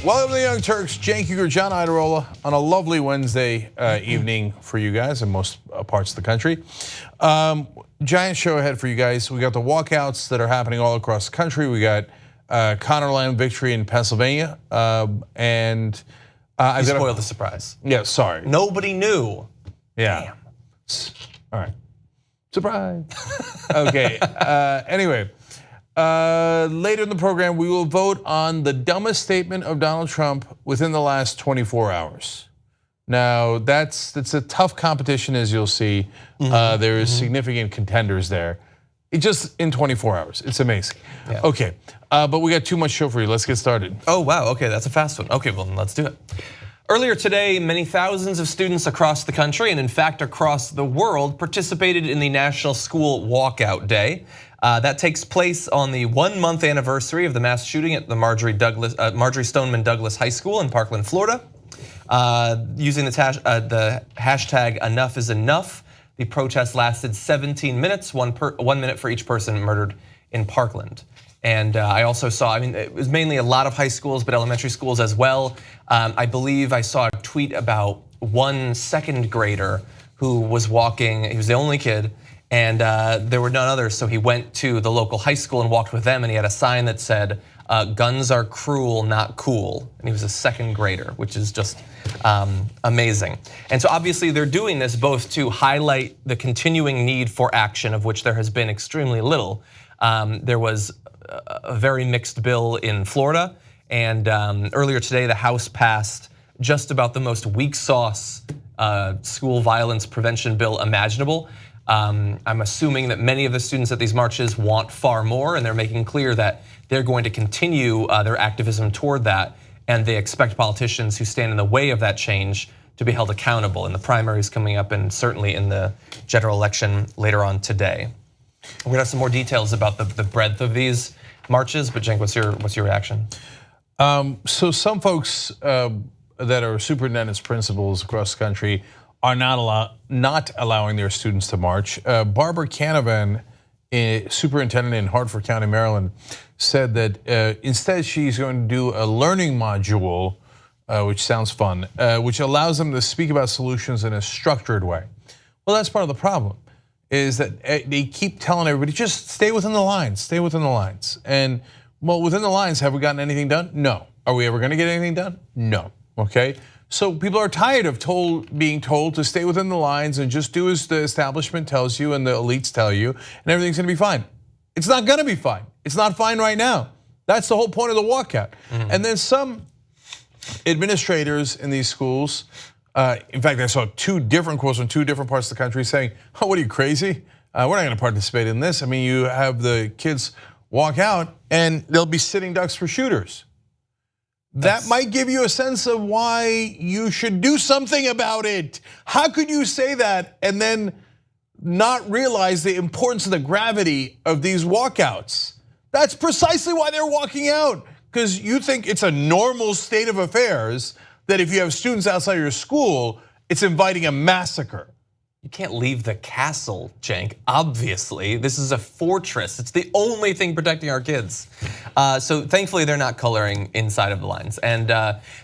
Welcome to the Young Turks. Cenk Uygur, John Idarola on a lovely Wednesday evening for you guys in most parts of the country. Giant show ahead for you guys. We got the walkouts that are happening all across the country. We got Connerland victory in Pennsylvania, and you spoiled the surprise. Yeah, sorry. Nobody knew. Yeah. Damn. All right. Surprise. Okay. Anyway. Later in the program, we will vote on the dumbest statement of Donald Trump within the last 24 hours. Now, that's a tough competition, as you'll see. There is significant contenders there. It just in 24 hours, it's amazing. Yeah. Okay, but we got too much show for you. Let's get started. Oh wow, okay, that's a fast one. Okay, well then let's do it. Earlier today, many thousands of students across the country and in fact across the world participated in the National School Walkout Day. That takes place on the 1-month anniversary of the mass shooting at the Marjory Stoneman Douglas High School in Parkland, Florida. Using the hashtag Enough is Enough, the protest lasted 17 minutes, 1 minute for each person murdered in Parkland. And I also saw, it was mainly a lot of high schools, but elementary schools as well. I believe I saw a tweet about one second grader who was walking, he was the only kid, and there were none others, so he went to the local high school and walked with them, and he had a sign that said, guns are cruel, not cool. And he was a second grader, which is just amazing. And so obviously they're doing this both to highlight the continuing need for action, of which there has been extremely little. There was a very mixed bill in Florida, and earlier today the House passed just about the most weak sauce school violence prevention bill imaginable. I'm assuming that many of the students at these marches want far more, and they're making clear that they're going to continue their activism toward that, and they expect politicians who stand in the way of that change to be held accountable in the primaries coming up and certainly in the general election later on today. We're gonna have some more details about the breadth of these marches, but Cenk, what's your reaction? So some folks that are superintendents, principals across the country are not allowing their students to march. Barbara Canavan, a superintendent in Hartford County, Maryland, said that instead she's going to do a learning module, which sounds fun, which allows them to speak about solutions in a structured way. Well, that's part of the problem, is that they keep telling everybody, just stay within the lines, stay within the lines. And well, within the lines, have we gotten anything done? No. Are we ever gonna get anything done? No, okay? So people are tired of being told to stay within the lines and just do as the establishment tells you and the elites tell you, and everything's gonna be fine. It's not gonna be fine. It's not fine right now. That's the whole point of the walkout. And then some administrators in these schools, in fact, I saw 2 different quotes from 2 different parts of the country saying, oh, what are you, crazy? We're not gonna participate in this. I mean, you have the kids walk out and they'll be sitting ducks for shooters. That might give you a sense of why you should do something about it. How could you say that and then not realize the importance of the gravity of these walkouts? That's precisely why they're walking out, because you think it's a normal state of affairs that if you have students outside your school, it's inviting a massacre. You can't leave the castle, Cenk, obviously. This is a fortress. It's the only thing protecting our kids. So thankfully they're not coloring inside of the lines. And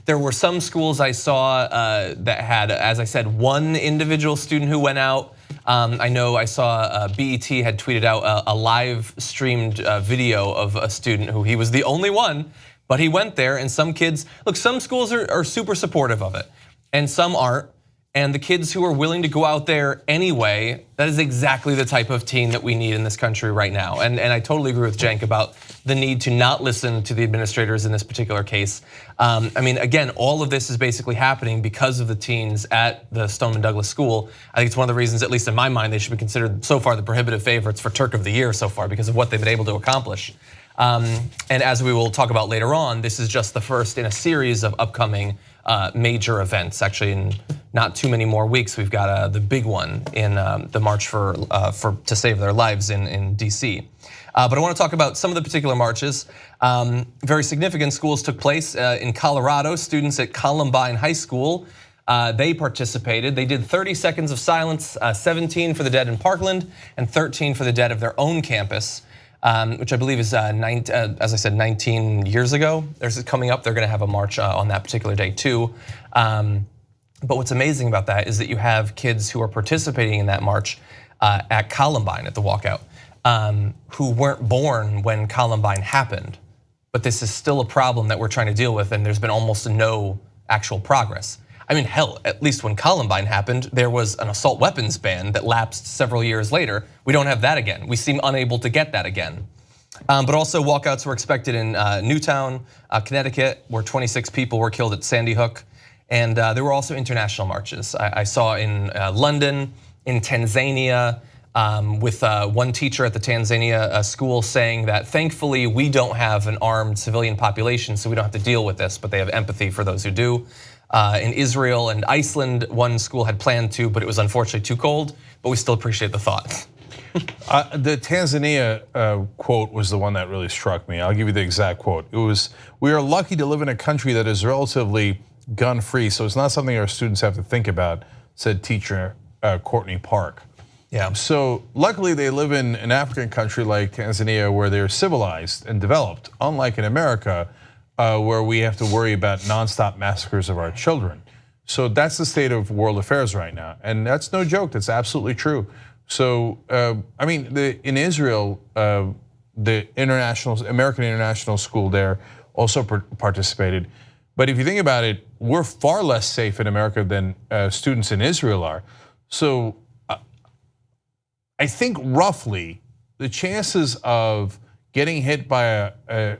there were some schools I saw that had, as I said, 1 individual student who went out. I know I saw BET had tweeted out a live streamed video of a student who he was the only one, but he went there, and some kids, look, some schools are super supportive of it and some aren't. And the kids who are willing to go out there anyway, that is exactly the type of teen that we need in this country right now. And I totally agree with Cenk about the need to not listen to the administrators in this particular case. I mean, again, all of this is basically happening because of the teens at the Stoneman Douglas School. I think it's one of the reasons, at least in my mind, they should be considered so far the prohibitive favorites for Turk of the Year so far because of what they've been able to accomplish. And as we will talk about later on, this is just the first in a series of upcoming major events. Actually, in not too many more weeks, we've got the big one in the March to Save Their Lives in DC. But I want to talk about some of the particular marches. Very significant schools took place in Colorado. Students at Columbine High School, they participated. They did 30 seconds of silence, 17 for the dead in Parkland and 13 for the dead of their own campus. which I believe is, as I said, 19 years ago. There's coming up. They're going to have a march on that particular day too. But what's amazing about that is that you have kids who are participating in that march at Columbine, at the walkout, who weren't born when Columbine happened. But this is still a problem that we're trying to deal with, and there's been almost no actual progress. I mean, hell, at least when Columbine happened, there was an assault weapons ban that lapsed several years later. We don't have that again. We seem unable to get that again. But also walkouts were expected in Newtown, Connecticut, where 26 people were killed at Sandy Hook. And there were also international marches. I saw in London, in Tanzania, with one teacher at the Tanzania school saying that thankfully we don't have an armed civilian population, so we don't have to deal with this, but they have empathy for those who do. In Israel and Iceland, one school had planned to, but it was unfortunately too cold, but we still appreciate the thought. The Tanzania quote was the one that really struck me. I'll give you the exact quote. It was, "We are lucky to live in a country that is relatively gun-free, so it's not something our students have to think about," said teacher Courtney Park. Yeah. So luckily they live in an African country like Tanzania where they're civilized and developed, unlike in America, where we have to worry about nonstop massacres of our children. So that's the state of world affairs right now, and that's no joke. That's absolutely true. So I mean, in Israel, the American International School there also participated. But if you think about it, we're far less safe in America than students in Israel are. So I think roughly the chances of getting hit by a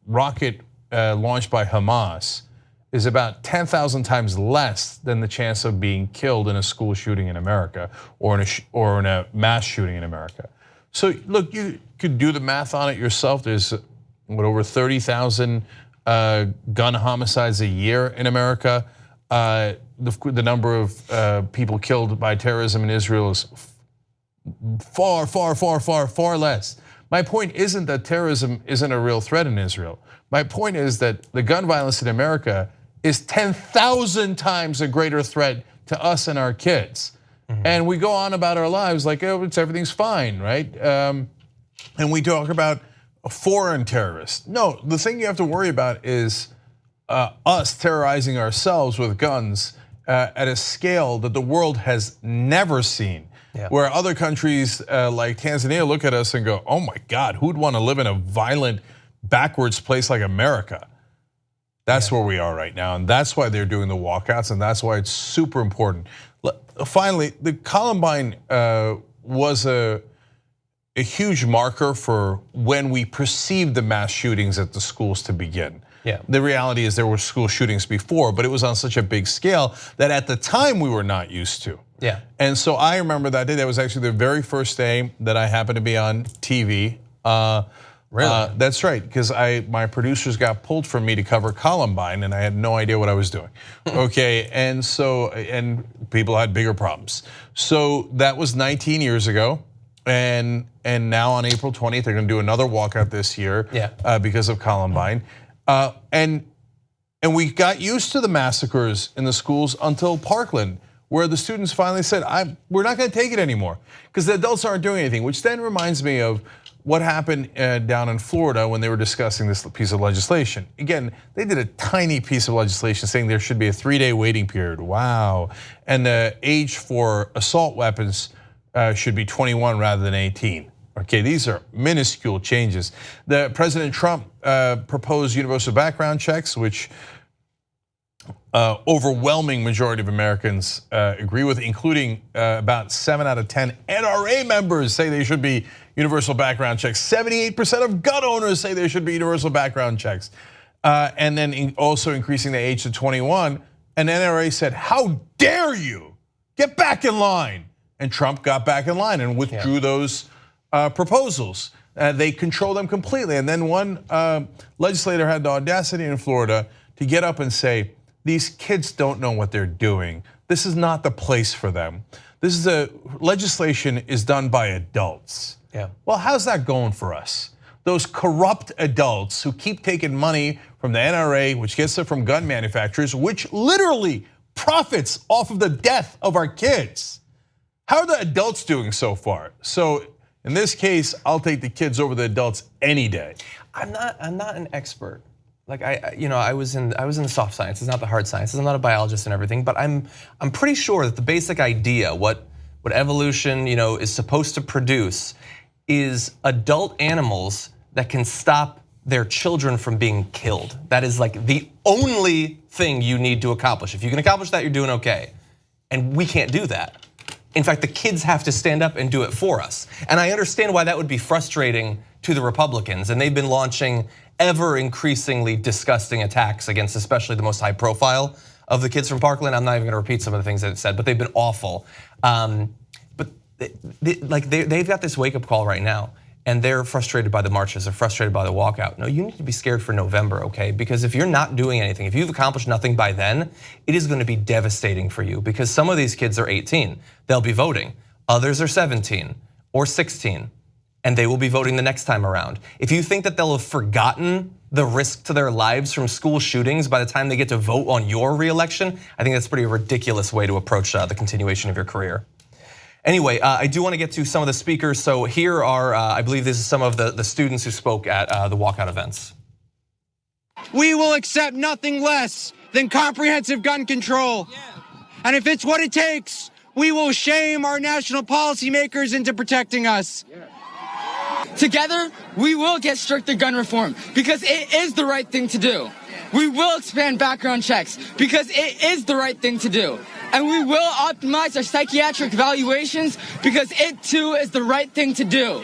rocket launched by Hamas is about 10,000 times less than the chance of being killed in a school shooting in America or in a mass shooting in America. So look, you could do the math on it yourself. There's over 30,000 gun homicides a year in America. The number of people killed by terrorism in Israel is far, far, far, far, far less. My point isn't that terrorism isn't a real threat in Israel. My point is that the gun violence in America is 10,000 times a greater threat to us and our kids. And we go on about our lives like, oh, everything's fine, right? And we talk about foreign terrorists. No, the thing you have to worry about is us terrorizing ourselves with guns at a scale that the world has never seen. Yeah. Where other countries like Tanzania look at us and go, oh my God, who'd want to live in a violent, backwards place like America? That's where we are right now, and that's why they're doing the walkouts, and that's why it's super important. Finally, the Columbine was a huge marker for when we perceived the mass shootings at the schools to begin. Yeah. The reality is there were school shootings before, but it was on such a big scale that at the time we were not used to. Yeah. And so I remember that day. That was actually the very first day that I happened to be on TV. Really? That's right, because my producers got pulled from me to cover Columbine, and I had no idea what I was doing. Okay, and people had bigger problems. So that was 19 years ago, and now on April 20th, they're going to do another walkout this year because of Columbine. And we got used to the massacres in the schools until Parkland, where the students finally said, we're not going to take it anymore because the adults aren't doing anything, which then reminds me of what happened down in Florida when they were discussing this piece of legislation. Again, they did a tiny piece of legislation saying there should be a 3-day waiting period. Wow. And the age for assault weapons should be 21 rather than 18. Okay, these are minuscule changes. President Trump proposed universal background checks, which overwhelming majority of Americans agree with, including about 7 out of 10 NRA members say they should be universal background checks. 78% of gun owners say there should be universal background checks. And then also increasing the age to 21. And NRA said, how dare you? Get back in line. And Trump got back in line and withdrew those proposals. They control them completely. And then one legislator had the audacity in Florida to get up and say, these kids don't know what they're doing. This is not the place for them. Legislation is done by adults. Yeah. Well, how's that going for us? Those corrupt adults who keep taking money from the NRA, which gets it from gun manufacturers, which literally profits off of the death of our kids. How are the adults doing so far? So, In this case, I'll take the kids over the adults any day. I'm not an expert. Like I was in the soft sciences, not the hard sciences. I'm not a biologist and everything, but I'm pretty sure that the basic idea, what evolution is supposed to produce, is adult animals that can stop their children from being killed. That is like the only thing you need to accomplish. If you can accomplish that, you're doing okay. And we can't do that. In fact, the kids have to stand up and do it for us. And I understand why that would be frustrating to the Republicans. And they've been launching ever increasingly disgusting attacks against especially the most high profile of the kids from Parkland. I'm not even gonna repeat some of the things that it said, but they've been awful. But they've got this wake up call right now. And they're frustrated by the marches, they're frustrated by the walkout. No, you need to be scared for November, okay? Because if you're not doing anything, if you've accomplished nothing by then, it is gonna be devastating for you because some of these kids are 18, they'll be voting. Others are 17 or 16, and they will be voting the next time around. If you think that they'll have forgotten the risk to their lives from school shootings by the time they get to vote on your reelection, I think that's a pretty ridiculous way to approach the continuation of your career. Anyway, I do want to get to some of the speakers. So here are, I believe this is some of the students who spoke at the walkout events. We will accept nothing less than comprehensive gun control. And if it's what it takes, we will shame our national policymakers into protecting us. Together, we will get stricter gun reform because it is the right thing to do. We will expand background checks because it is the right thing to do. And we will optimize our psychiatric evaluations because it too is the right thing to do.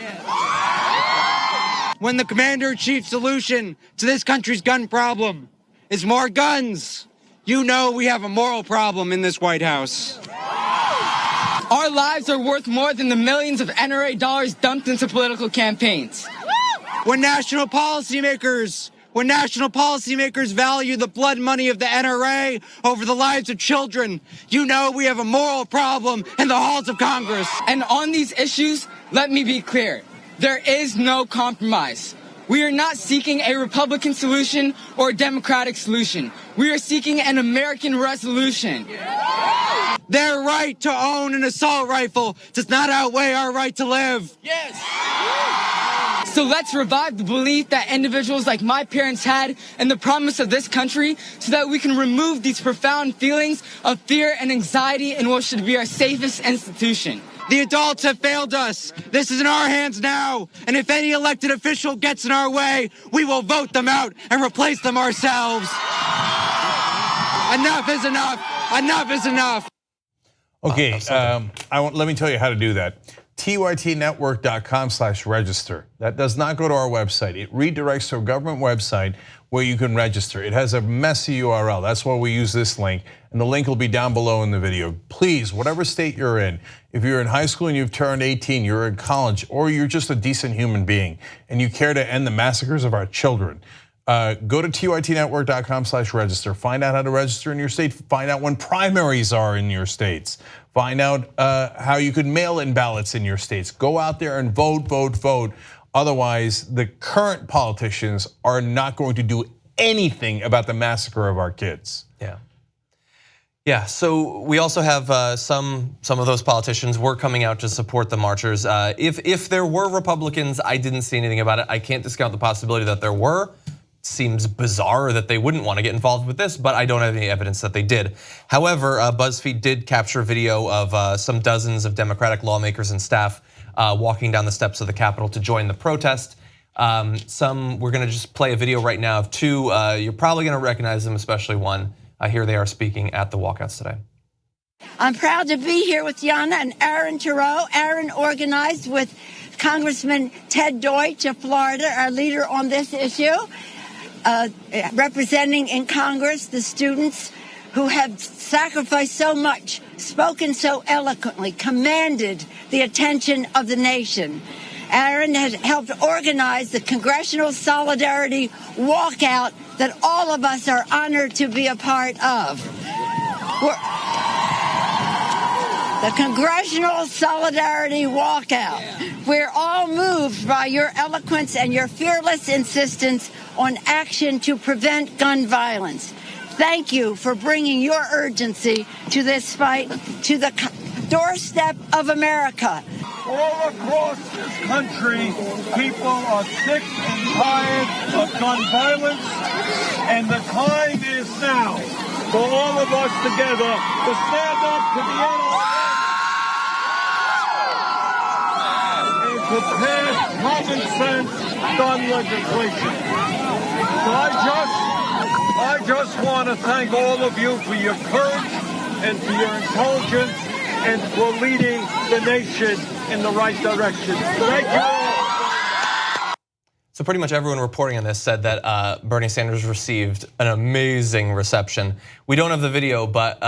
When the commander-in-chief solution to this country's gun problem is more guns, you know we have a moral problem in this White House. Our lives are worth more than the millions of NRA dollars dumped into political campaigns. When national policymakers value the blood money of the NRA over the lives of children, you know we have a moral problem in the halls of Congress. And on these issues, let me be clear, there is no compromise. We are not seeking a Republican solution or a Democratic solution. We are seeking an American resolution. Their right to own an assault rifle does not outweigh our right to live. Yes. So let's revive the belief that individuals like my parents had in the promise of this country so that we can remove these profound feelings of fear and anxiety in what should be our safest institution. The adults have failed us. This is in our hands now. And if any elected official gets in our way, we will vote them out and replace them ourselves. Enough is enough. Enough is enough. Okay, let me tell you how to do that. tytnetwork.com/register. That does not go to our website. It redirects to a government website where you can register. It has a messy URL. That's why we use this link. And the link will be down below in the video. Please, whatever state you're in, if you're in high school and you've turned 18, you're in college, or you're just a decent human being and you care to end the massacres of our children, go to tytnetwork.com/register. Find out how to register in your state. Find out when primaries are in your states. Find out how you could mail in ballots in your states. Go out there and vote, vote, vote. Otherwise, the current politicians are not going to do anything about the massacre of our kids. Yeah, so we also have some of those politicians were coming out to support the marchers. If there were Republicans, I didn't see anything about it. I can't discount the possibility that there were. Seems bizarre that they wouldn't want to get involved with this, but I don't have any evidence that they did. However, BuzzFeed did capture video of some dozens of Democratic lawmakers and staff walking down the steps of the Capitol to join the protest. We're gonna just play a video right now of two. You're probably gonna recognize them, especially one. Here they are speaking at the walkouts today. I'm proud to be here with Yana and Aaron Terrell. Aaron organized with Congressman Ted Deutsch of Florida, our leader on this issue. Representing in Congress the students who have sacrificed so much, spoken so eloquently, commanded the attention of the nation. Aaron has helped organize the Congressional Solidarity Walkout that all of us are honored to be a part of. The Congressional Solidarity Walkout. We're all moved by your eloquence and your fearless insistence on action to prevent gun violence. Thank you for bringing your urgency to this fight to the doorstep of America. all across this country, people are sick and tired of gun violence, and the time is now for all of us together to stand up to the NRA and to pass common sense gun legislation. So I just want to thank all of you for your courage and for your intelligence and for leading the nation in the right direction. Thank you all. So pretty much everyone reporting on this said that Bernie Sanders received an amazing reception. We don't have the video, but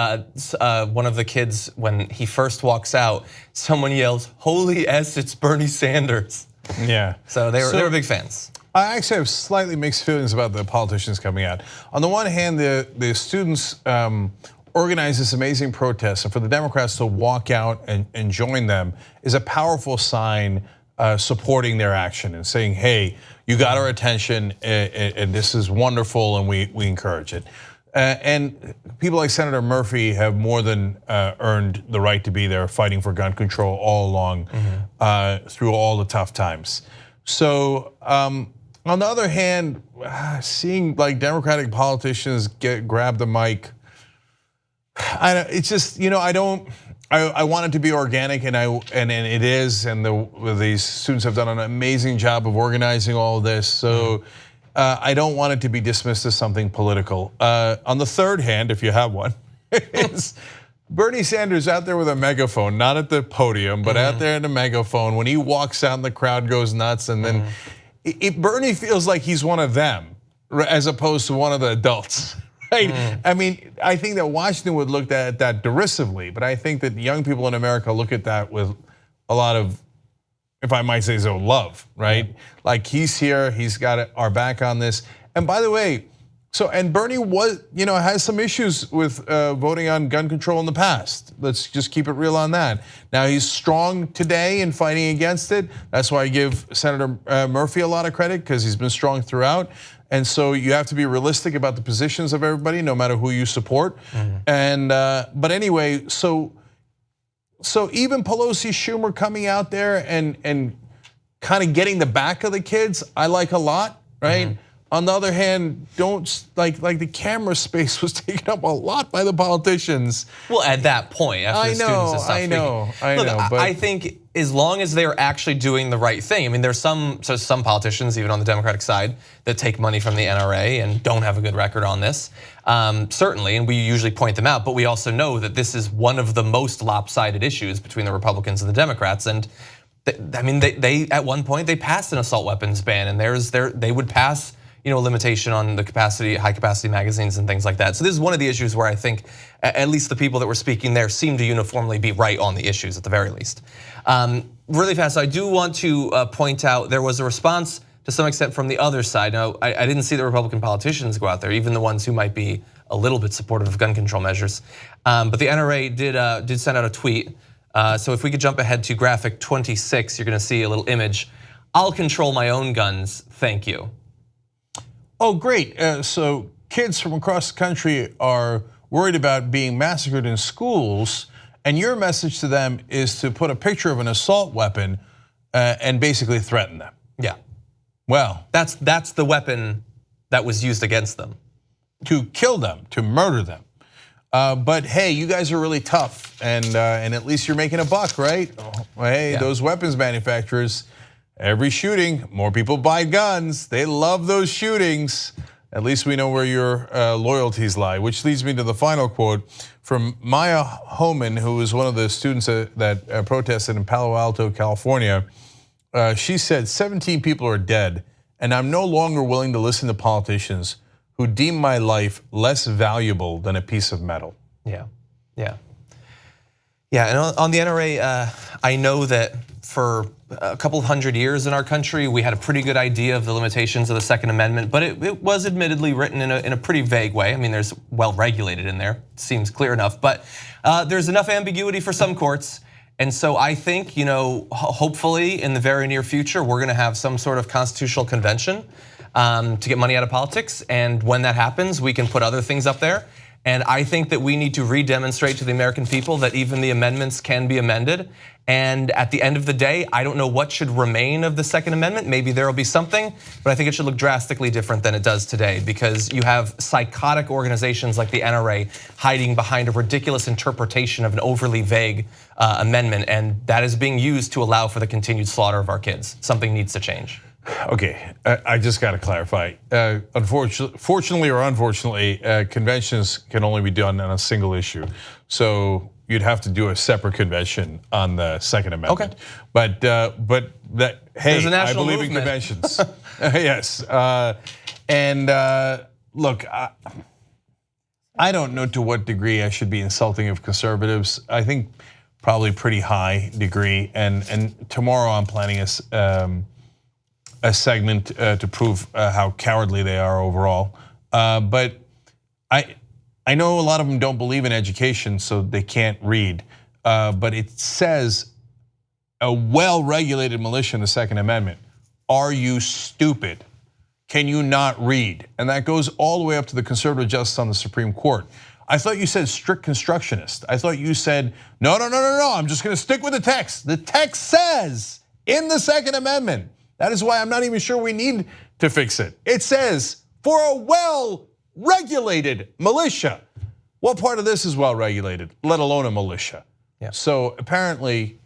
one of the kids, when he first walks out, someone yells, "Holy S, it's Bernie Sanders." Yeah. So they were big fans. I actually have slightly mixed feelings about the politicians coming out. On the one hand, the students organized this amazing protest, and for the Democrats to walk out and join them is a powerful sign supporting their action and saying, hey, you got our attention and this is wonderful and we encourage it. And people like Senator Murphy have more than earned the right to be there fighting for gun control all along through all the tough times. So on the other hand, seeing like Democratic politicians grab the mic, it's just, I want it to be organic, and it is, and these students have done an amazing job of organizing all of this. So I don't want it to be dismissed as something political. On the third hand, if you have one, is Bernie Sanders out there with a megaphone, not at the podium, but out there in a megaphone. When he walks out and the crowd goes nuts, and then Bernie feels like he's one of them as opposed to one of the adults. Right? I mean, I think that Washington would look at that derisively, but I think that young people in America look at that with a lot of, if I might say so, love, right? Like he's here, he's got our back on this. And by the way, and Bernie has some issues with voting on gun control in the past. Let's just keep it real on that. Now he's strong today in fighting against it. That's why I give Senator Murphy a lot of credit, because he's been strong throughout. And so you have to be realistic about the positions of everybody, no matter who you support. And but anyway, so even Pelosi, Schumer coming out there and kind of getting the back of the kids, I like a lot, right? On the other hand, don't like the camera space was taken up a lot by the politicians. Well, at that point, after the students and stuff. I know. But I think as long as they're actually doing the right thing. I mean, there's some politicians, even on the Democratic side, that take money from the NRA and don't have a good record on this. Certainly, and we usually point them out, but we also know that this is one of the most lopsided issues between the Republicans and the Democrats. And I mean, they at one point they passed an assault weapons ban, and they would pass limitation on the capacity, high capacity magazines and things like that. So this is one of the issues where I think at least the people that were speaking there seem to uniformly be right on the issues at the very least. Really fast, I do want to point out there was a response to some extent from the other side. Now, I didn't see the Republican politicians go out there, even the ones who might be a little bit supportive of gun control measures. But the NRA did send out a tweet. So if we could jump ahead to graphic 26, you're gonna see a little image. "I'll control my own guns, thank you." Oh, great. So kids from across the country are worried about being massacred in schools, and your message to them is to put a picture of an assault weapon and basically threaten them. Yeah. Well, that's the weapon that was used against them. To kill them, to murder them. But hey, you guys are really tough, and at least you're making a buck, right? Hey, those weapons manufacturers, every shooting, more people buy guns. They love those shootings. At least we know where your loyalties lie, which leads me to the final quote from Maya Homan, who was one of the students that protested in Palo Alto, California. She said, 17 people are dead, and I'm no longer willing to listen to politicians who deem my life less valuable than a piece of metal. Yeah. And on the NRA, I know that for a couple of hundred years in our country, we had a pretty good idea of the limitations of the Second Amendment, but it was admittedly written in a pretty vague way. I mean, there's well regulated in there, seems clear enough, but there's enough ambiguity for some courts. And so I think, hopefully in the very near future, we're gonna have some sort of constitutional convention to get money out of politics. And when that happens, we can put other things up there. And I think that we need to re-demonstrate to the American people that even the amendments can be amended. And at the end of the day, I don't know what should remain of the Second Amendment. Maybe there will be something, but I think it should look drastically different than it does today, because you have psychotic organizations like the NRA hiding behind a ridiculous interpretation of an overly vague amendment, and that is being used to allow for the continued slaughter of our kids. Something needs to change. Okay, I just got to clarify. Fortunately or unfortunately, conventions can only be done on a single issue. So you'd have to do a separate convention on the Second Amendment. Okay. But that, hey, There's a national I believe movement. in conventions. Yes, and look, I don't know to what degree I should be insulting of conservatives. I think probably pretty high degree. And tomorrow I'm planning a segment to prove how cowardly they are overall. But I know a lot of them don't believe in education, so they can't read. But it says a well-regulated militia in the Second Amendment. Are you stupid? Can you not read? And that goes all the way up to the conservative justice on the Supreme Court. I thought you said strict constructionist. I thought you said, no, I'm just gonna stick with the text. The text says in the Second Amendment, that is why I'm not even sure we need to fix it. It says, for a well-regulated militia. What part of this is well-regulated, let alone a militia? Yeah. So apparently,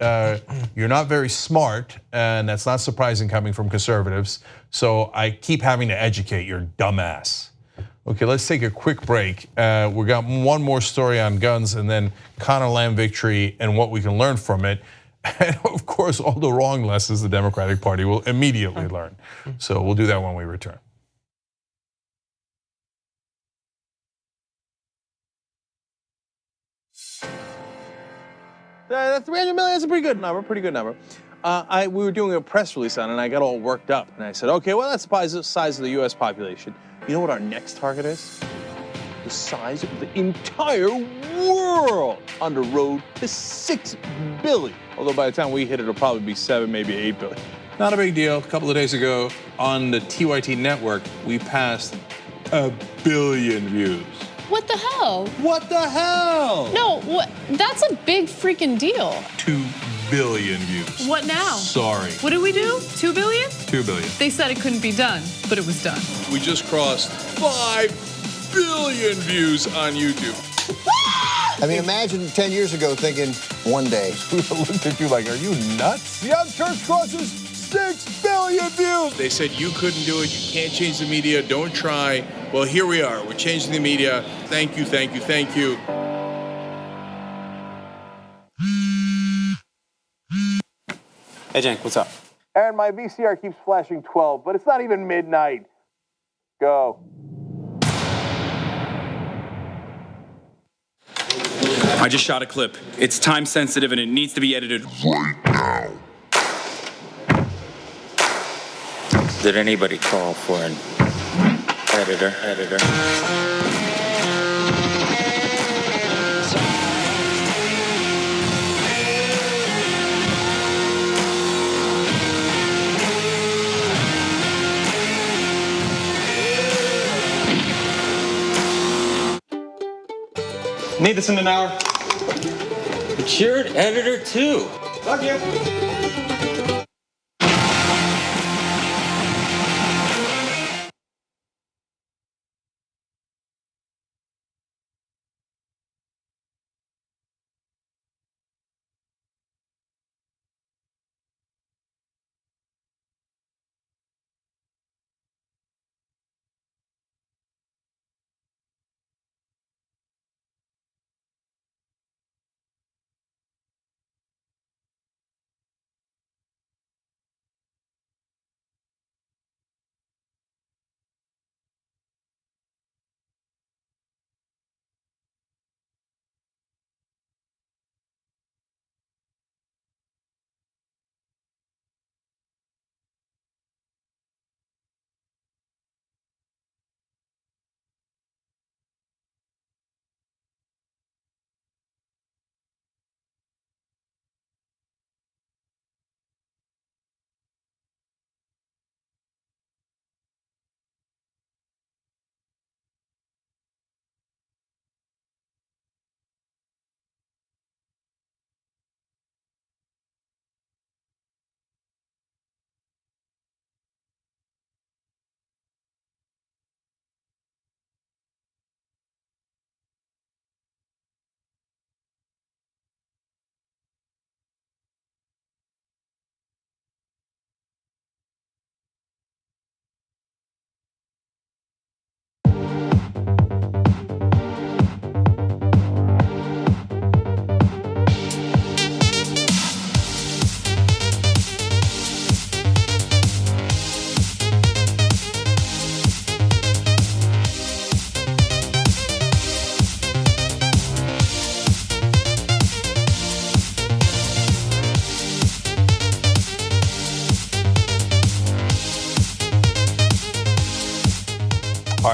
you're not very smart, and that's not surprising coming from conservatives. So I keep having to educate your dumb ass. Okay, let's take a quick break. We got one more story on guns, and then Conor Lamb victory and what we can learn from it. And of course, all the wrong lessons the Democratic Party will immediately learn. So we'll do that when we return. That 300 million is a pretty good number, we were doing a press release on it and I got all worked up. And I said, okay, well, that's the size of the US population. You know what our next target is? The size of the entire world on the road to 6 billion. Although by the time we hit it, it'll probably be 7, maybe 8 billion. Not a big deal. A couple of days ago on the TYT network, we passed 1 billion views. What the hell? What the hell? No, that's a big freaking deal. 2 billion views. What now? Sorry. What did we do? 2 billion? 2 billion. They said it couldn't be done, but it was done. We just crossed 5 billion views on YouTube. I mean, imagine 10 years ago thinking, one day. People looked at you like, are you nuts? Young Turks crosses 6 billion views. They said you couldn't do it, you can't change the media, don't try. Well, here we are, we're changing the media. Thank you, thank you, thank you. Hey, Cenk, what's up? Aaron, my VCR keeps flashing 12, but it's not even midnight. Go. I just shot a clip. It's time sensitive and it needs to be edited right now. Did anybody call for an editor? Need this in an hour. But you're an editor too. Love you.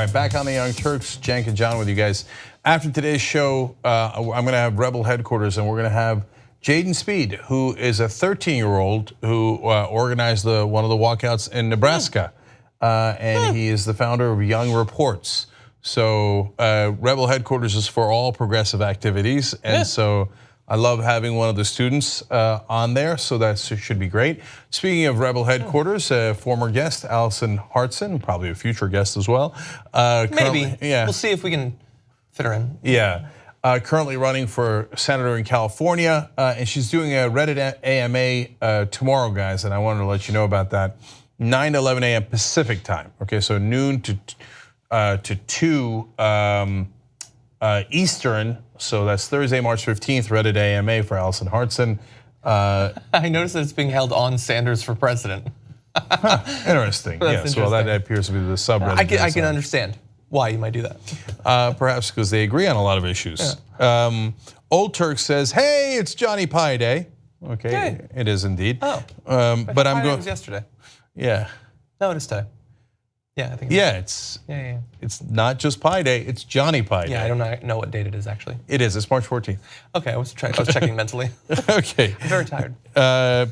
right, back on the Young Turks, Cenk and John with you guys. After today's show, I'm going to have Rebel headquarters, and we're going to have Jaden Speed, who is a 13-year-old who organized one of the walkouts in Nebraska, and he is the founder of Young Reports. So Rebel headquarters is for all progressive activities, and so I love having one of the students on there, so that should be great. Speaking of Rebel headquarters, former guest Allison Hartson, probably a future guest as well. Maybe, yeah. We'll see if we can fit her in. Yeah, currently running for senator in California, and she's doing a Reddit AMA tomorrow, guys, and I wanted to let you know about that. 9 to 11 a.m. Pacific time, okay, so noon to 2 Eastern, so that's Thursday, March 15th, Reddit AMA for Allison Hartson. I noticed that it's being held on Sanders for president. Interesting, yes, well that appears to be the subreddit. I can understand why you might do that. Perhaps because they agree on a lot of issues. Yeah. Old Turk says, hey, it's Johnny Pie Day. Okay, hey. It is indeed. Oh, but I'm going. Was yesterday. Yeah. No, it is today. Yeah, I think. It's not just Pie Day; it's Johnny Pie Day. Yeah, I don't know what date it is actually. It is. It's March 14th. Okay, I was checking mentally. Okay. I'm very tired.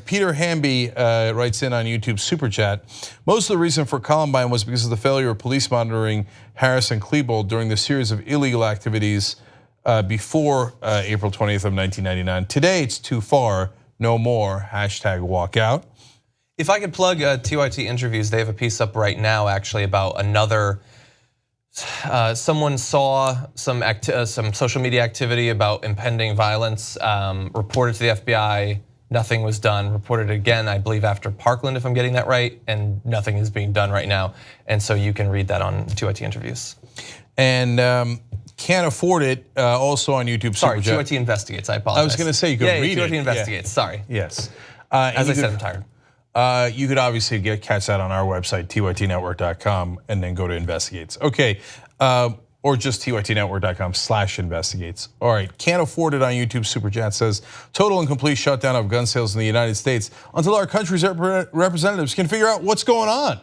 Peter Hamby writes in on YouTube Super Chat. Most of the reason for Columbine was because of the failure of police monitoring Harris and Klebold during the series of illegal activities before April 20th of 1999. Today, it's too far. No more. #walkout. If I could plug TYT interviews, they have a piece up right now actually about another, someone saw some social media activity about impending violence, reported to the FBI, nothing was done, reported again, I believe after Parkland if I'm getting that right, and nothing is being done right now. And so you can read that on TYT interviews. And Can't Afford It, also on YouTube. Sorry, TYT Investigates, I apologize. I was gonna say you could read it. TYT Investigates, sorry. Yes. As I said, I'm tired. You could obviously catch that on our website, tytnetwork.com, and then go to Investigates. Okay, or just tytnetwork.com/investigates. All right, Can't Afford It on YouTube Super Chat says, total and complete shutdown of gun sales in the United States until our country's representatives can figure out what's going on.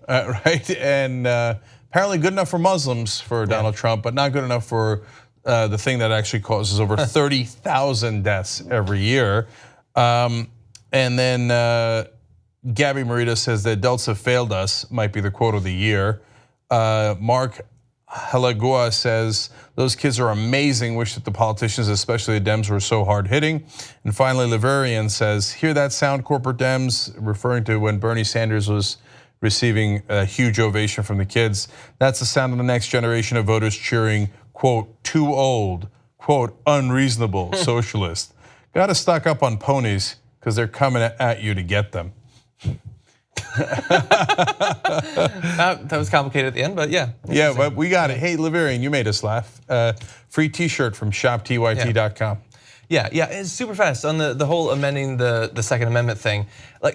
Right, and apparently good enough for Muslims for Donald Trump, but not good enough for the thing that actually causes over 30,000 deaths every year. And then Gabby Marita says the adults have failed us, might be the quote of the year. Mark Halagua says those kids are amazing, wish that the politicians, especially the Dems, were so hard hitting. And finally, Laverian says, hear that sound, corporate Dems, referring to when Bernie Sanders was receiving a huge ovation from the kids. That's the sound of the next generation of voters cheering, quote, too old, quote, unreasonable, socialist. Gotta stock up on ponies, because they're coming at you to get them. That was complicated at the end, but yeah. Yeah, but we got it. Hey, Laverian, you made us laugh. Free T-shirt from shoptyt.com. Yeah, it's super fast on the whole amending the Second Amendment thing.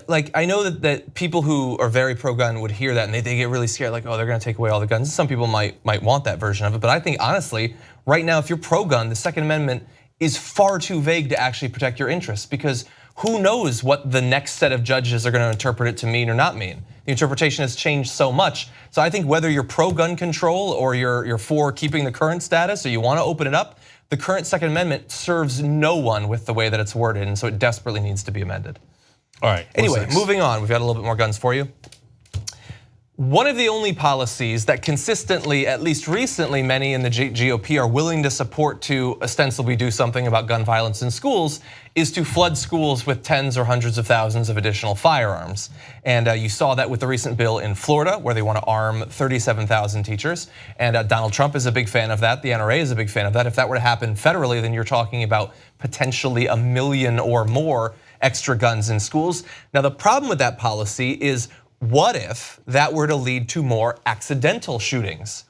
Like I know that people who are very pro-gun would hear that and they get really scared, like, oh, they're gonna take away all the guns. Some people might want that version of it, but I think honestly, right now, if you're pro-gun, the Second Amendment is far too vague to actually protect your interests, because who knows what the next set of judges are going to interpret it to mean or not mean. The interpretation has changed so much. So I think whether you're pro-gun control or you're for keeping the current status or you want to open it up, the current Second Amendment serves no one with the way that it's worded, and so it desperately needs to be amended. All right. Anyway, moving on, we've got a little bit more guns for you. One of the only policies that consistently, at least recently, many in the GOP are willing to support to ostensibly do something about gun violence in schools is to flood schools with tens or hundreds of thousands of additional firearms. And you saw that with the recent bill in Florida, where they want to arm 37,000 teachers. And Donald Trump is a big fan of that. The NRA is a big fan of that. If that were to happen federally, then you're talking about potentially 1 million or more extra guns in schools. Now, the problem with that policy is, what if that were to lead to more accidental shootings?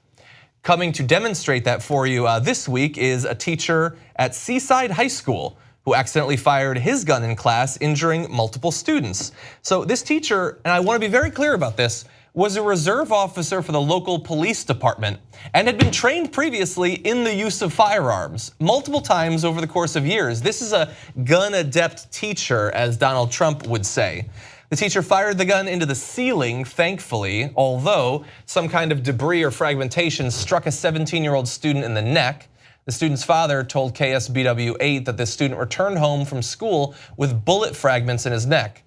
Coming to demonstrate that for you this week is a teacher at Seaside High School who accidentally fired his gun in class, injuring multiple students. So this teacher, and I want to be very clear about this, was a reserve officer for the local police department and had been trained previously in the use of firearms multiple times over the course of years. This is a gun adept teacher, as Donald Trump would say. The teacher fired the gun into the ceiling, thankfully, although some kind of debris or fragmentation struck a 17-year-old student in the neck. The student's father told KSBW8 that the student returned home from school with bullet fragments in his neck.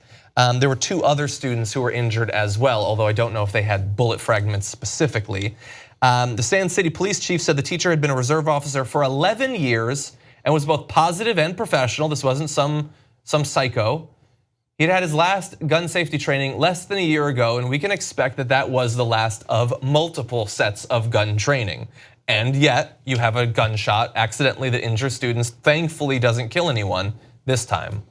There were 2 other students who were injured as well, although I don't know if they had bullet fragments specifically. The Sand City police chief said the teacher had been a reserve officer for 11 years and was both positive and professional. This wasn't some psycho. He'd had his last gun safety training less than a year ago, and we can expect that that was the last of multiple sets of gun training. And yet, you have a gunshot accidentally that injures students, thankfully doesn't kill anyone this time.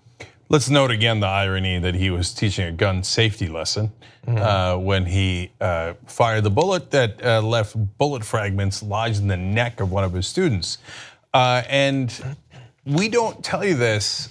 Let's note again the irony that he was teaching a gun safety lesson when he fired the bullet that left bullet fragments lodged in the neck of one of his students. And we don't tell you this,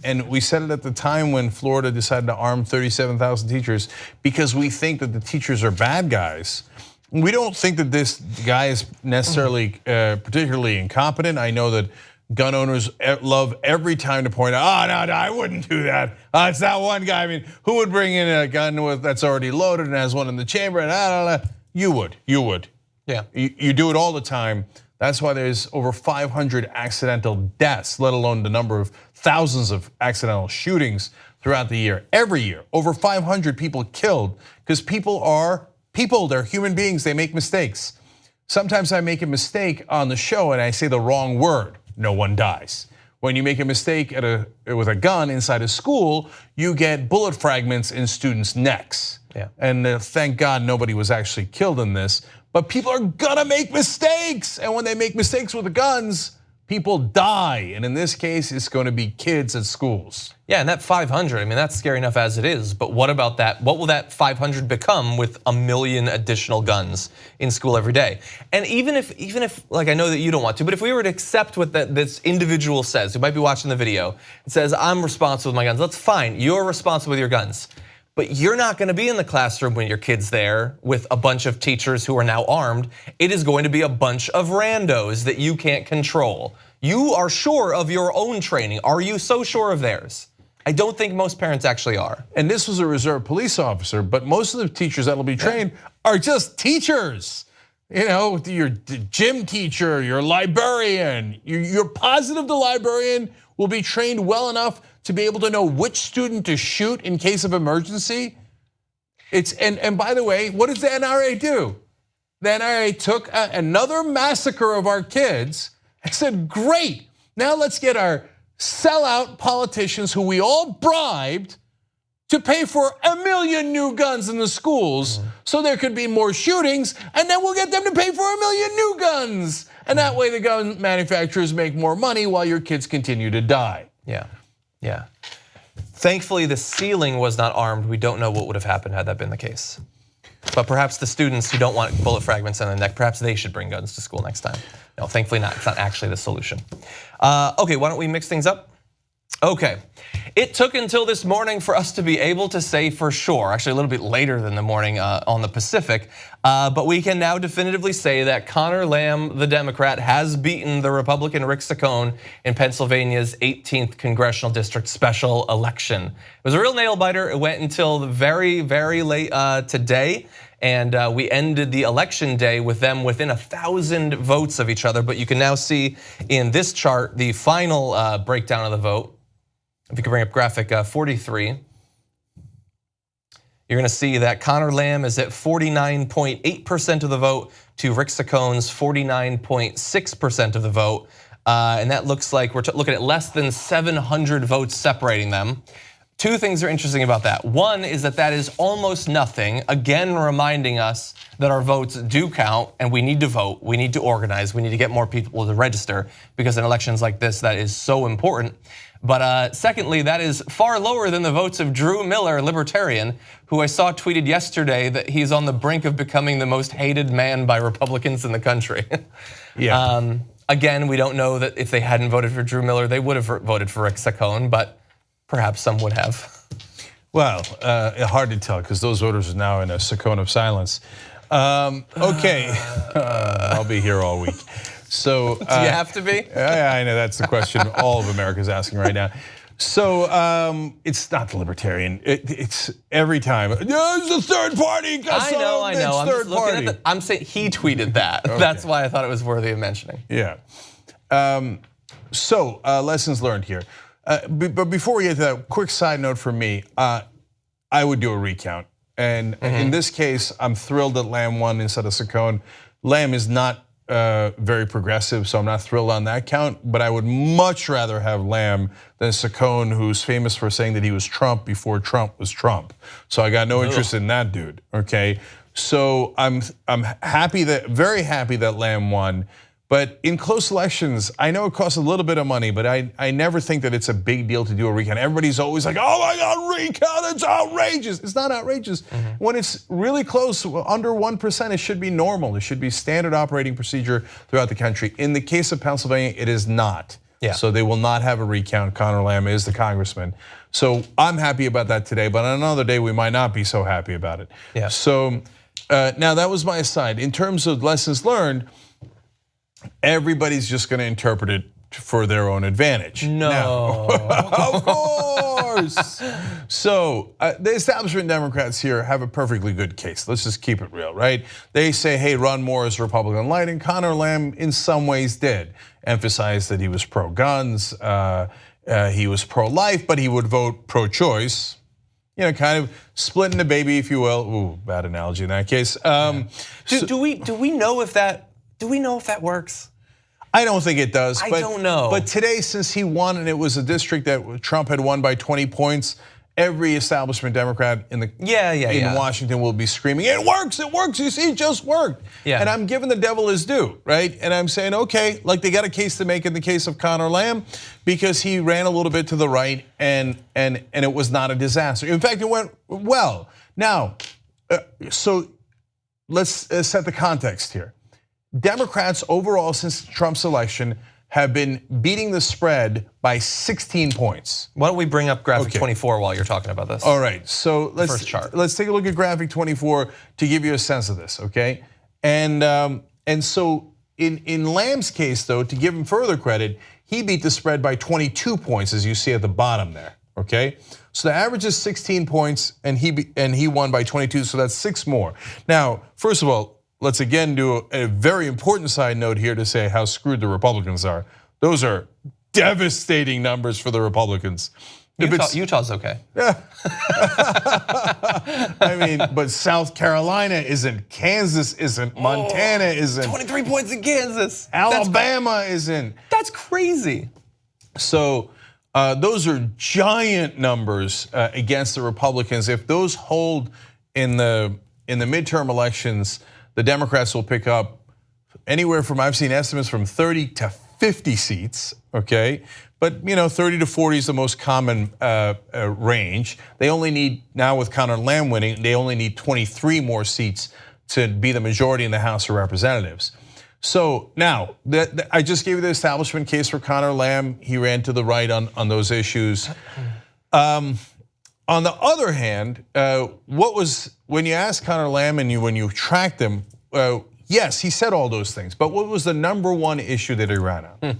and we said it at the time when Florida decided to arm 37,000 teachers because we think that the teachers are bad guys. We don't think that this guy is necessarily particularly incompetent. I know that gun owners love every time to point out, oh, no, I wouldn't do that. It's that one guy. I mean, who would bring in a gun that's already loaded and has one in the chamber? And you would. Yeah. You do it all the time. That's why there's over 500 accidental deaths, let alone the number of thousands of accidental shootings throughout the year. Every year, over 500 people killed because people are people, they're human beings, they make mistakes. Sometimes I make a mistake on the show and I say the wrong word. No one dies. When you make a mistake with a gun inside a school, you get bullet fragments in students' necks. Yeah. And thank God nobody was actually killed in this. But people are gonna make mistakes. And when they make mistakes with the guns, people die. And in this case, it's gonna be kids at schools. Yeah, and that 500, I mean, that's scary enough as it is, but what about that? What will that 500 become with 1 million additional guns in school every day? And even if, like, I know that you don't want to, but if we were to accept what this individual says, who might be watching the video, it says, I'm responsible with my guns. That's fine, you're responsible with your guns. But you're not gonna be in the classroom when your kid's there with a bunch of teachers who are now armed. It is going to be a bunch of randos that you can't control. You are sure of your own training. Are you so sure of theirs? I don't think most parents actually are. And this was a reserve police officer, but most of the teachers that'll be trained are just teachers. You know, your gym teacher, your librarian. You're positive the librarian will be trained well enough to be able to know which student to shoot in case of emergency. And by the way, what does the NRA do? The NRA took another massacre of our kids and said, great, now let's get our sellout politicians who we all bribed to pay for 1 million new guns in the schools so there could be more shootings, and then we'll get them to pay for 1 million new guns. And that way the gun manufacturers make more money while your kids continue to die. Yeah. Thankfully, the ceiling was not armed. We don't know what would have happened had that been the case. But perhaps the students who don't want bullet fragments in the neck, perhaps they should bring guns to school next time. No, thankfully not. It's not actually the solution. Okay, why don't we mix things up? Okay, it took until this morning for us to be able to say for sure, actually a little bit later than the morning on the Pacific, but we can now definitively say that Connor Lamb, the Democrat, has beaten the Republican Rick Saccone in Pennsylvania's 18th Congressional District special election. It was a real nail biter. It went until the very, very late today. And we ended the election day with them within 1,000 votes of each other. But you can now see in this chart the final breakdown of the vote. If you can bring up graphic 43, you're gonna see that Connor Lamb is at 49.8% of the vote to Rick Saccone's 49.6% of the vote. And that looks like we're looking at less than 700 votes separating them. Two things are interesting about that. One is that is almost nothing, again reminding us that our votes do count and we need to vote, we need to organize, we need to get more people to register because in elections like this, that is so important. But secondly, that is far lower than the votes of Drew Miller, libertarian, who I saw tweeted yesterday that he's on the brink of becoming the most hated man by Republicans in the country. Yeah. Again, we don't know that if they hadn't voted for Drew Miller, they would have voted for Rick Saccone, but perhaps some would have. Well, hard to tell because those voters are now in a Saccone of silence. Okay, I'll be here all week. So do you have to be? Yeah, I know that's the question all of America's asking right now. So it's not the libertarian. It's every time. Yeah, it's a third party. I know. I'm third just looking party. at I'm saying he tweeted that. That's why I thought it was worthy of mentioning. Yeah. So lessons learned here. But before we get to that, quick side note for me. I would do a recount. And in this case, I'm thrilled that Lamb won instead of Saccone. Lamb is not very progressive, so I'm not thrilled on that count. But I would much rather have Lamb than Saccone, who's famous for saying that he was Trump before Trump was Trump. So I got no interest in that dude. Okay, so I'm happy very happy that Lamb won. But in close elections, I know it costs a little bit of money, but I never think that it's a big deal to do a recount. Everybody's always like, oh my God, recount, it's outrageous. It's not outrageous. When it's really close, under 1%, it should be normal. It should be standard operating procedure throughout the country. In the case of Pennsylvania, it is not. Yeah. So they will not have a recount. Conor Lamb is the congressman. So I'm happy about that today, but on another day, we might not be so happy about it. Yeah. So now that was my aside. In terms of lessons learned, everybody's just going to interpret it for their own advantage. No. Now, of course. So the establishment Democrats here have a perfectly good case. Let's just keep it real, right? They say, hey, Ron Moore is Republican light, and Conor Lamb in some ways did emphasize that he was pro-guns, he was pro-life, but he would vote pro-choice. You know, kind of splitting the baby, if you will. Ooh, bad analogy in that case. Do we know if that? Do we know if that works? I don't think it does. I don't know. But today, since he won and it was a district that Trump had won by 20 points, every establishment Democrat in Washington will be screaming, it works, you see, it just worked. Yeah. And I'm giving the devil his due, right? And I'm saying, okay, like they got a case to make in the case of Conor Lamb because he ran a little bit to the right and it was not a disaster. In fact, it went well. Now, so let's set the context here. Democrats overall since Trump's election have been beating the spread by 16 points. Why don't we bring up graphic 24 while you're talking about this? All right, so First chart. Let's take a look at graphic 24 to give you a sense of this, okay? And so in Lamb's case though, to give him further credit, he beat the spread by 22 points as you see at the bottom there, okay? So the average is 16 points and he won by 22, so that's 6 more. Now, first of all, let's again do a very important side note here to say how screwed the Republicans are. Those are devastating numbers for the Republicans. Utah's okay. Yeah. I mean, but South Carolina isn't, Kansas isn't, Montana isn't. 23 points in Kansas. Alabama isn't. That's crazy. So those are giant numbers against the Republicans. If those hold in the midterm elections, the Democrats will pick up anywhere from, I've seen estimates from 30 to 50 seats, okay? But 30 to 40 is the most common range. They only need, now with Conor Lamb winning, they only need 23 more seats to be the majority in the House of Representatives. So now, I just gave you the establishment case for Conor Lamb. He ran to the right on those issues. On the other hand, when you ask Conor Lamb and when you tracked him, yes, he said all those things, but what was the number one issue that he ran on?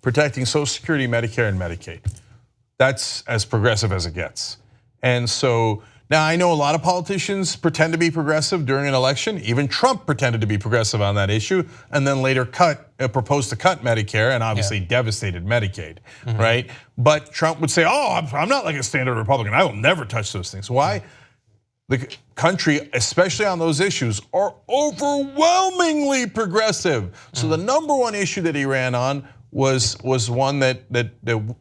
Protecting Social Security, Medicare, and Medicaid. That's as progressive as it gets. And so now I know a lot of politicians pretend to be progressive during an election. Even Trump pretended to be progressive on that issue and then later proposed to cut Medicare and obviously devastated Medicaid, right? But Trump would say, I'm not like a standard Republican. I will never touch those things. Why? The country, especially on those issues, are overwhelmingly progressive. So the number one issue that he ran on was one that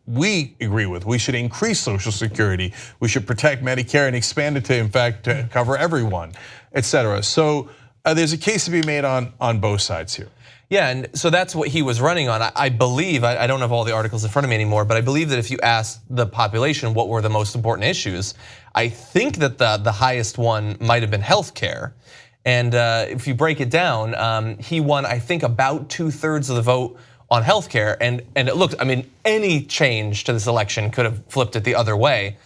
we agree with. We should increase Social Security. We should protect Medicare and expand it to, in fact, to cover everyone, et cetera. So there's a case to be made on both sides here. Yeah, and so that's what he was running on. I believe, I don't have all the articles in front of me anymore, but I believe that if you ask the population what were the most important issues, I think that the highest one might have been healthcare. And if you break it down, he won, I think, about 2/3 of the vote on healthcare, and it looked, I mean, any change to this election could have flipped it the other way.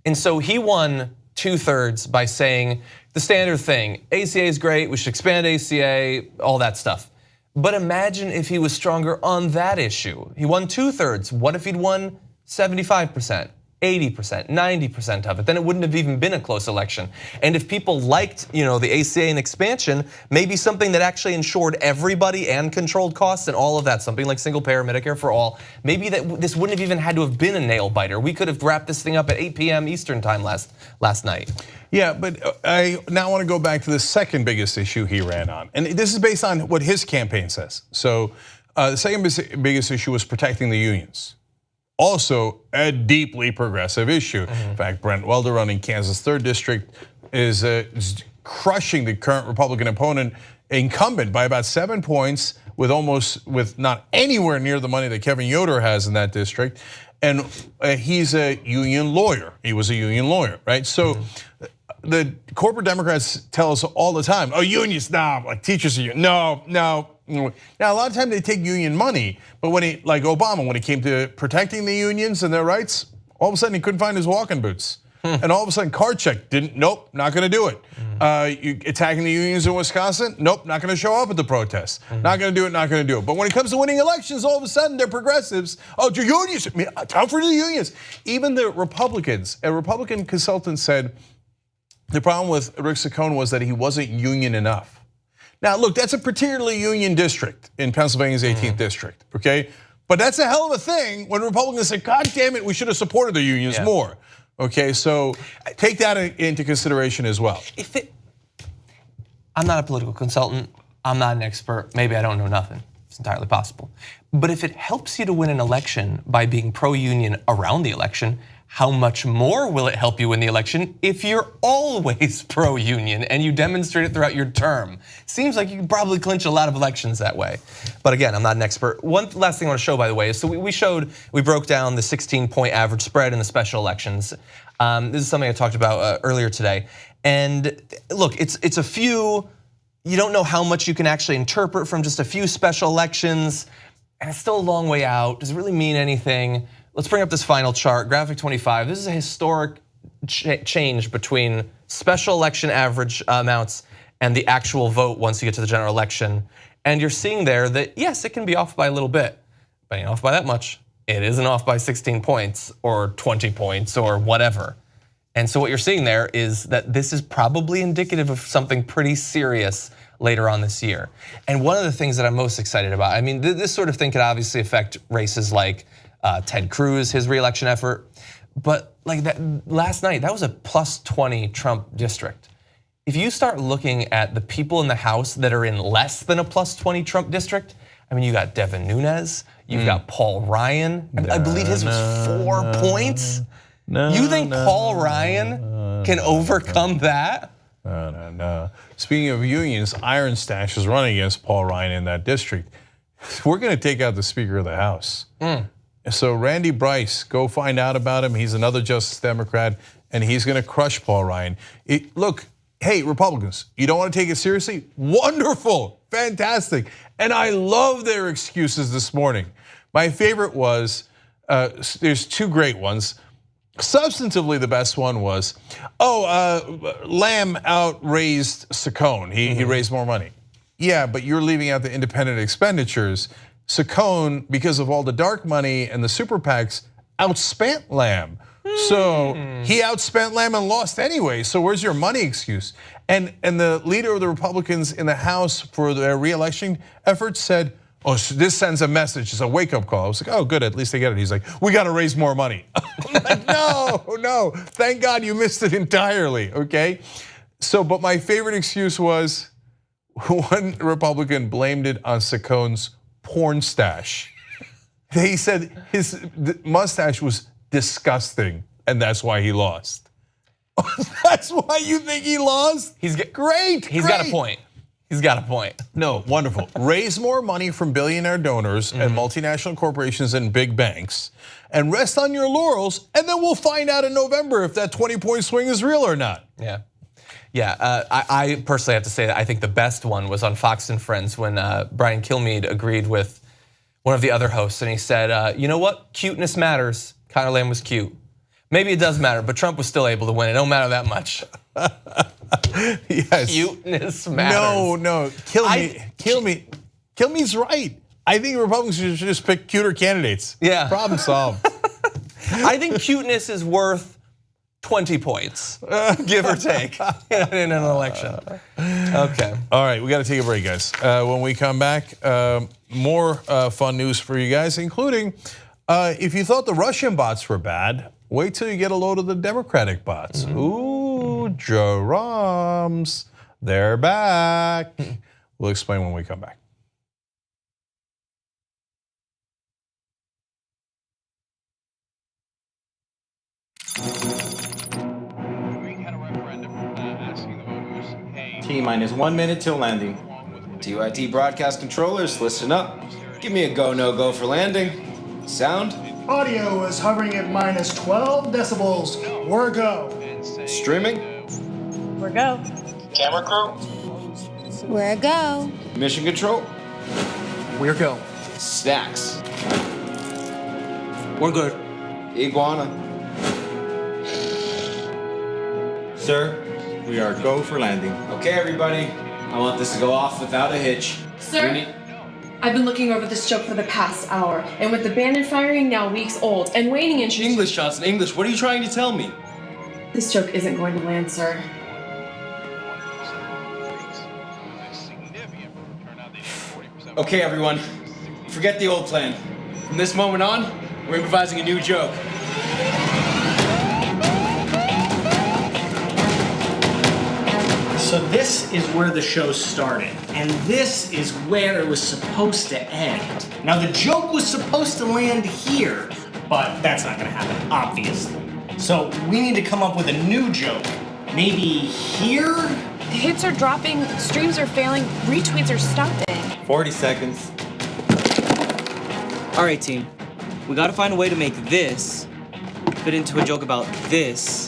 And so he won 2/3 by saying the standard thing, ACA is great, we should expand ACA, all that stuff. But imagine if he was stronger on that issue. He won 2/3. What if he'd won 75%, 80%, 90% of it? Then it wouldn't have even been a close election. And if people liked, the ACA and expansion, maybe something that actually insured everybody and controlled costs and all of that, something like single payer, Medicare for all, maybe this wouldn't have even had to have been a nail biter. We could have wrapped this thing up at 8 p.m. Eastern time last night. Yeah, but I now want to go back to the second biggest issue he ran on. And this is based on what his campaign says. So the second biggest issue was protecting the unions. Also a deeply progressive issue. In fact, Brent Welder running Kansas 3rd District is crushing the current Republican opponent incumbent by about 7 points with not anywhere near the money that Kevin Yoder has in that district. And he's a union lawyer. He was a union lawyer, right? So the corporate Democrats tell us all the time, oh, unions, nah, like teachers are union. No. Now, a lot of times they take union money, but like Obama, when it came to protecting the unions and their rights, all of a sudden he couldn't find his walking boots. And all of a sudden Karchek nope, not gonna do it. You attacking the unions in Wisconsin? Nope, not gonna show up at the protests. Not gonna do it, not gonna do it. But when it comes to winning elections, all of a sudden they're progressives. Oh, the unions, time for the unions. Even the Republicans, a Republican consultant said the problem with Rick Saccone was that he wasn't union enough. Now, look, that's a particularly union district in Pennsylvania's 18th district, okay? But that's a hell of a thing when Republicans say, God damn it, we should have supported the unions more. Okay, so take that into consideration as well. I'm not a political consultant, I'm not an expert, maybe I don't know nothing, it's entirely possible. But if it helps you to win an election by being pro-union around the election, how much more will it help you win the election if you're always pro-union and you demonstrate it throughout your term? Seems like you can probably clinch a lot of elections that way. But again, I'm not an expert. One last thing I want to show, by the way, is so we broke down the 16-point average spread in the special elections. This is something I talked about earlier today. And look, it's a few, you don't know how much you can actually interpret from just a few special elections, and it's still a long way out. Does it really mean anything? Let's bring up this final chart, graphic 25. This is a historic change between special election average amounts and the actual vote once you get to the general election. And you're seeing there that yes, it can be off by a little bit, but it ain't off by that much. It isn't off by 16 points or 20 points or whatever. And so what you're seeing there is that this is probably indicative of something pretty serious later on this year. And one of the things that I'm most excited about, I mean, this sort of thing could obviously affect races like Ted Cruz, his re-election effort. But like that last night, that was a +20 Trump district. If you start looking at the people in the House that are in less than a +20 Trump district, I mean, you got Devin Nunes, you've got Paul Ryan. I believe his was 4 points. You think Paul Ryan can overcome that? No. Speaking of unions, Iron Stash is running against Paul Ryan in that district. We're going to take out the Speaker of the House. So Randy Bryce, go find out about him. He's another Justice Democrat, and he's going to crush Paul Ryan. Look, hey, Republicans, you don't want to take it seriously? Wonderful, fantastic. And I love their excuses this morning. My favorite was, there's two great ones. Substantively, the best one was, Lamb outraised Saccone. He raised more money. Yeah, but you're leaving out the independent expenditures. Saccone, because of all the dark money and the super PACs, outspent Lamb. So he outspent Lamb and lost anyway. So where's your money excuse? And the leader of the Republicans in the House for their re-election efforts said, oh, this sends a message, it's a wake-up call. I was like, oh, good, at least they get it. He's like, we got to raise more money. I'm like, no, thank God you missed it entirely, okay? So, but my favorite excuse was, one Republican blamed it on Saccone's porn stash. He said his mustache was disgusting, and that's why he lost. That's why you think he lost? Great. He's got a point. He's got a point. No, wonderful. Raise more money from billionaire donors and multinational corporations and big banks, and rest on your laurels, and then we'll find out in November if that 20-point swing is real or not. Yeah, I personally have to say that I think the best one was on Fox and Friends when Brian Kilmeade agreed with one of the other hosts, and he said, you know what, cuteness matters. Conor Lamb was cute. Maybe it does matter, but Trump was still able to win. It don't matter that much. Yes. Cuteness matters. No, Kilmeade's right. I think Republicans should just pick cuter candidates. Yeah. Problem solved. I think cuteness is worth 20 points, give or take, in an election. Okay. All right, we got to take a break, guys. When we come back, more fun news for you guys, including if you thought the Russian bots were bad, wait till you get a load of the Democratic bots. Ooh, Jerome's, they're back. We'll explain when we come back. T-minus 1 minute till landing. TYT broadcast controllers, listen up. Give me a go, no go for landing. Sound? Audio is hovering at minus 12 decibels. We're go. Streaming? We're go. Camera crew? We're go. Mission control? We're go. Snacks? We're good. Iguana? Sir, we are go for landing. Okay, everybody. I want this to go off without a hitch. Sir, I've been looking over this joke for the past hour, and with the Bannon firing now weeks old and waning in English, Johnson, English. What are you trying to tell me? This joke isn't going to land, sir. Okay, everyone. Forget the old plan. From this moment on, we're improvising a new joke. So this is where the show started, and this is where it was supposed to end. Now the joke was supposed to land here, but that's not gonna happen, obviously. So we need to come up with a new joke. Maybe here? The hits are dropping, streams are failing, retweets are stopping. 40 seconds. All right, team. We gotta find a way to make this fit into a joke about this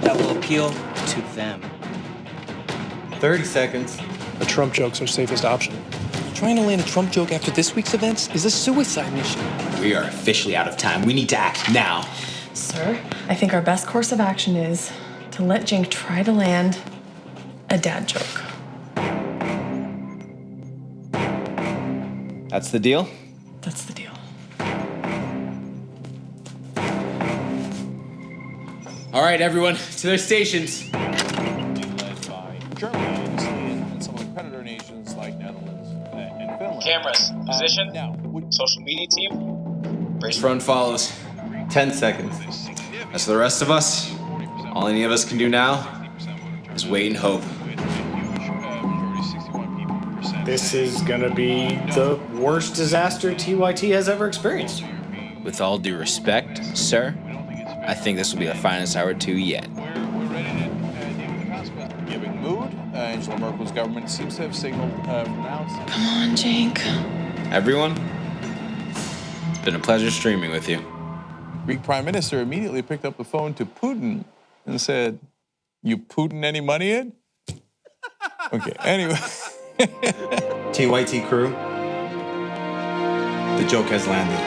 that will appeal to them. 30 seconds. The Trump joke's our safest option. Trying to land a Trump joke after this week's events is a suicide mission. We are officially out of time. We need to act now. Sir, I think our best course of action is to let Jink try to land a dad joke. That's the deal? That's the deal. All right, everyone, to their stations. Germany, Italy, and some of the creditor nations like Netherlands and Finland. Cameras, position. Social media team. Brace for unfollows. 10 seconds. As for the rest of us, all any of us can do now is wait and hope. This is gonna be the worst disaster TYT has ever experienced. With all due respect, sir, I think this will be the finest hour 2 yet. Giving mood, Angela Merkel's government seems to have signaled pronounced. Come on, Jink. Everyone, it's been a pleasure streaming with you. Greek Prime Minister immediately picked up the phone to Putin and said, "You Putin any money in?" Okay, anyway. TYT crew, the joke has landed.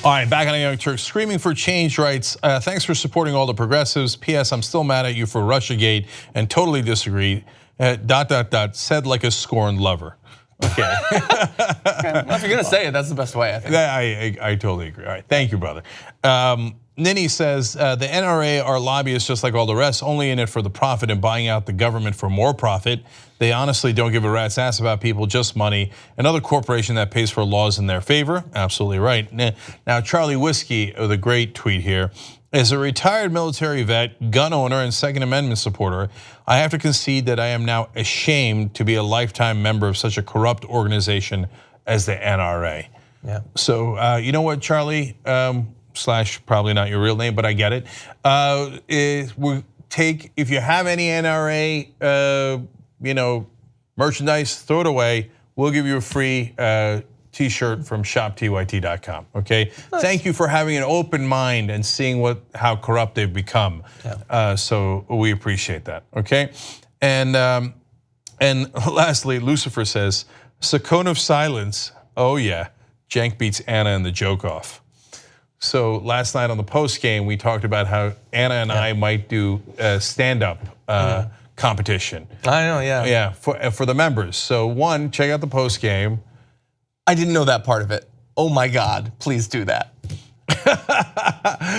All right, back on the Young Turks, screaming for change rights. Thanks for supporting all the progressives. P.S. I'm still mad at you for Russiagate and totally disagree. ... said like a scorned lover. Okay. Well, if you're gonna say it, that's the best way, I think. I totally agree. All right, thank you, brother. Ninny says, the NRA are lobbyists just like all the rest, only in it for the profit and buying out the government for more profit. They honestly don't give a rat's ass about people, just money. Another corporation that pays for laws in their favor. Absolutely right. Now, Charlie Whiskey, the great tweet here. As a retired military vet, gun owner, and Second Amendment supporter, I have to concede that I am now ashamed to be a lifetime member of such a corrupt organization as the NRA. Yeah. So you know what, Charlie? Slash probably not your real name, but I get it. If you have any NRA, merchandise, throw it away. We'll give you a free T-shirt from shoptyt.com. Okay. Nice. Thank you for having an open mind and seeing how corrupt they've become. Yeah. So we appreciate that. Okay. And lastly, Lucifer says, "Secone of silence." Oh yeah, Cenk beats Anna in the joke off. So last night on the post game, we talked about how Anna and I might do a stand-up competition. I know, yeah. Yeah, for the members. So one, check out the post game. I didn't know that part of it. Oh my God, please do that.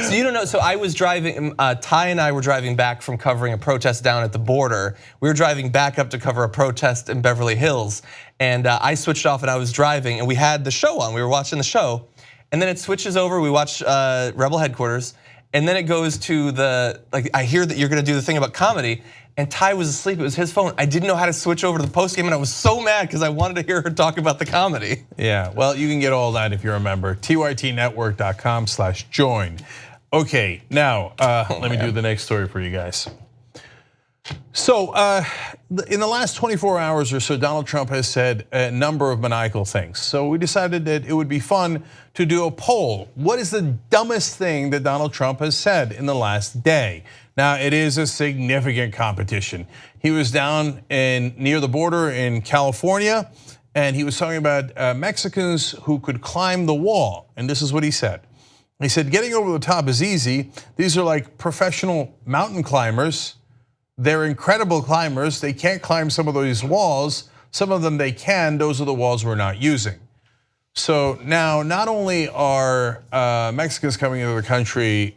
So you don't know, so I was driving, Ty and I were driving back from covering a protest down at the border. We were driving back up to cover a protest in Beverly Hills. And I switched off and I was driving and we had the show on, we were watching the show. And then it switches over, we watch Rebel Headquarters, and then it goes to I hear that you're gonna do the thing about comedy, and Ty was asleep, it was his phone. I didn't know how to switch over to the post game, and I was so mad because I wanted to hear her talk about the comedy. Yeah, well, you can get all that if you're a member. tytnetwork.com/join. Okay, now let me do the next story for you guys. So in the last 24 hours or so, Donald Trump has said a number of maniacal things. So we decided that it would be fun to do a poll. What is the dumbest thing that Donald Trump has said in the last day? Now, it is a significant competition. He was down near the border in California, and he was talking about Mexicans who could climb the wall. And this is what he said. He said, getting over the top is easy. These are like professional mountain climbers. They're incredible climbers. They can't climb some of those walls. Some of them they can. Those are the walls we're not using. So now, not only are Mexicans coming into the country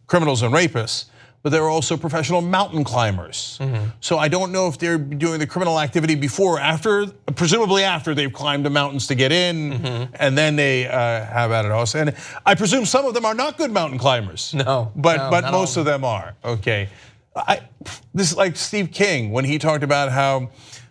criminals and rapists, but they're also professional mountain climbers. So I don't know if they're doing the criminal activity before or after, presumably after they've climbed the mountains to get in, and then they have at it also. And I presume some of them are not good mountain climbers. No, but most of them are, okay. This is like Steve King when he talked about how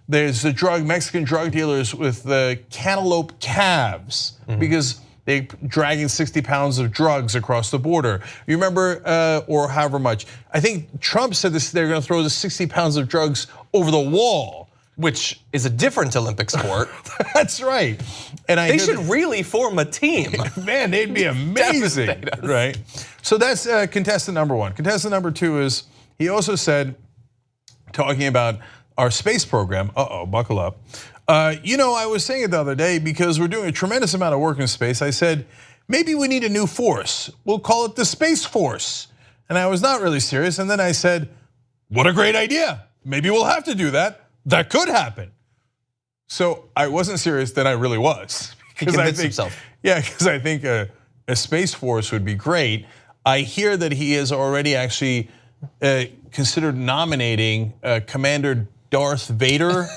there's Mexican drug dealers with the cantaloupe calves because they're dragging 60 pounds of drugs across the border. You remember, or however much. I think Trump said this, they're gonna throw the 60 pounds of drugs over the wall. Which is a different Olympic sport. That's right. And they should really form a team. Man, they'd be amazing, right? So that's contestant number one. Contestant number two is, he also said, talking about our space program, buckle up. I was saying it the other day because we're doing a tremendous amount of work in space. I said, maybe we need a new force. We'll call it the Space Force. And I was not really serious. And then I said, what a great idea. Maybe we'll have to do that. That could happen. So I wasn't serious, then I really was. He convinced himself. Yeah, because I think a Space Force would be great. I hear that he has already actually considered nominating Commander Darth Vader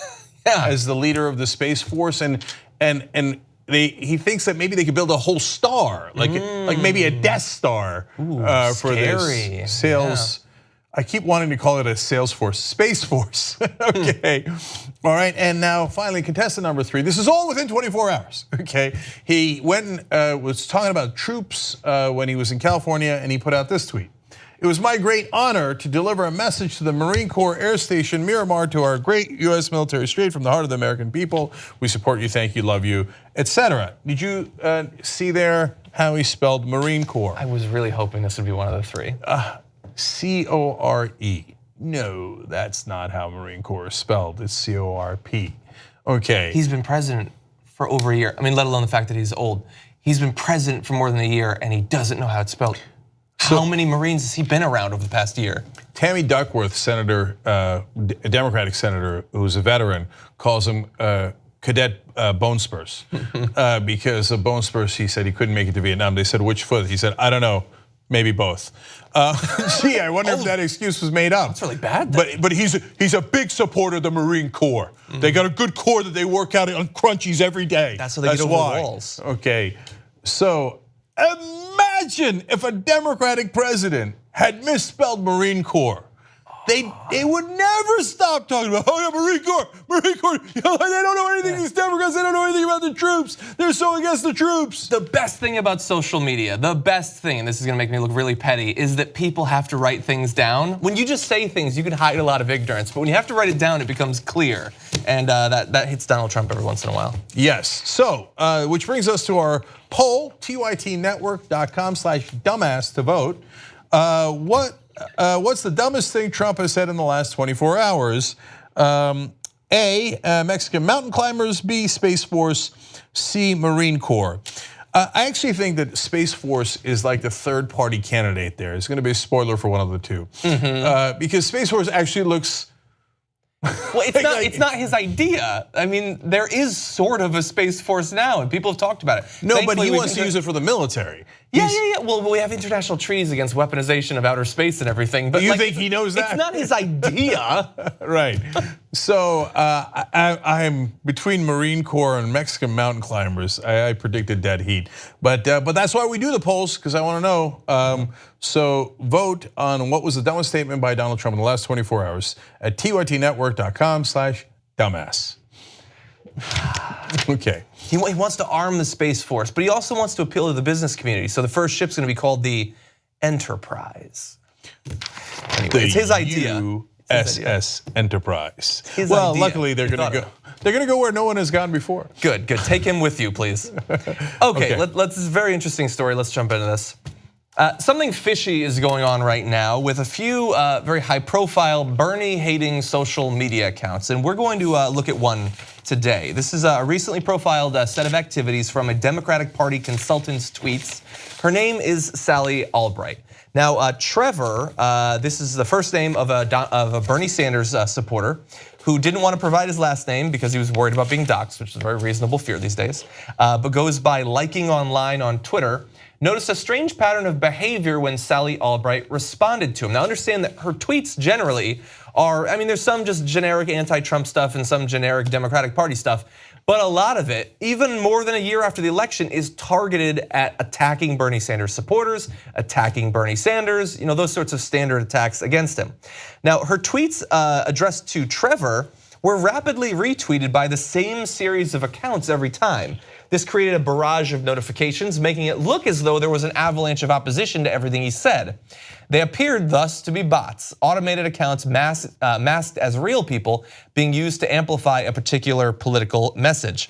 as the leader of the Space Force, and he thinks that maybe they could build a whole star, like maybe a Death Star for this sales. Yeah. I keep wanting to call it a Salesforce, Space Force. Okay, all right, and now finally, contestant number three. This is all within 24 hours. Okay, he went and was talking about troops when he was in California, and he put out this tweet. It was my great honor to deliver a message to the Marine Corps Air Station Miramar, to our great US military, straight from the heart of the American people. We support you, thank you, love you, etc. Did you see there how he spelled Marine Corps? I was really hoping this would be one of the three. C-O-R-E. No, that's not how Marine Corps is spelled. It's C-O-R-P. Okay. He's been president for over a year. I mean, let alone the fact that he's old. He's been president for more than a year and he doesn't know how it's spelled. How many Marines has he been around over the past year? Tammy Duckworth, senator, a Democratic senator who's a veteran, calls him Cadet Bone Spurs because of Bone Spurs. He said he couldn't make it to Vietnam. They said, which foot? He said, I don't know. maybe both. Gee, I wonder if that excuse was made up. That's really bad. But he's a big supporter of the Marine Corps. They got a good Corps that they work out on crunchies every day. That's how they get over walls. Okay, so imagine if a Democratic president had misspelled Marine Corps. They would never stop talking about, oh yeah, Marine Corps. You know, they don't know anything, these Democrats, they don't know anything about the troops. They're so against the troops. The best thing about social media, the best thing, and this is gonna make me look really petty, is that people have to write things down. When you just say things, you can hide a lot of ignorance, but when you have to write it down, it becomes clear. And that hits Donald Trump every once in a while. Yes, so, which brings us to our poll, tytnetwork.com/dumbass to vote. What's the dumbest thing Trump has said in the last 24 hours? A, Mexican mountain climbers. B, Space Force. C, Marine Corps. I actually think that Space Force is like the third party candidate there. It's gonna be a spoiler for one of the two. Because Space Force actually looks... Well, it's not his idea. I mean, there is sort of a Space Force now, and people have talked about it. No, but he wants to use it for the military. Yeah. Well, we have international treaties against weaponization of outer space and everything. But you think he knows that? It's not his idea. Right. So I'm between Marine Corps and Mexican mountain climbers. I predicted dead heat, but that's why we do the polls, because I want to know. So vote on what was the dumbest statement by Donald Trump in the last 24 hours at tytnetwork.com/dumbass. Okay. He wants to arm the Space Force, but he also wants to appeal to the business community. So the first ship's gonna be called the Enterprise. Anyway, it's his idea. USS Enterprise. His well, idea. Luckily they're gonna go. They're gonna go where no one has gone before. Good. Take him with you, please. Okay. This is a very interesting story. Let's jump into this. Something fishy is going on right now with a few very high-profile Bernie-hating social media accounts, and we're going to look at one today. This is a recently profiled set of activities from a Democratic Party consultant's tweets. Her name is Sally Albright. Now, Trevor, this is the first name of a Bernie Sanders supporter who didn't want to provide his last name because he was worried about being doxxed, which is a very reasonable fear these days, but goes by liking online on Twitter. Noticed a strange pattern of behavior when Sally Albright responded to him. Now understand that her tweets generally are, I mean, there's some just generic anti-Trump stuff and some generic Democratic Party stuff, but a lot of it, even more than a year after the election, is targeted at attacking Bernie Sanders supporters, attacking Bernie Sanders, those sorts of standard attacks against him. Now, her tweets addressed to Trevor were rapidly retweeted by the same series of accounts every time. This created a barrage of notifications, making it look as though there was an avalanche of opposition to everything he said. They appeared thus to be bots, automated accounts masked as real people being used to amplify a particular political message.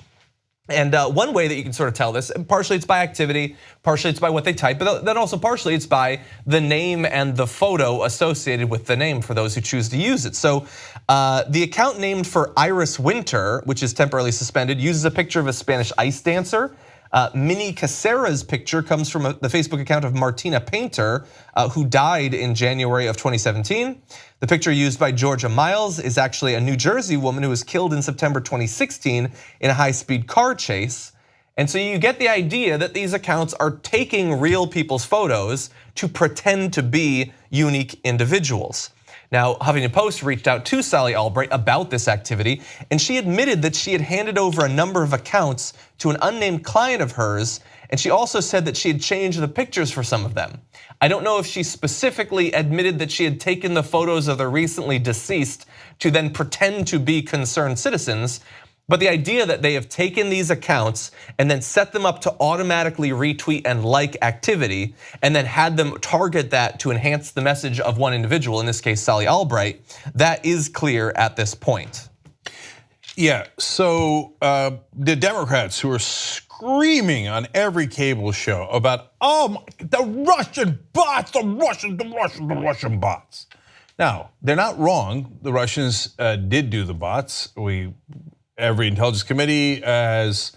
And one way that you can sort of tell this, partially it's by activity, partially it's by what they type, but then also partially it's by the name and the photo associated with the name for those who choose to use it. So the account named for Iris Winter, which is temporarily suspended, uses a picture of a Spanish ice dancer. Minnie Casera's picture comes from the Facebook account of Martina Painter, who died in January of 2017. The picture used by Georgia Miles is actually a New Jersey woman who was killed in September 2016 in a high-speed car chase. And so you get the idea that these accounts are taking real people's photos to pretend to be unique individuals. Now, Huffington Post reached out to Sally Albright about this activity, and she admitted that she had handed over a number of accounts to an unnamed client of hers, and she also said that she had changed the pictures for some of them. I don't know if she specifically admitted that she had taken the photos of the recently deceased to then pretend to be concerned citizens, but the idea that they have taken these accounts and then set them up to automatically retweet and like activity, and then had them target that to enhance the message of one individual, in this case Sally Albright, that is clear at this point. Yeah, so the Democrats who are screaming on every cable show about, the Russian bots, the Russian bots. Now, they're not wrong. The Russians did do the bots. Every intelligence committee has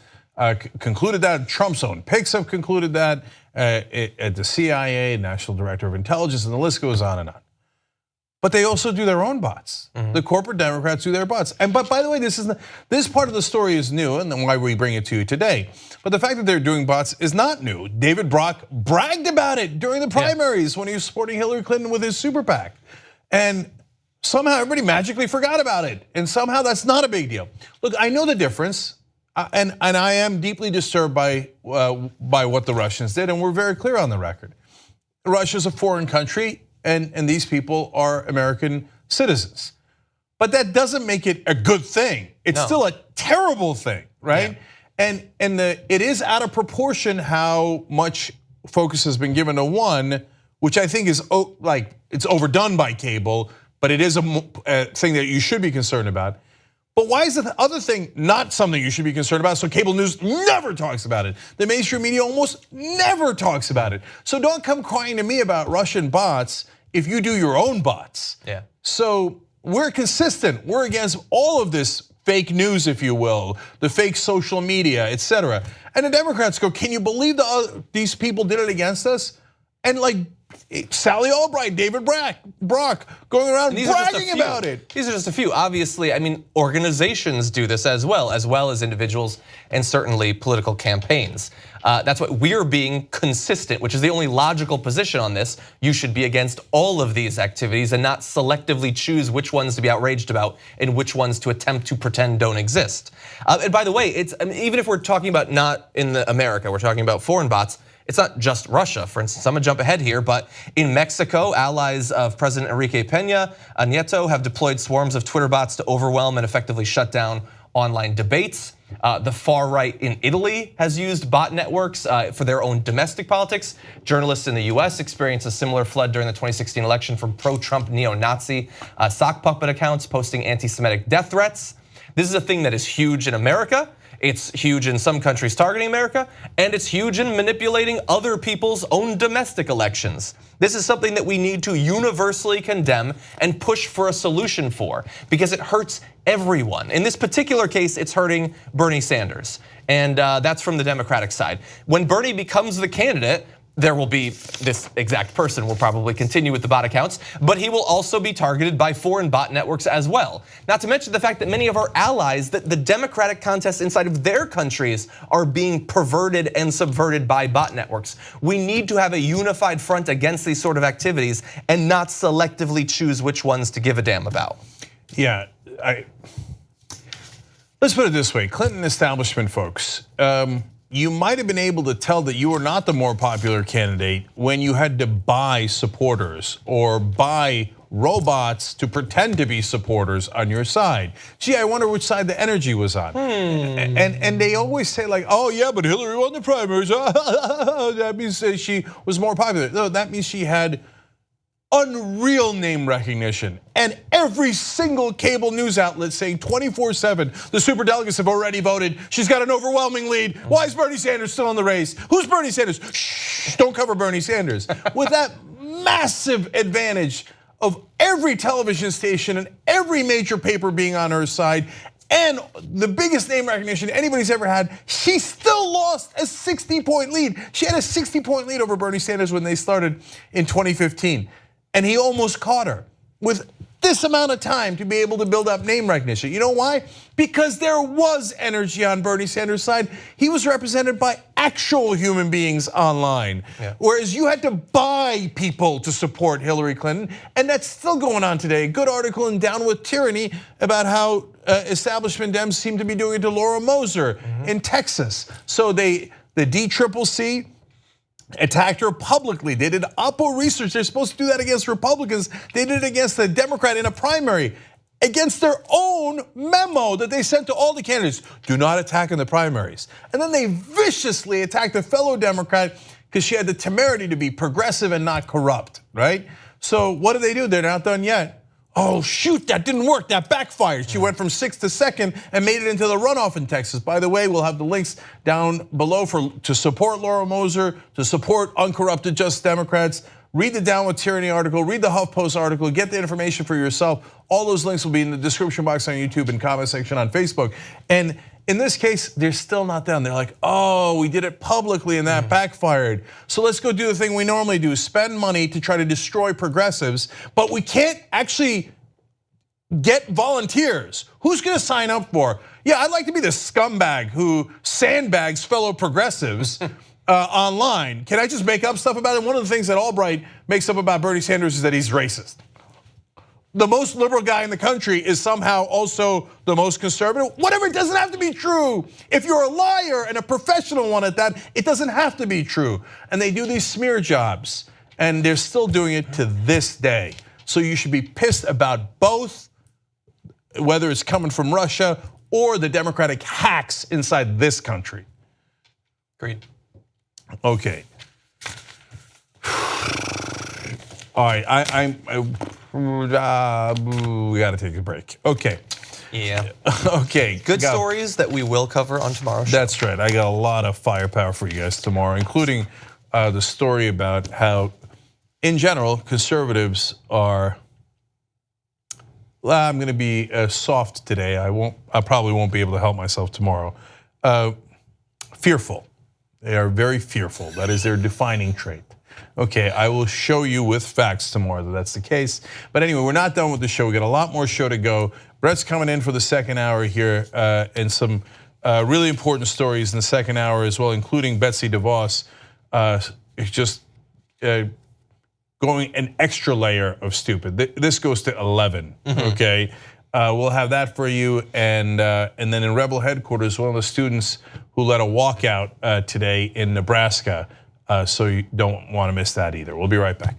concluded that. Trump's own picks have concluded that. At the CIA, National Director of Intelligence, and the list goes on and on. but they also do their own bots. The corporate Democrats do their bots. But by the way, this part of the story is new, and then why we bring it to you today. But the fact that they're doing bots is not new. David Brock bragged about it during the primaries when he was supporting Hillary Clinton with his super PAC. And somehow everybody magically forgot about it. And somehow that's not a big deal. Look, I know the difference. And I am deeply disturbed by what the Russians did, and we're very clear on the record. Russia's a foreign country, and these people are American citizens. But that doesn't make it a good thing. It's still a terrible thing, right? Yeah. And it is out of proportion how much focus has been given to one, which I think is like it's overdone by cable, but it is a thing that you should be concerned about. But why is the other thing not something you should be concerned about? So cable news never talks about it. The mainstream media almost never talks about it. So don't come crying to me about Russian bots if you do your own bots. Yeah. So we're consistent. We're against all of this fake news, if you will, the fake social media, etc. And the Democrats go, can you believe these people did it against us? And like Sally Albright, David Brock going around bragging about it. These are just a few. Obviously, I mean, organizations do this as well as individuals and certainly political campaigns. That's why we're being consistent, which is the only logical position on this. You should be against all of these activities and not selectively choose which ones to be outraged about and which ones to attempt to pretend don't exist. And by the way, even if we're talking about not in America, we're talking about foreign bots. It's not just Russia. For instance, I'm gonna jump ahead here, but in Mexico, allies of President Enrique Peña Nieto have deployed swarms of Twitter bots to overwhelm and effectively shut down online debates. The far right in Italy has used bot networks for their own domestic politics. Journalists in the US experienced a similar flood during the 2016 election from pro-Trump neo-Nazi sock puppet accounts posting anti-Semitic death threats. This is a thing that is huge in America. It's huge in some countries targeting America, and it's huge in manipulating other people's own domestic elections. This is something that we need to universally condemn and push for a solution for, because it hurts everyone. In this particular case, it's hurting Bernie Sanders, and that's from the Democratic side. When Bernie becomes the candidate, there will be this exact person will probably continue with the bot accounts, but he will also be targeted by foreign bot networks as well. Not to mention the fact that many of our allies, that the democratic contests inside of their countries are being perverted and subverted by bot networks. We need to have a unified front against these sort of activities and not selectively choose which ones to give a damn about. Yeah, let's put it this way, Clinton establishment folks, you might have been able to tell that you were not the more popular candidate when you had to buy supporters or buy robots to pretend to be supporters on your side. Gee, I wonder which side the energy was on. And they always say like, oh yeah, but Hillary won the primaries. That means she was more popular. No, that means she had unreal name recognition, and every single cable news outlet saying 24/7, the superdelegates have already voted. She's got an overwhelming lead. Why is Bernie Sanders still in the race? Who's Bernie Sanders? Shh, don't cover Bernie Sanders. With that massive advantage of every television station and every major paper being on her side, and the biggest name recognition anybody's ever had, she still lost a 60-point lead. She had a 60-point lead over Bernie Sanders when they started in 2015. And he almost caught her with this amount of time to be able to build up name recognition. You know why? Because there was energy on Bernie Sanders' side. He was represented by actual human beings online. Whereas you had to buy people to support Hillary Clinton, and that's still going on today. Good article in Down with Tyranny about how establishment Dems seem to be doing it to Laura Moser in Texas. So the DCCC attacked her publicly. They did Oppo research. They're supposed to do that against Republicans. They did it against the Democrat in a primary, against their own memo that they sent to all the candidates. Do not attack in the primaries. And then they viciously attacked a fellow Democrat because she had the temerity to be progressive and not corrupt, right? So what do? They're not done yet. Oh shoot, that didn't work, that backfired. She went from 6th to 2nd and made it into the runoff in Texas. By the way, we'll have the links down below to support Laura Moser, to support uncorrupted just Democrats. Read the Down with Tyranny article, read the HuffPost article, get the information for yourself. All those links will be in the description box on YouTube and comment section on Facebook. And In this case, they're still not done. They're like, oh, we did it publicly and that backfired. So let's go do the thing we normally do, spend money to try to destroy progressives, but we can't actually get volunteers. Who's gonna sign up for? Yeah, I'd like to be the scumbag who sandbags fellow progressives online. Can I just make up stuff about it? One of the things that Albright makes up about Bernie Sanders is that he's racist. The most liberal guy in the country is somehow also the most conservative. Whatever, it doesn't have to be true. If you're a liar and a professional one at that, it doesn't have to be true. And they do these smear jobs, and they're still doing it to this day. So you should be pissed about both, whether it's coming from Russia or the Democratic hacks inside this country. Agreed. Okay. All right, we gotta take a break. Okay. Yeah. Okay. Good stories that we will cover on tomorrow's show. That's right. I got a lot of firepower for you guys tomorrow, including the story about how, in general, conservatives are. Well, I'm going to be soft today. I probably won't be able to help myself tomorrow. Fearful. They are very fearful. That is their defining trait. Okay, I will show you with facts tomorrow that that's the case. But anyway, we're not done with the show. We got a lot more show to go. Brett's coming in for the second hour here, and some really important stories in the second hour as well, including Betsy DeVos. Just going an extra layer of stupid. This goes to 11. Okay, we'll have that for you, and then in Rebel headquarters, one of the students who led a walkout today in Nebraska. So you don't want to miss that either. We'll be right back.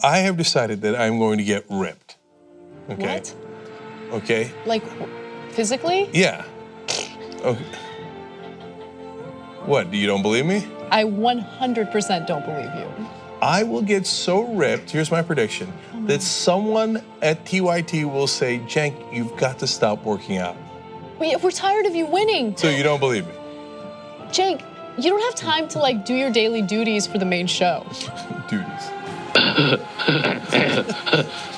I have decided that I'm going to get ripped. Okay. What? Okay. Like physically? Yeah. Okay. What? You don't believe me? I 100% don't believe you. I will get so ripped, here's my prediction, that someone at TYT will say, Cenk, you've got to stop working out. We're tired of you winning. So you don't believe me? Cenk, you don't have time to like do your daily duties for the main show. Duties. You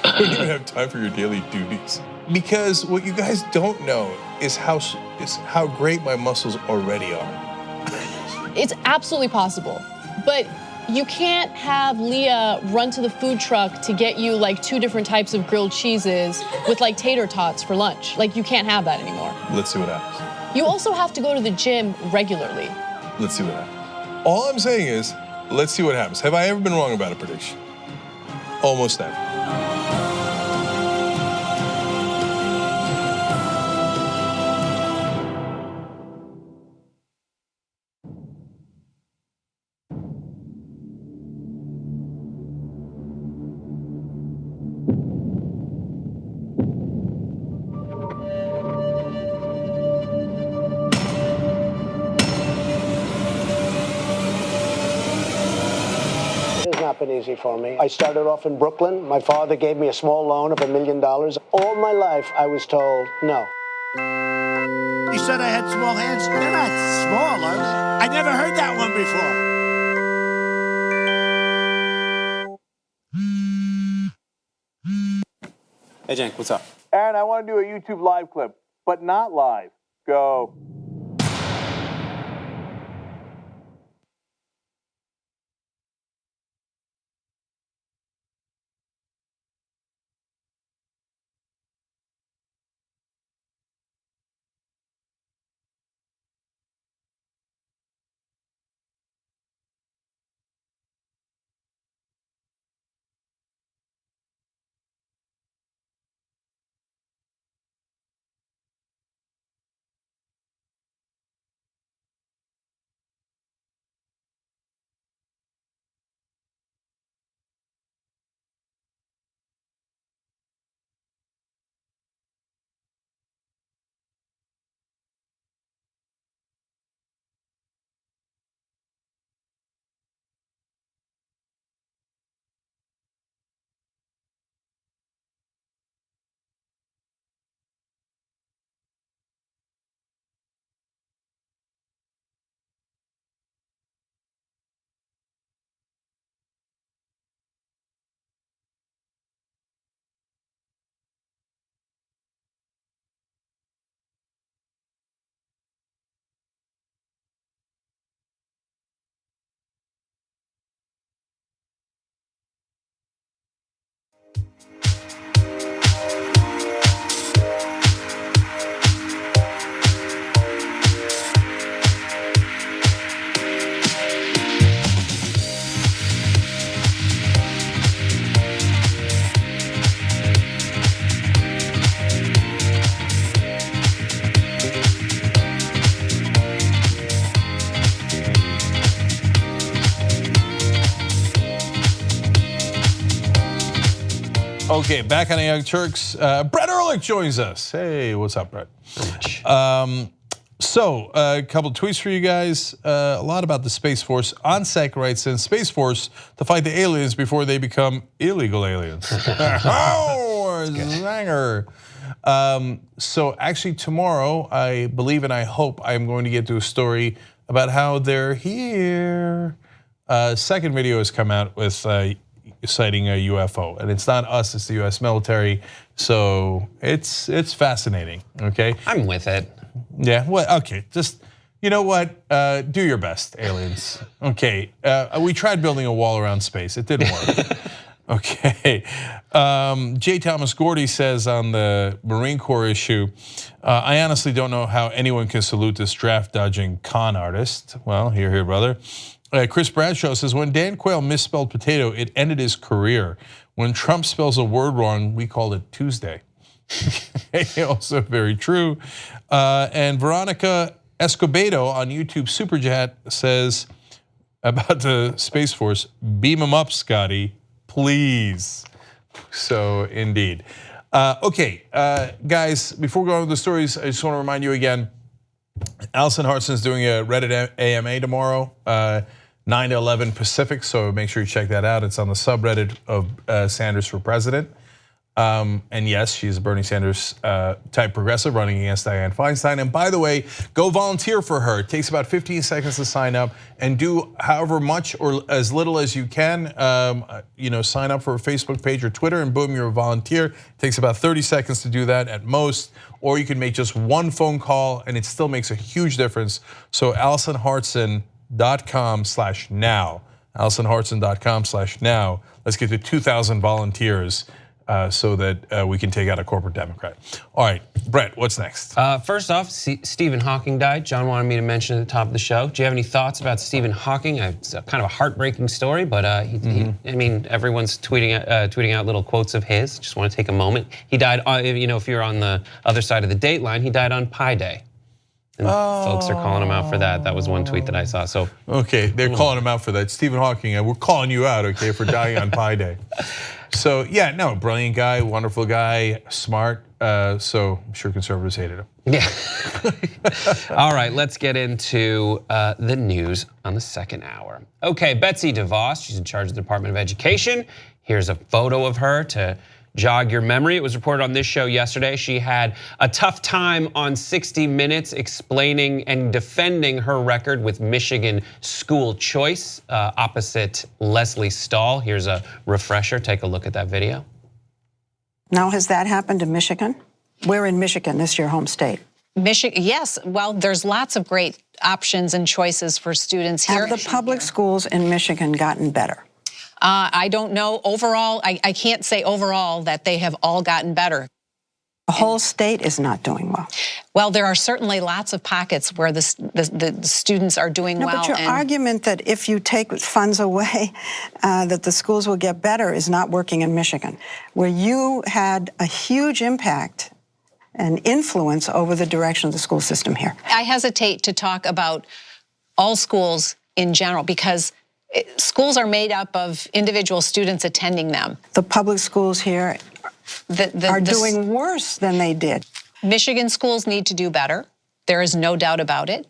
don't even have time for your daily duties. Because what you guys don't know is how great my muscles already are. It's absolutely possible, but you can't have Leah run to the food truck to get you like 2 different types of grilled cheeses with like tater tots for lunch. Like you can't have that anymore. Let's see what happens. You also have to go to the gym regularly. Let's see what happens. All I'm saying is, let's see what happens. Have I ever been wrong about a prediction? Almost never. Been easy for me. I started off in Brooklyn. My father gave me a small loan of $1 million. All my life, I was told no. He said I had small hands. They're not small. I never heard that one before. Hey, Cenk, what's up? Aaron, I want to do a YouTube live clip, but not live. Go. Okay, back on the Young Turks. Brett Ehrlich joins us. Hey, what's up, Brett? So, a couple of tweets for you guys. A lot about the Space Force. OnSec writes in, Space Force to fight the aliens before they become illegal aliens. Oh, zanger. So actually tomorrow, I believe and I hope I'm going to get to a story about how they're here. Second video has come out with citing a UFO, and it's not us, it's the US military. So it's fascinating, okay? I'm with it. Yeah, well, okay, just, you know what, do your best, aliens. Okay, we tried building a wall around space, it didn't work. Okay, J. Thomas Gordy says on the Marine Corps issue, I honestly don't know how anyone can salute this draft-dodging con artist. Well, here, brother. Chris Bradshaw says, when Dan Quayle misspelled potato, it ended his career. When Trump spells a word wrong, we call it Tuesday. Also very true. And Veronica Escobedo on YouTube Super Chat says about the Space Force, beam him up, Scotty, please. So indeed. Okay, guys, before we go on with the stories, I just want to remind you again, Allison Hartson's doing a Reddit AMA tomorrow, 9 to 11 Pacific, so make sure you check that out. It's on the subreddit of Sanders for President. And yes, she's a Bernie Sanders type progressive running against Dianne Feinstein. And by the way, go volunteer for her. It takes about 15 seconds to sign up, and do however much or as little as you can. Sign up for a Facebook page or Twitter, and boom, you're a volunteer. It takes about 30 seconds to do that at most, or you can make just one phone call, and it still makes a huge difference. So AllisonHartson.com/now. AllisonHartson.com/now. Let's get to 2,000 volunteers. So that we can take out a corporate Democrat. All right, Brett, what's next? First off, Stephen Hawking died. John wanted me to mention at the top of the show. Do you have any thoughts about Stephen Hawking? It's kind of a heartbreaking story, but I mean, everyone's tweeting out little quotes of his. Just want to take a moment. He died, if you're on the other side of the date line, he died on Pi Day. And folks are calling him out for that. That was one tweet that I saw. So okay, they're calling him out for that. Stephen Hawking, we're calling you out, okay, for dying on Pi Day. So yeah, no, brilliant guy, wonderful guy, smart. So I'm sure conservatives hated him. Yeah. All right, let's get into the news on the second hour. Okay, Betsy DeVos, she's in charge of the Department of Education. Here's a photo of her to jog your memory. It was reported on this show yesterday. She had a tough time on 60 Minutes explaining and defending her record with Michigan school choice opposite Leslie Stahl. Here's a refresher. Take a look at that video. Now, has that happened in Michigan? We're in Michigan. This is your home state. Michigan, yes. Well, there's lots of great options and choices for students here. Have the public schools in Michigan gotten better? I don't know. Overall, I can't say overall that they have all gotten better. The whole state is not doing well. Well, there are certainly lots of pockets where the students are doing well. But your argument that if you take funds away, that the schools will get better is not working in Michigan, where you had a huge impact and influence over the direction of the school system here. I hesitate to talk about all schools in general because schools are made up of individual students attending them. The public schools here are doing worse than they did. Michigan schools need to do better. There is no doubt about it.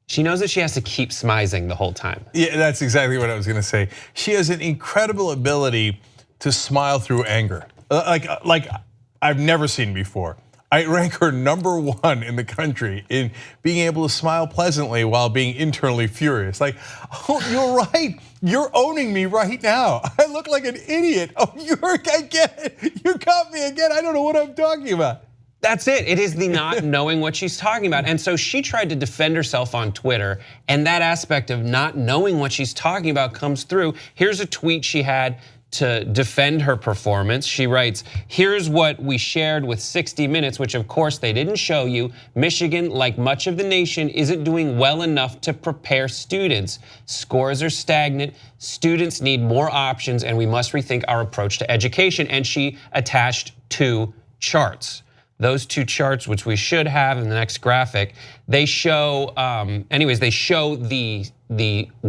She knows that she has to keep smizing the whole time. Yeah, that's exactly what I was gonna say. She has an incredible ability to smile through anger, like I've never seen before. I rank her #1 in the country in being able to smile pleasantly while being internally furious. Like, oh, you're right. You're owning me right now. I look like an idiot. Oh, I get it. You caught me again. I don't know what I'm talking about. That's it. It is the not knowing what she's talking about. And so she tried to defend herself on Twitter, and that aspect of not knowing what she's talking about comes through. Here's a tweet she had to defend her performance. She writes, here's what we shared with 60 Minutes, which of course they didn't show you. Michigan, like much of the nation, isn't doing well enough to prepare students. Scores are stagnant, students need more options, and we must rethink our approach to education. And she attached 2 charts. Those 2 charts, which we should have in the next graphic, they show, they show the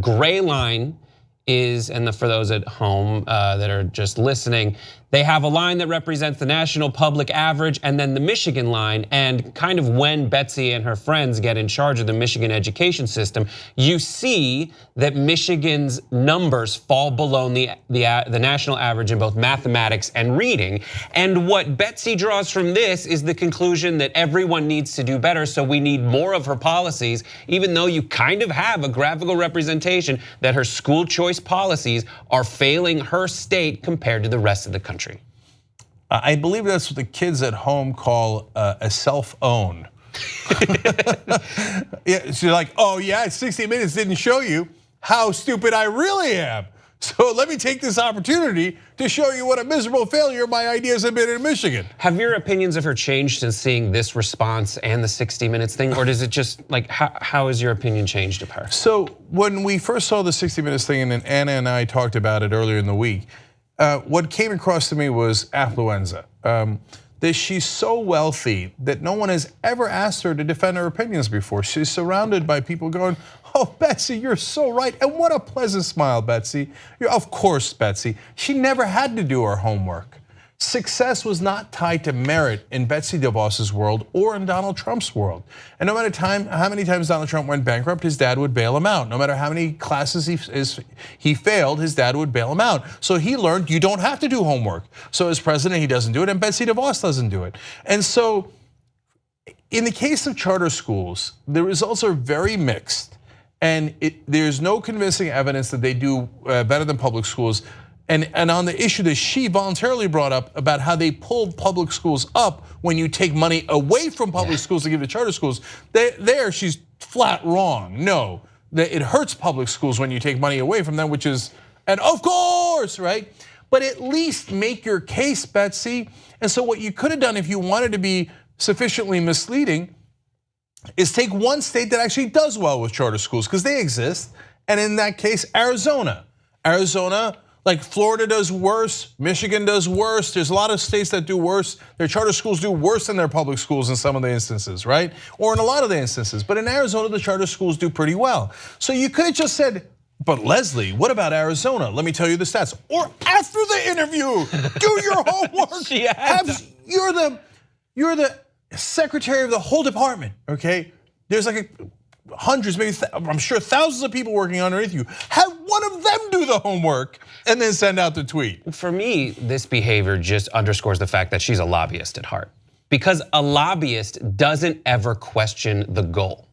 gray line is, and for those at home that are just listening, They have a line that represents the national public average and then the Michigan line, and kind of when Betsy and her friends get in charge of the Michigan education system, you see that Michigan's numbers fall below the national average in both mathematics and reading. And what Betsy draws from this is the conclusion that everyone needs to do better, so we need more of her policies, even though you kind of have a graphical representation that her school choice policies are failing her state compared to the rest of the country. I believe that's what the kids at home call a self-own. Yeah, she's like, oh yeah, 60 Minutes didn't show you how stupid I really am. So let me take this opportunity to show you what a miserable failure my ideas have been in Michigan. Have your opinions of her changed since seeing this response and the 60 Minutes thing, or does it just, like, how has your opinion changed of her? So when we first saw the 60 Minutes thing, and then Anna and I talked about it earlier in the week, what came across to me was affluenza. That she's so wealthy that no one has ever asked her to defend her opinions before. She's surrounded by people going, oh, Betsy, you're so right. And what a pleasant smile, Betsy. Of course, Betsy. She never had to do her homework. Success was not tied to merit in Betsy DeVos's world or in Donald Trump's world. And no matter how many times Donald Trump went bankrupt, his dad would bail him out. No matter how many classes he failed, his dad would bail him out. So he learned you don't have to do homework. So as president, he doesn't do it, and Betsy DeVos doesn't do it. And so in the case of charter schools, the results are very mixed. And there's no convincing evidence that they do better than public schools. And on the issue that she voluntarily brought up about how they pulled public schools up when you take money away from public schools to give to charter schools, there she's flat wrong. No, it hurts public schools when you take money away from them, which is, and of course, right? But at least make your case, Betsy. And so what you could have done if you wanted to be sufficiently misleading is take one state that actually does well with charter schools, because they exist. And in that case, Arizona, like Florida does worse, Michigan does worse. There's a lot of states that do worse. Their charter schools do worse than their public schools in some of the instances, right? Or in a lot of the instances. But in Arizona, the charter schools do pretty well. So you could have just said, but Leslie, what about Arizona? Let me tell you the stats. Or after the interview, do your homework. You're the secretary of the whole department, okay? There's like hundreds, maybe I'm sure thousands of people working underneath you. Have one of them do the homework and then send out the tweet. For me, this behavior just underscores the fact that she's a lobbyist at heart. Because a lobbyist doesn't ever question the goal.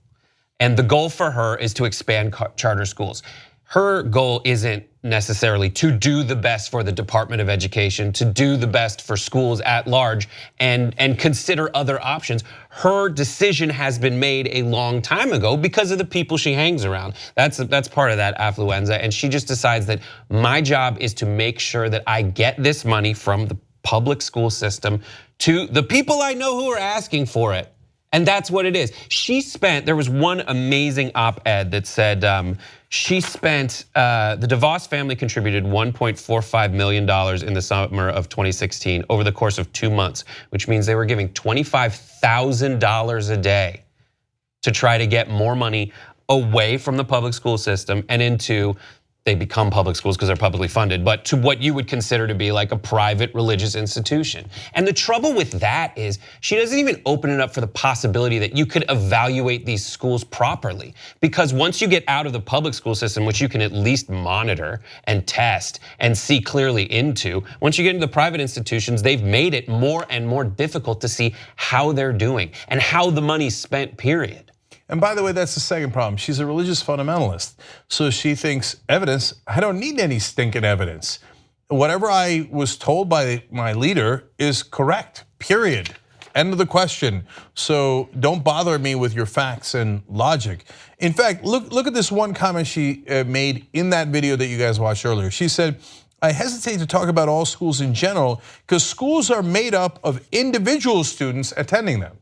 And the goal for her is to expand charter schools. Her goal isn't necessarily to do the best for the Department of Education, to do the best for schools at large and consider other options. Her decision has been made a long time ago because of the people she hangs around. That's part of that affluenza, and she just decides that my job is to make sure that I get this money from the public school system to the people I know who are asking for it. And that's what it is. There was one amazing op-ed that said she spent, the DeVos family contributed $1.45 million in the summer of 2016 over the course of 2 months, which means they were giving $25,000 a day to try to get more money away from the public school system and into, they become public schools because they're publicly funded, but to what you would consider to be like a private religious institution. And the trouble with that is she doesn't even open it up for the possibility that you could evaluate these schools properly. Because once you get out of the public school system, which you can at least monitor and test and see clearly into, once you get into the private institutions, they've made it more and more difficult to see how they're doing and how the money's spent, period. And by the way, that's the second problem. She's a religious fundamentalist. So she thinks evidence, I don't need any stinking evidence. Whatever I was told by my leader is correct, period. End of the question. So don't bother me with your facts and logic. In fact, look at this one comment she made in that video that you guys watched earlier. She said, I hesitate to talk about all schools in general because schools are made up of individual students attending them.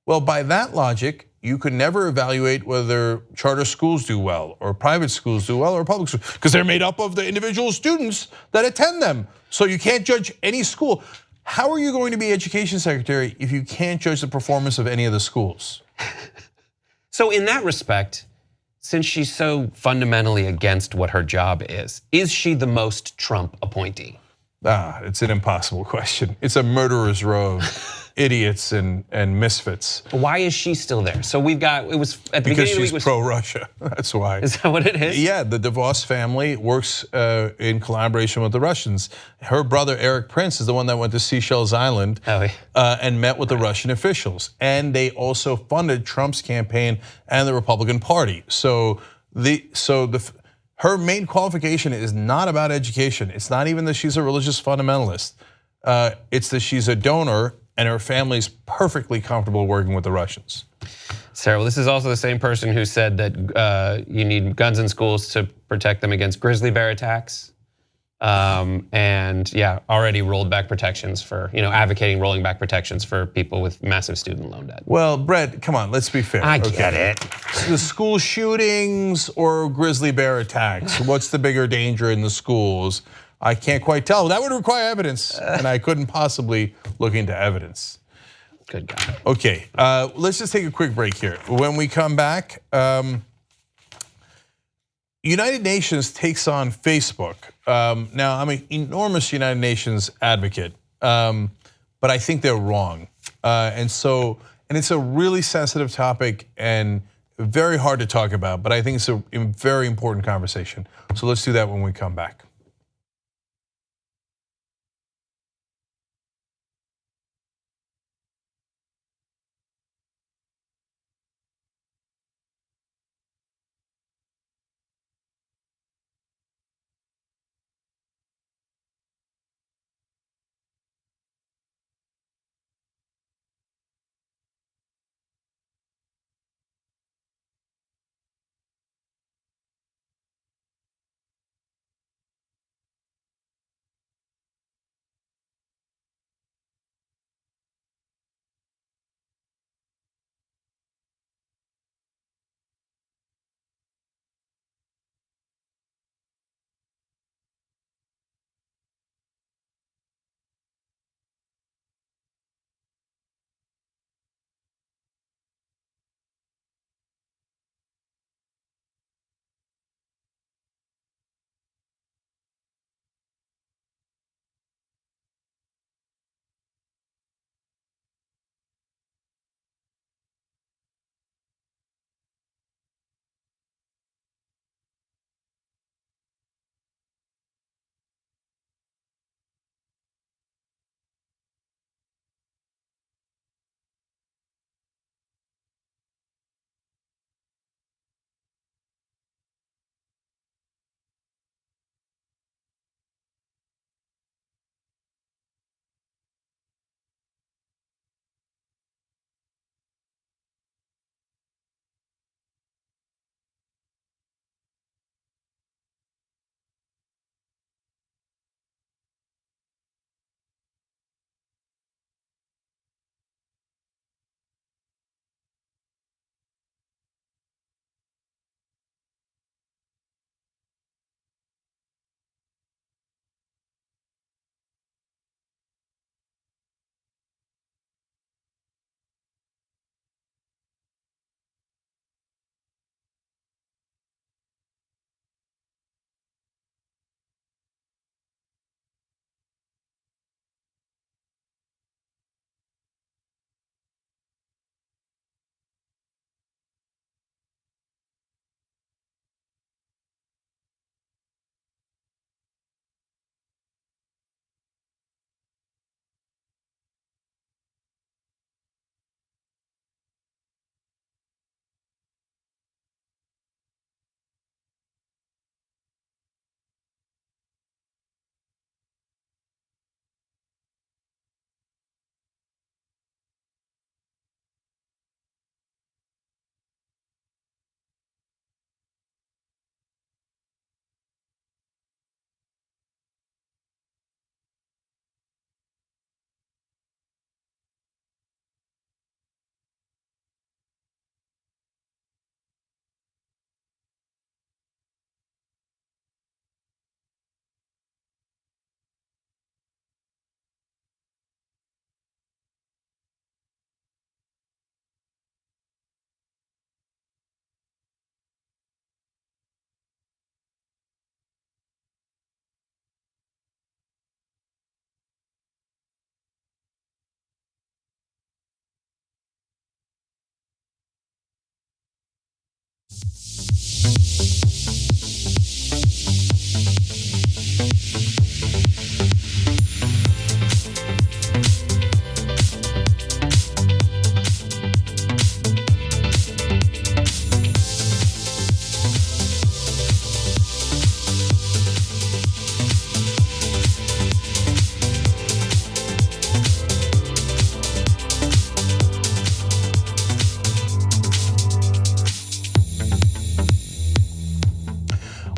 Well, by that logic, you could never evaluate whether charter schools do well or private schools do well or public schools because they're made up of the individual students that attend them. So you can't judge any school. How are you going to be education secretary if you can't judge the performance of any of the schools? So in that respect, since she's so fundamentally against what her job is she the most Trump appointee? It's an impossible question. It's a murderer's row of idiots and misfits. Why is she still there? So we've got, it was at the Because beginning of the she's week. pro-Russia, that's why. Is that what it is? Yeah, the DeVos family works in collaboration with the Russians. Her brother, Eric Prince, is the one that went to Seychelles Island and met with the Russian officials. And they also funded Trump's campaign and the Republican Party. So her main qualification is not about education. It's not even that she's a religious fundamentalist. It's that she's a donor and her family's perfectly comfortable working with the Russians. Sarah, well, this is also the same person who said that you need guns in schools to protect them against grizzly bear attacks. And yeah, already rolled back protections for, advocating rolling back protections for people with massive student loan debt. Well, Brett, come on, let's be fair. I get it. The school shootings or grizzly bear attacks, what's the bigger danger in the schools? I can't quite tell. That would require evidence, and I couldn't possibly look into evidence. Good God. Okay, let's just take a quick break here. When we come back, United Nations takes on Facebook. Now, I'm an enormous United Nations advocate, but I think they're wrong. And it's a really sensitive topic and very hard to talk about, but I think it's a very important conversation. So let's do that when we come back.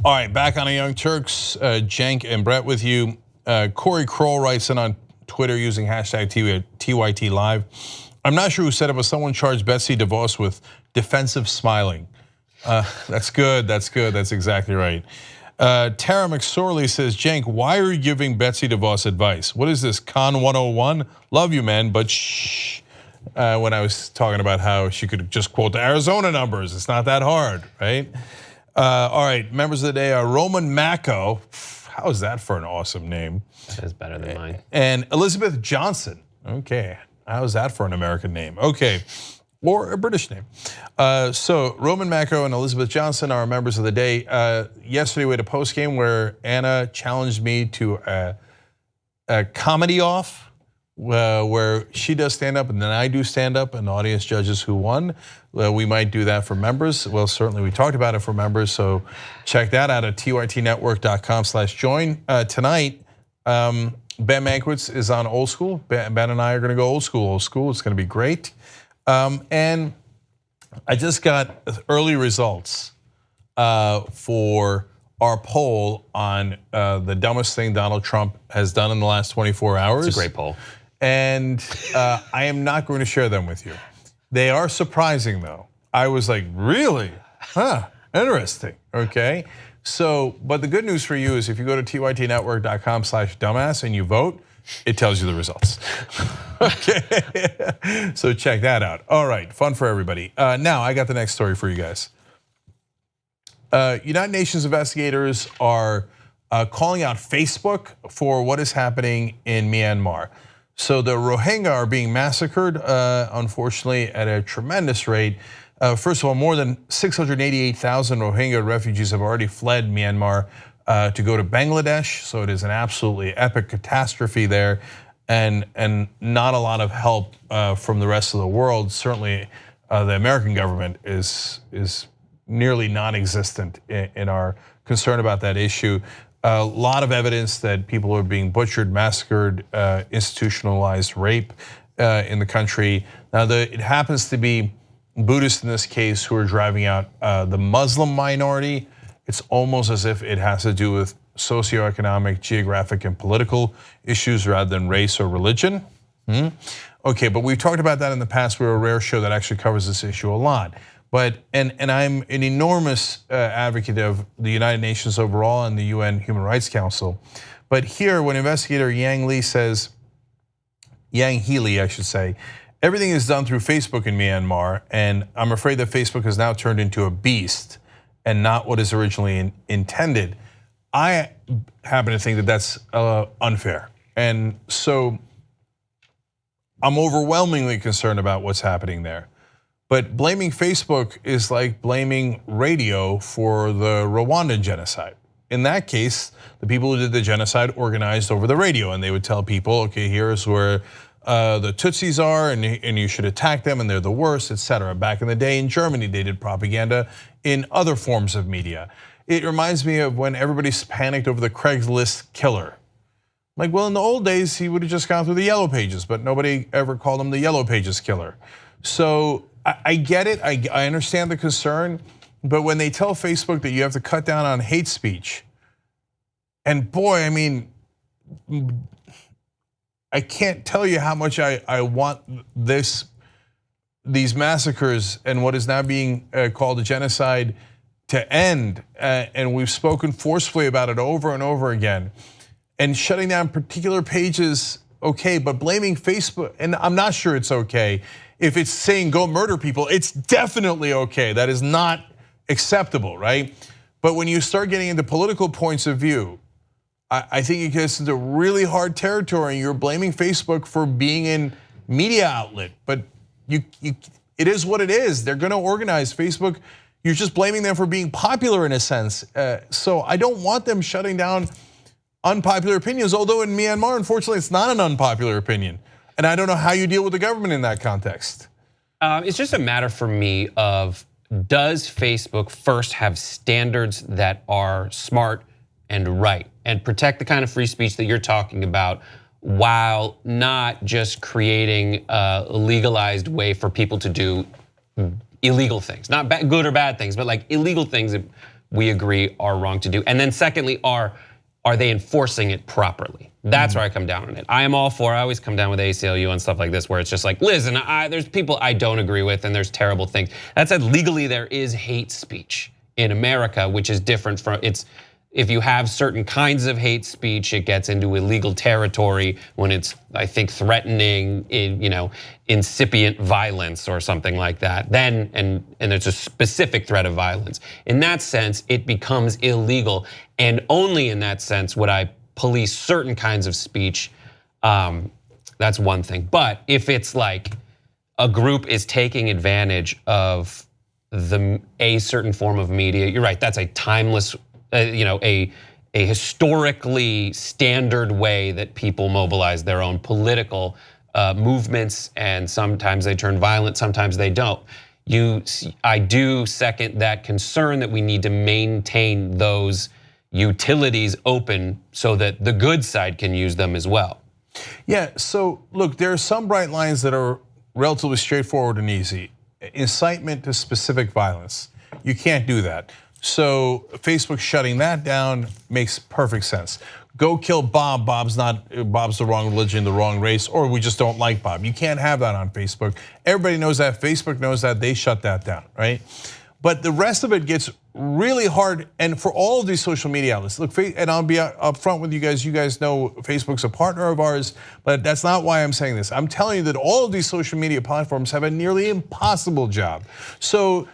All right, back on a Young Turks, Cenk and Brett with you. Corey Kroll writes in on Twitter using hashtag TYT Live. I'm not sure who said it, but someone charged Betsy DeVos with defensive smiling. That's good, that's exactly right. Tara McSorley says, Cenk, why are you giving Betsy DeVos advice? What is this, Con 101? Love you, man, but shh. When I was talking about how she could just quote the Arizona numbers. It's not that hard, right? All right, members of the day are Roman Mako. How is that for an awesome name? That is better than mine. And Elizabeth Johnson. Okay, how is that for an American name? Okay, or a British name. So Roman Mako and Elizabeth Johnson are members of the day. Yesterday we had a post game where Anna challenged me to a comedy off. Where she does stand up and then I do stand up and the audience judges who won. We might do that for members. Well, certainly we talked about it for members, so check that out at tytnetwork.com/join. Tonight, Ben Mankiewicz is on Old School. Ben and I are gonna go old school. It's gonna be great. And I just got early results for our poll on the dumbest thing Donald Trump has done in the last 24 hours. It's a great poll. And I am not going to share them with you. They are surprising though. I was like, really? Huh, interesting, okay? So, but the good news for you is if you go to tytnetwork.com/dumbass and you vote, it tells you the results. Okay, so check that out. All right, fun for everybody. Now, I got the next story for you guys. United Nations investigators are calling out Facebook for what is happening in Myanmar. So the Rohingya are being massacred, unfortunately, at a tremendous rate. First of all, more than 688,000 Rohingya refugees have already fled Myanmar to go to Bangladesh. So it is an absolutely epic catastrophe there, and not a lot of help from the rest of the world. Certainly, the American government is nearly non-existent in our concern about that issue. A lot of evidence that people are being butchered, massacred, institutionalized rape in the country. Now, it happens to be Buddhists in this case who are driving out the Muslim minority. It's almost as if it has to do with socioeconomic, geographic, and political issues rather than race or religion. Okay, but we've talked about that in the past. We're a rare show that actually covers this issue a lot. But and I'm an enormous advocate of the United Nations overall and the UN Human Rights Council. But here, when investigator Yang Healy, I should say, everything is done through Facebook in Myanmar, and I'm afraid that Facebook has now turned into a beast and not what is originally intended. I happen to think that that's unfair, and so I'm overwhelmingly concerned about what's happening there. But blaming Facebook is like blaming radio for the Rwandan genocide. In that case, the people who did the genocide organized over the radio, and they would tell people, okay, here's where the Tutsis are, and you should attack them, and they're the worst, etc. Back in the day in Germany, they did propaganda in other forms of media. It reminds me of when everybody panicked over the Craigslist killer. Like, well, in the old days, he would have just gone through the Yellow Pages, but nobody ever called him the Yellow Pages killer. So I get it, I understand the concern, but when they tell Facebook that you have to cut down on hate speech, and boy, I mean, I can't tell you how much I want these massacres and what is now being called a genocide to end, and we've spoken forcefully about it over and over again. And shutting down particular pages, okay, but blaming Facebook, and I'm not sure it's okay. If it's saying go murder people, it's definitely okay. That is not acceptable, right? But when you start getting into political points of view, I think it gets into really hard territory, and you're blaming Facebook for being in media outlet. But it is what it is. They're gonna organize. Facebook You're just blaming them for being popular in a sense. So I don't want them shutting down unpopular opinions, although in Myanmar, unfortunately, it's not an unpopular opinion. And I don't know how you deal with the government in that context. It's just a matter for me of, does Facebook first have standards that are smart and right and protect the kind of free speech that you're talking about, while not just creating a legalized way for people to do illegal things, not good or bad things, but like illegal things that we agree are wrong to do. And then secondly, are they enforcing it properly? That's where I come down on it. I am all for, I always come down with ACLU and stuff like this, where it's just like, listen, there's people I don't agree with and there's terrible things. That said, legally there is hate speech in America, which is different from, if you have certain kinds of hate speech, it gets into illegal territory when it's, I think, threatening, incipient violence or something like that. Then, and it's a specific threat of violence. In that sense, it becomes illegal, and only in that sense would I police certain kinds of speech. That's one thing. But if it's like a group is taking advantage of a certain form of media, you're right. That's a timeless, a historically standard way that people mobilize their own political movements, and sometimes they turn violent, sometimes they don't. I do second that concern that we need to maintain those utilities open so that the good side can use them as well. Yeah, so look, there are some bright lines that are relatively straightforward and easy. Incitement to specific violence, you can't do that. So Facebook shutting that down makes perfect sense. Go kill Bob. Bob's the wrong religion, the wrong race, or we just don't like Bob. You can't have that on Facebook. Everybody knows that. Facebook knows that. They shut that down, right? But the rest of it gets really hard, and for all of these social media outlets. Look, and I'll be upfront with you guys. You guys know Facebook's a partner of ours, but that's not why I'm saying this. I'm telling you that all of these social media platforms have a nearly impossible job. So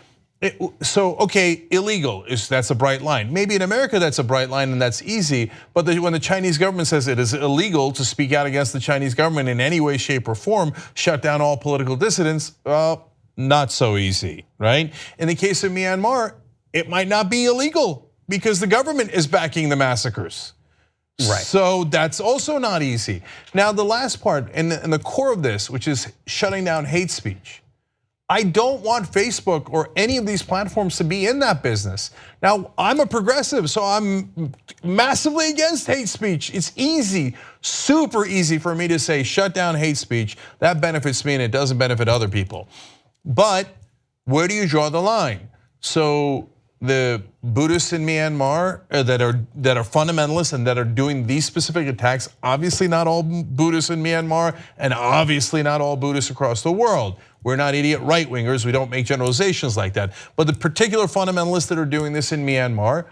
okay, illegal, that's a bright line. Maybe in America that's a bright line and that's easy, but when the Chinese government says it is illegal to speak out against the Chinese government in any way, shape, or form, shut down all political dissidents, not so easy, right? In the case of Myanmar, it might not be illegal because the government is backing the massacres. Right. So that's also not easy. Now the last part, and the core of this, which is shutting down hate speech. I don't want Facebook or any of these platforms to be in that business. Now, I'm a progressive, so I'm massively against hate speech. It's easy, super easy for me to say shut down hate speech. That benefits me and it doesn't benefit other people. But where do you draw the line? So the Buddhists in Myanmar that are fundamentalists and that are doing these specific attacks, obviously not all Buddhists in Myanmar and obviously not all Buddhists across the world. We're not idiot right-wingers, we don't make generalizations like that. But the particular fundamentalists that are doing this in Myanmar,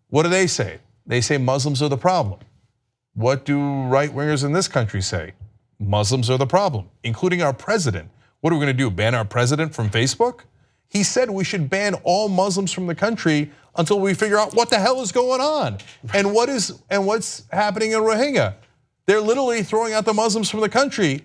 what do they say? They say Muslims are the problem. What do right-wingers in this country say? Muslims are the problem, including our president. What are we gonna do, ban our president from Facebook? He said we should ban all Muslims from the country until we figure out what the hell is going on and what's happening in Rohingya. They're literally throwing out the Muslims from the country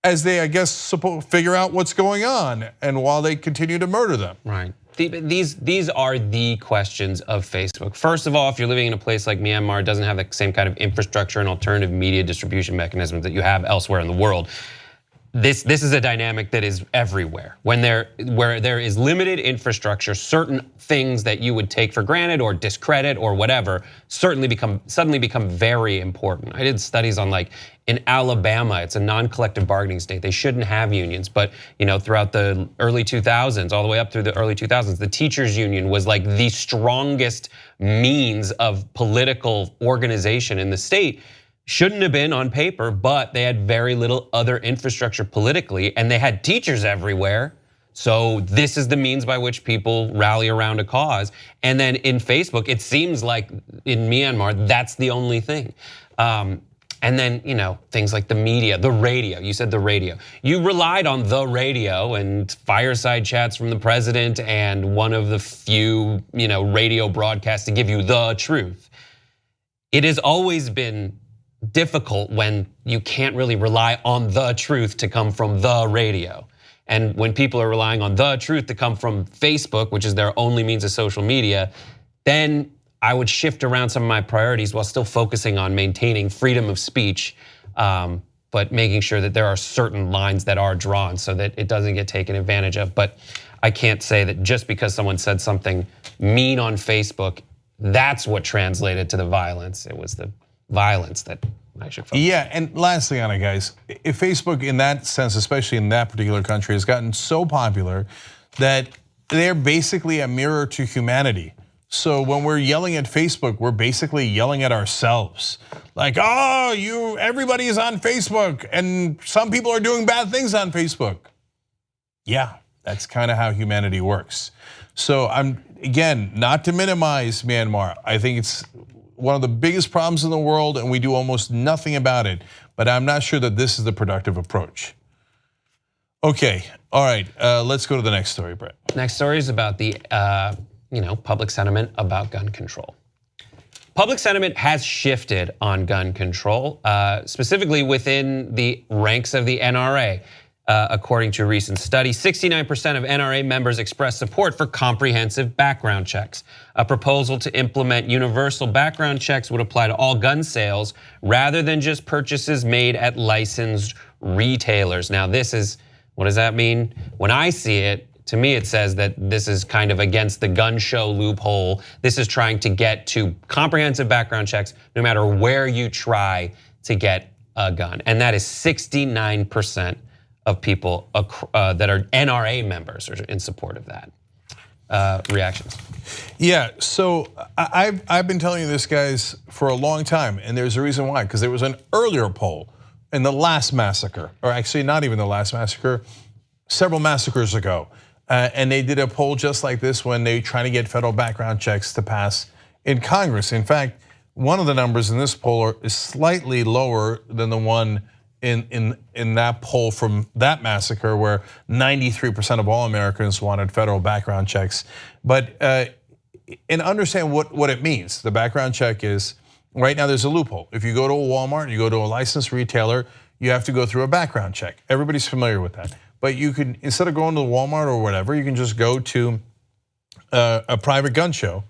as they, I guess, figure out what's going on, and while they continue to murder them. Right. These are the questions of Facebook. First of all, if you're living in a place like Myanmar, it doesn't have the same kind of infrastructure and alternative media distribution mechanisms that you have elsewhere in the world. This is a dynamic that is everywhere. Where there is limited infrastructure, certain things that you would take for granted or discredit or whatever suddenly become very important. I did studies on, like, in Alabama, it's a non-collective bargaining state. They shouldn't have unions, but throughout the early 2000s, all the way up through the early 2000s, the teachers union was like the strongest means of political organization in the state. Shouldn't have been on paper, but they had very little other infrastructure politically, and they had teachers everywhere. So this is the means by which people rally around a cause. And then in Facebook, it seems like in Myanmar, that's the only thing. And then, things like the media, the radio, you said the radio. You relied on the radio and fireside chats from the president and one of the few, radio broadcasts to give you the truth. It has always been difficult when you can't really rely on the truth to come from the radio. And when people are relying on the truth to come from Facebook, which is their only means of social media, then I would shift around some of my priorities while still focusing on maintaining freedom of speech, but making sure that there are certain lines that are drawn so that it doesn't get taken advantage of. But I can't say that just because someone said something mean on Facebook, that's what translated to the violence. It was the violence that I should focus. Yeah, and lastly on it, guys, if Facebook in that sense, especially in that particular country, has gotten so popular that they're basically a mirror to humanity. So when we're yelling at Facebook, we're basically yelling at ourselves. Like, oh, everybody is on Facebook and some people are doing bad things on Facebook. Yeah, that's kind of how humanity works. So I'm, again, not to minimize Myanmar. I think it's one of the biggest problems in the world and we do almost nothing about it. But I'm not sure that this is the productive approach. Okay, all right, let's go to the next story, Brett. Next story is about the public sentiment about gun control. Public sentiment has shifted on gun control, specifically within the ranks of the NRA. According to a recent study, 69% of NRA members expressed support for comprehensive background checks. A proposal to implement universal background checks would apply to all gun sales rather than just purchases made at licensed retailers. Now what does that mean? When I see it, to me, it says that this is kind of against the gun show loophole. This is trying to get to comprehensive background checks no matter where you try to get a gun. And that is 69% of people that are NRA members are in support of that. Reactions? Yeah, so I've been telling you this, guys, for a long time, and there's a reason why, because there was an earlier poll in the last massacre, or actually not even the last massacre, several massacres ago. And they did a poll just like this when they try to get federal background checks to pass in Congress. In fact, one of the numbers in this poll is slightly lower than the one in that poll from that massacre where 93% of all Americans wanted federal background checks. But and understand what it means. The background check is, right now there's a loophole. If you go to a Walmart, you go to a licensed retailer, you have to go through a background check. Everybody's familiar with that. But you can, instead of going to the Walmart or whatever, you can just go to a private gun show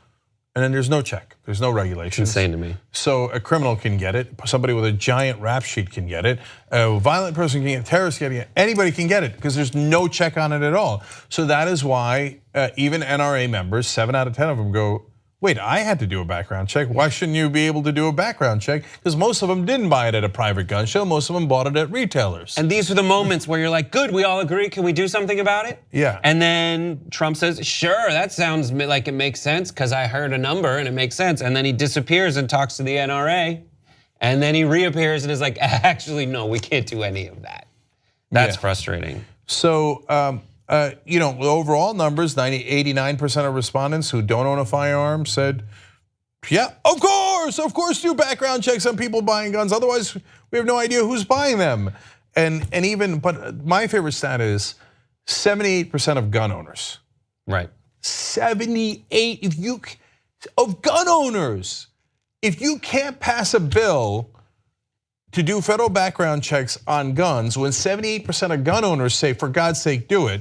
and then there's no check, there's no regulations. It's insane to me. So a criminal can get it, somebody with a giant rap sheet can get it, a violent person can get it, a terrorist can get it, anybody can get it because there's no check on it at all. So that is why even NRA members, 7 out of 10 of them go, wait, I had to do a background check. Why shouldn't you be able to do a background check? Because most of them didn't buy it at a private gun show. Most of them bought it at retailers. And these are the moments where you're like, good, we all agree. Can we do something about it? Yeah. And then Trump says, sure, that sounds like it makes sense because I heard a number and it makes sense. And then he disappears and talks to the NRA. And then he reappears and is like, actually, no, we can't do any of that. That's frustrating. So, the overall numbers, 89% of respondents who don't own a firearm said, yeah, of course do background checks on people buying guns. Otherwise, we have no idea who's buying them. But my favorite stat is 78% of gun owners. Right. 78 of gun owners. If you can't pass a bill to do federal background checks on guns, when 78% of gun owners say, for God's sake, do it,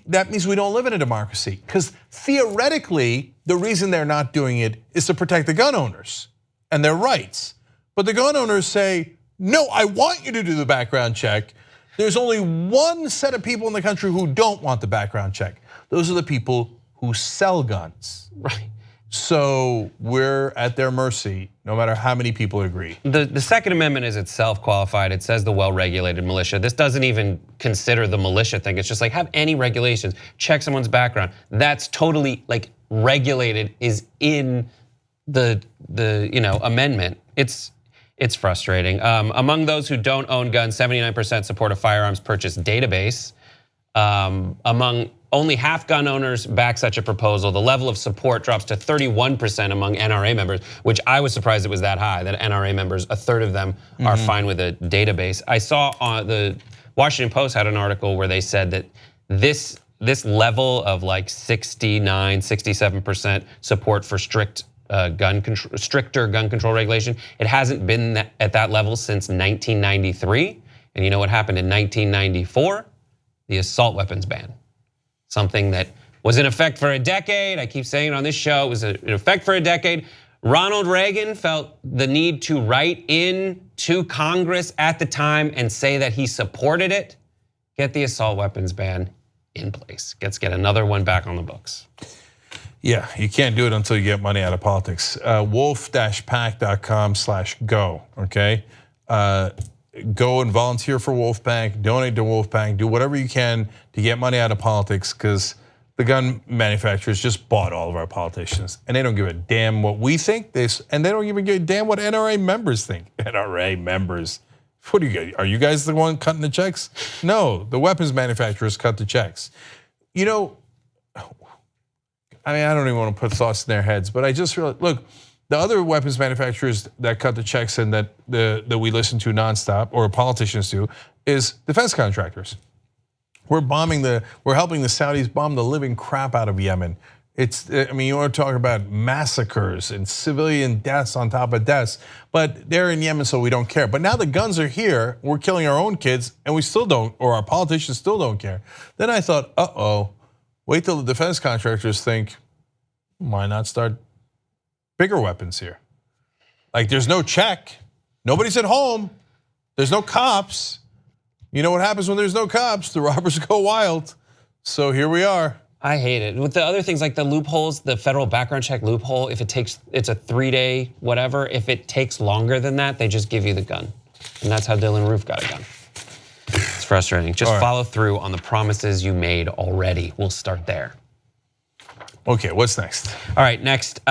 that means we don't live in a democracy. Because theoretically, the reason they're not doing it is to protect the gun owners and their rights. But the gun owners say, no, I want you to do the background check. There's only one set of people in the country who don't want the background check. Those are the people who sell guns. Right. So we're at their mercy, no matter how many people agree. The Second Amendment is itself qualified. It says the well-regulated militia. This doesn't even consider the militia thing. It's just like have any regulations, check someone's background. That's totally like regulated is in the amendment. It's frustrating. Among those who don't own guns, 79% support a firearms purchase database. Among only half gun owners back such a proposal. The level of support drops to 31% among NRA members, which I was surprised it was that high, that NRA members, a third of them are fine with a database. I saw the Washington Post had an article where they said that this level of like 69, 67% support for stricter gun control regulation, it hasn't been at that level since 1993. And you know what happened in 1994? the assault weapons ban. Something that was in effect for a decade. I keep saying it on this show, it was in effect for a decade. Ronald Reagan felt the need to write in to Congress at the time and say that he supported it. Get the assault weapons ban in place. Let's get another one back on the books. Yeah, you can't do it until you get money out of politics. wolf-pack.com/go, okay? Go and volunteer for Wolfpack, donate to Wolfpack, do whatever you can to get money out of politics, because the gun manufacturers just bought all of our politicians, and they don't give a damn what we think, and they don't even give a damn what NRA members think. NRA members, what do you guys, are you guys the one cutting the checks? No, the weapons manufacturers cut the checks. You know, I mean, I don't even want to put thoughts in their heads, but I just realized, look, the other weapons manufacturers that cut the checks and that we listen to nonstop, or politicians do, is defense contractors. We're helping the Saudis bomb the living crap out of Yemen. I mean, you want to talk about massacres and civilian deaths on top of deaths, but they're in Yemen, so we don't care. But now the guns are here, we're killing our own kids, and we still don't, or our politicians still don't care. Then I thought, wait till the defense contractors think, why not start bigger weapons here? Like, there's no check, nobody's at home, there's no cops. You know what happens when there's no cops? The robbers go wild. So here we are. I hate it. With the other things like the loopholes, the federal background check loophole, if it's a 3-day whatever, if it takes longer than that, they just give you the gun. And that's how Dylan Roof got a gun. It's frustrating. Just follow through on the promises you made already. We'll start there. Okay, what's next? All right, next.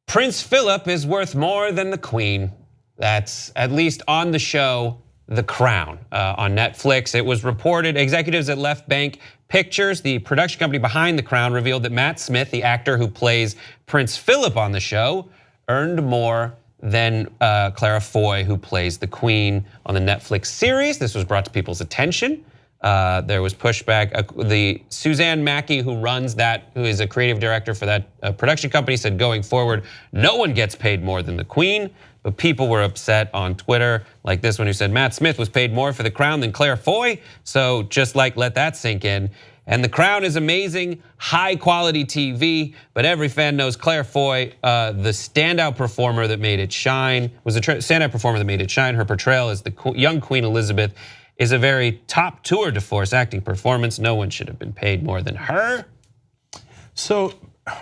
Prince Philip is worth more than the Queen. That's at least on the show The Crown on Netflix. It was reported, executives at Left Bank Pictures, the production company behind The Crown, revealed that Matt Smith, the actor who plays Prince Philip on the show, earned more than Clara Foy, who plays the Queen on the Netflix series. This was brought to people's attention. There was pushback. The Suzanne Mackey, who runs that, who is a creative director for that production company, said going forward, no one gets paid more than the Queen. But people were upset on Twitter, like this one who said Matt Smith was paid more for The Crown than Claire Foy. So just like let that sink in. And The Crown is amazing, high quality TV, but every fan knows Claire Foy, the standout performer that made it shine, was a standout performer that made it shine. Her portrayal as the young Queen Elizabeth is a very top tour de force acting performance. No one should have been paid more than her. So,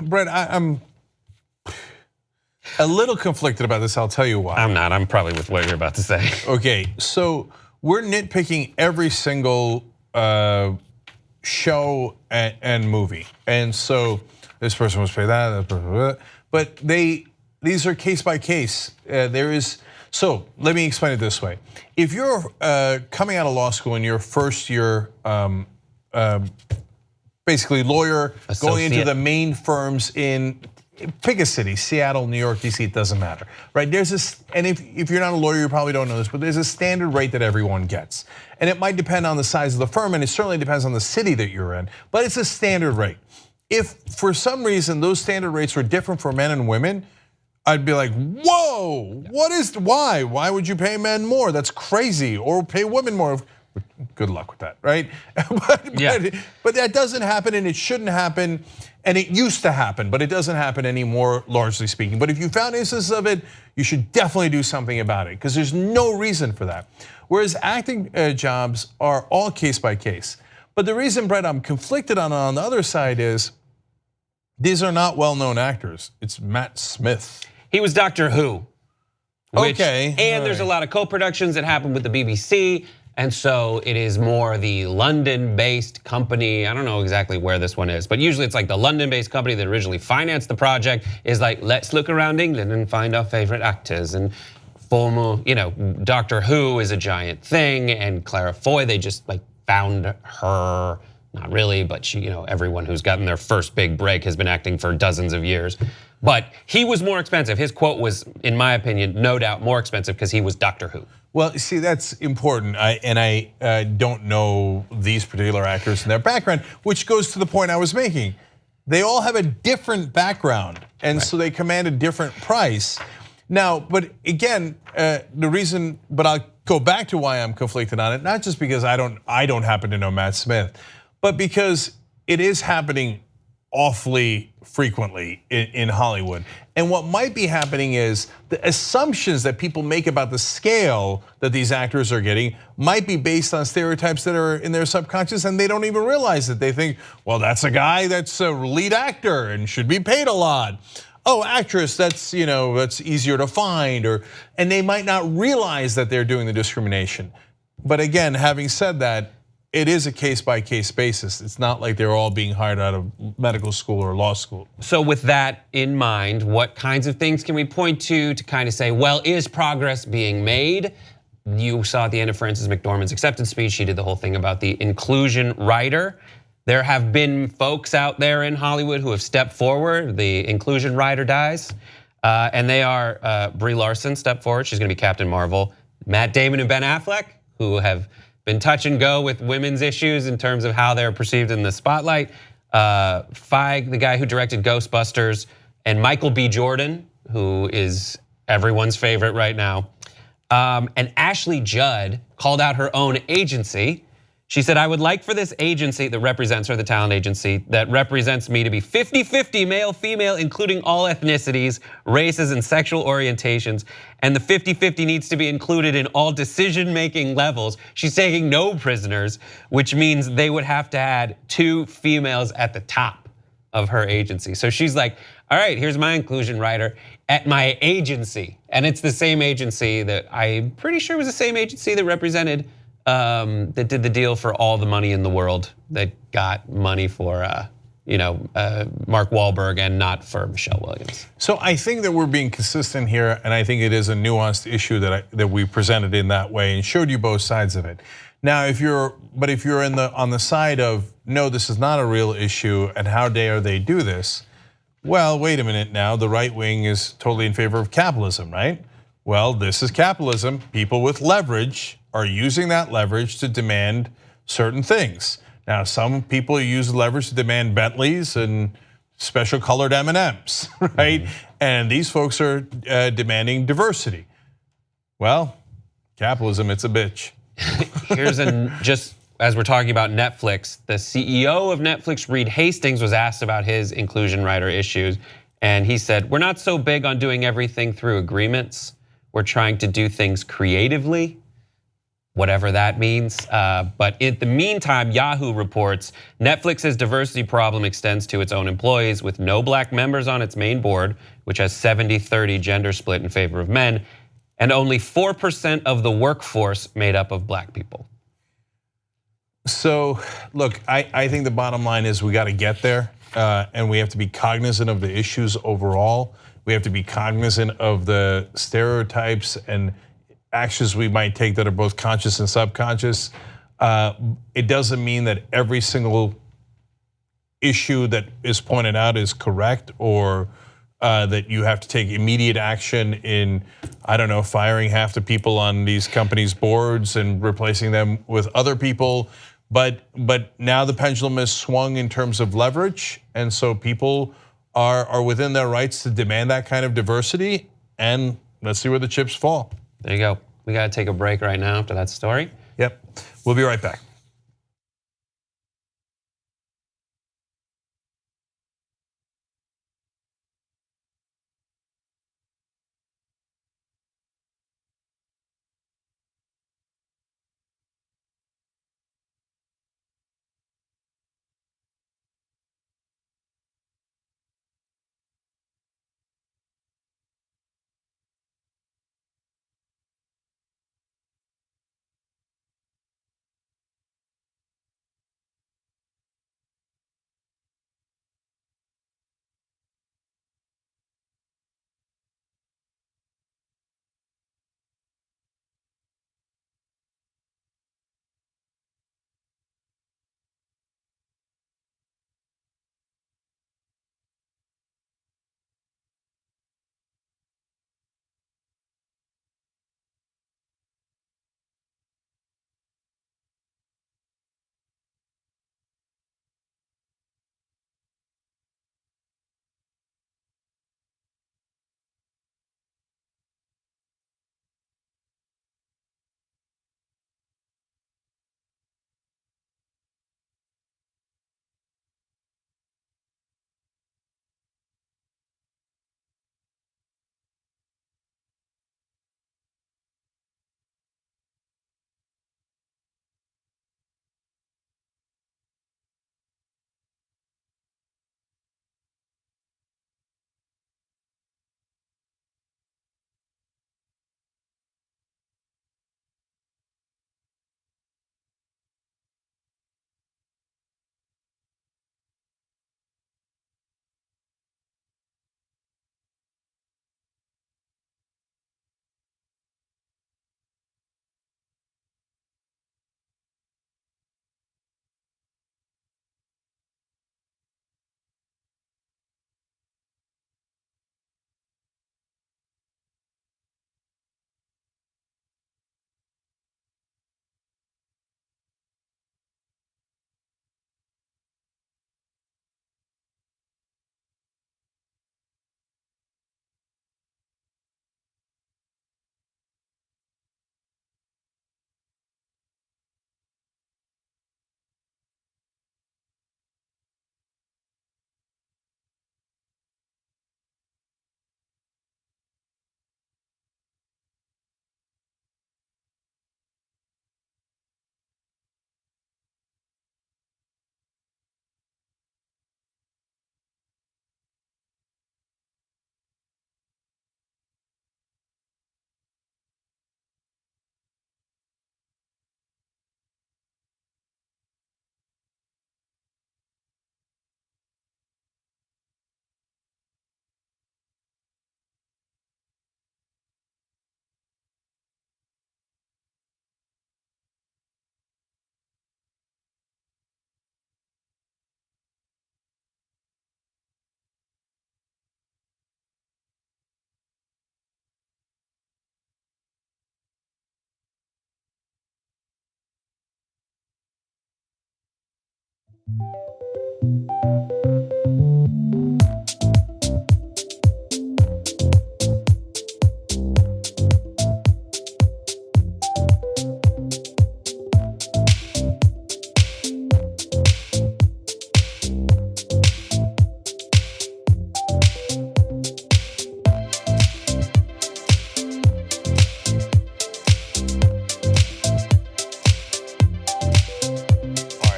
Brett, I'm a little conflicted about this, I'll tell you why. I'm not, I'm probably with what you're about to say. Okay, so we're nitpicking every single show and movie. And so this person was paid that person was that. But these are case by case. So let me explain it this way. If you're coming out of law school in your first year, basically lawyer, going into the main firms in, pick a city, Seattle, New York, DC, it doesn't matter, right? There's this, and if you're not a lawyer, you probably don't know this, but there's a standard rate that everyone gets. And it might depend on the size of the firm, and it certainly depends on the city that you're in, but it's a standard rate. If for some reason those standard rates were different for men and women, I'd be like, whoa, why? Why would you pay men more? That's crazy, or pay women more. Good luck with that, right? But that doesn't happen, and it shouldn't happen, and it used to happen, but it doesn't happen anymore, largely speaking. But if you found instances of it, you should definitely do something about it, because there's no reason for that. Whereas acting jobs are all case by case. But the reason, Brett, I'm conflicted on the other side is, these are not well-known actors. It's Matt Smith. He was Doctor Who. Okay. And there's a lot of co-productions that happen with the BBC. And so it is more the London-based company. I don't know exactly where this one is, but usually it's like the London-based company that originally financed the project is like, let's look around England and find our favorite actors. And former, Doctor Who is a giant thing, and Clara Foy, they just like found her, not really, but she, everyone who's gotten their first big break has been acting for dozens of years. But he was more expensive. His quote was, in my opinion, no doubt more expensive because he was Doctor Who. Well, see, that's important, and I don't know these particular actors and their background, which goes to the point I was making. They all have a different background, and so they command a different price. Now, but again, but I'll go back to why I'm conflicted on it, not just because I don't happen to know Matt Smith, but because it is happening awfully frequently in Hollywood. And what might be happening is the assumptions that people make about the scale that these actors are getting might be based on stereotypes that are in their subconscious, and they don't even realize it. They think, well, that's a guy that's a lead actor and should be paid a lot. Oh, actress, that's that's easier to find, and they might not realize that they're doing the discrimination. But again, having said that, it is a case-by-case basis. It's not like they're all being hired out of medical school or law school. So with that in mind, what kinds of things can we point to kind of say, well, is progress being made? You saw at the end of Frances McDormand's acceptance speech, she did the whole thing about the inclusion rider. There have been folks out there in Hollywood who have stepped forward. The inclusion rider dies, and they are Brie Larson stepped forward. She's going to be Captain Marvel. Matt Damon and Ben Affleck, who have been touch and go with women's issues in terms of how they're perceived in the spotlight. Feige, the guy who directed Ghostbusters, and Michael B. Jordan, who is everyone's favorite right now. And Ashley Judd called out her own agency. She said, I would like for this agency that represents her, the talent agency, that represents me to be 50-50 male, female, including all ethnicities, races, and sexual orientations. And the 50-50 needs to be included in all decision-making levels. She's taking no prisoners, which means they would have to add 2 females at the top of her agency. So she's like, all right, here's my inclusion rider at my agency. And it's the same agency that I'm pretty sure was the same agency that represented that did the deal for All the Money in the World, that got money for Mark Wahlberg and not for Michelle Williams. So I think that we're being consistent here, and I think it is a nuanced issue that we presented in that way and showed you both sides of it. Now, if you're on the side of no, this is not a real issue, and how dare they do this? Well, wait a minute now. The right wing is totally in favor of capitalism, right? Well, this is capitalism. People with leverage are using that leverage to demand certain things. Now, some people use leverage to demand Bentleys and special colored M&Ms, right? And these folks are demanding diversity. Well, capitalism, it's a bitch. Here's just as we're talking about Netflix, the CEO of Netflix, Reed Hastings, was asked about his inclusion rider issues. And he said, we're not so big on doing everything through agreements. We're trying to do things creatively, whatever that means. But in the meantime, Yahoo reports Netflix's diversity problem extends to its own employees, with no black members on its main board, which has 70-30 gender split in favor of men, and only 4% of the workforce made up of black people. So look, I think the bottom line is we got to get there, and we have to be cognizant of the issues overall. We have to be cognizant of the stereotypes and actions we might take that are both conscious and subconscious. It doesn't mean that every single issue that is pointed out is correct, or that you have to take immediate action in, I don't know, firing half the people on these companies' boards and replacing them with other people. But now the pendulum has swung in terms of leverage, and so people are within their rights to demand that kind of diversity, and let's see where the chips fall. There you go. We got to take a break right now after that story. Yep, we'll be right back.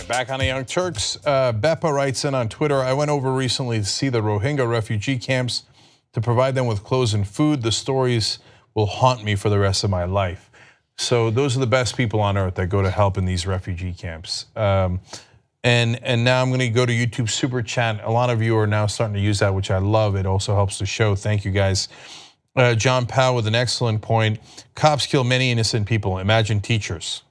Back on the Young Turks, Beppa writes in on Twitter, I went over recently to see the Rohingya refugee camps to provide them with clothes and food. The stories will haunt me for the rest of my life. So those are the best people on earth that go to help in these refugee camps. And now I'm going to go to YouTube Super Chat. A lot of you are now starting to use that, which I love. It also helps the show. Thank you guys. John Powell with an excellent point. Cops kill many innocent people. Imagine teachers.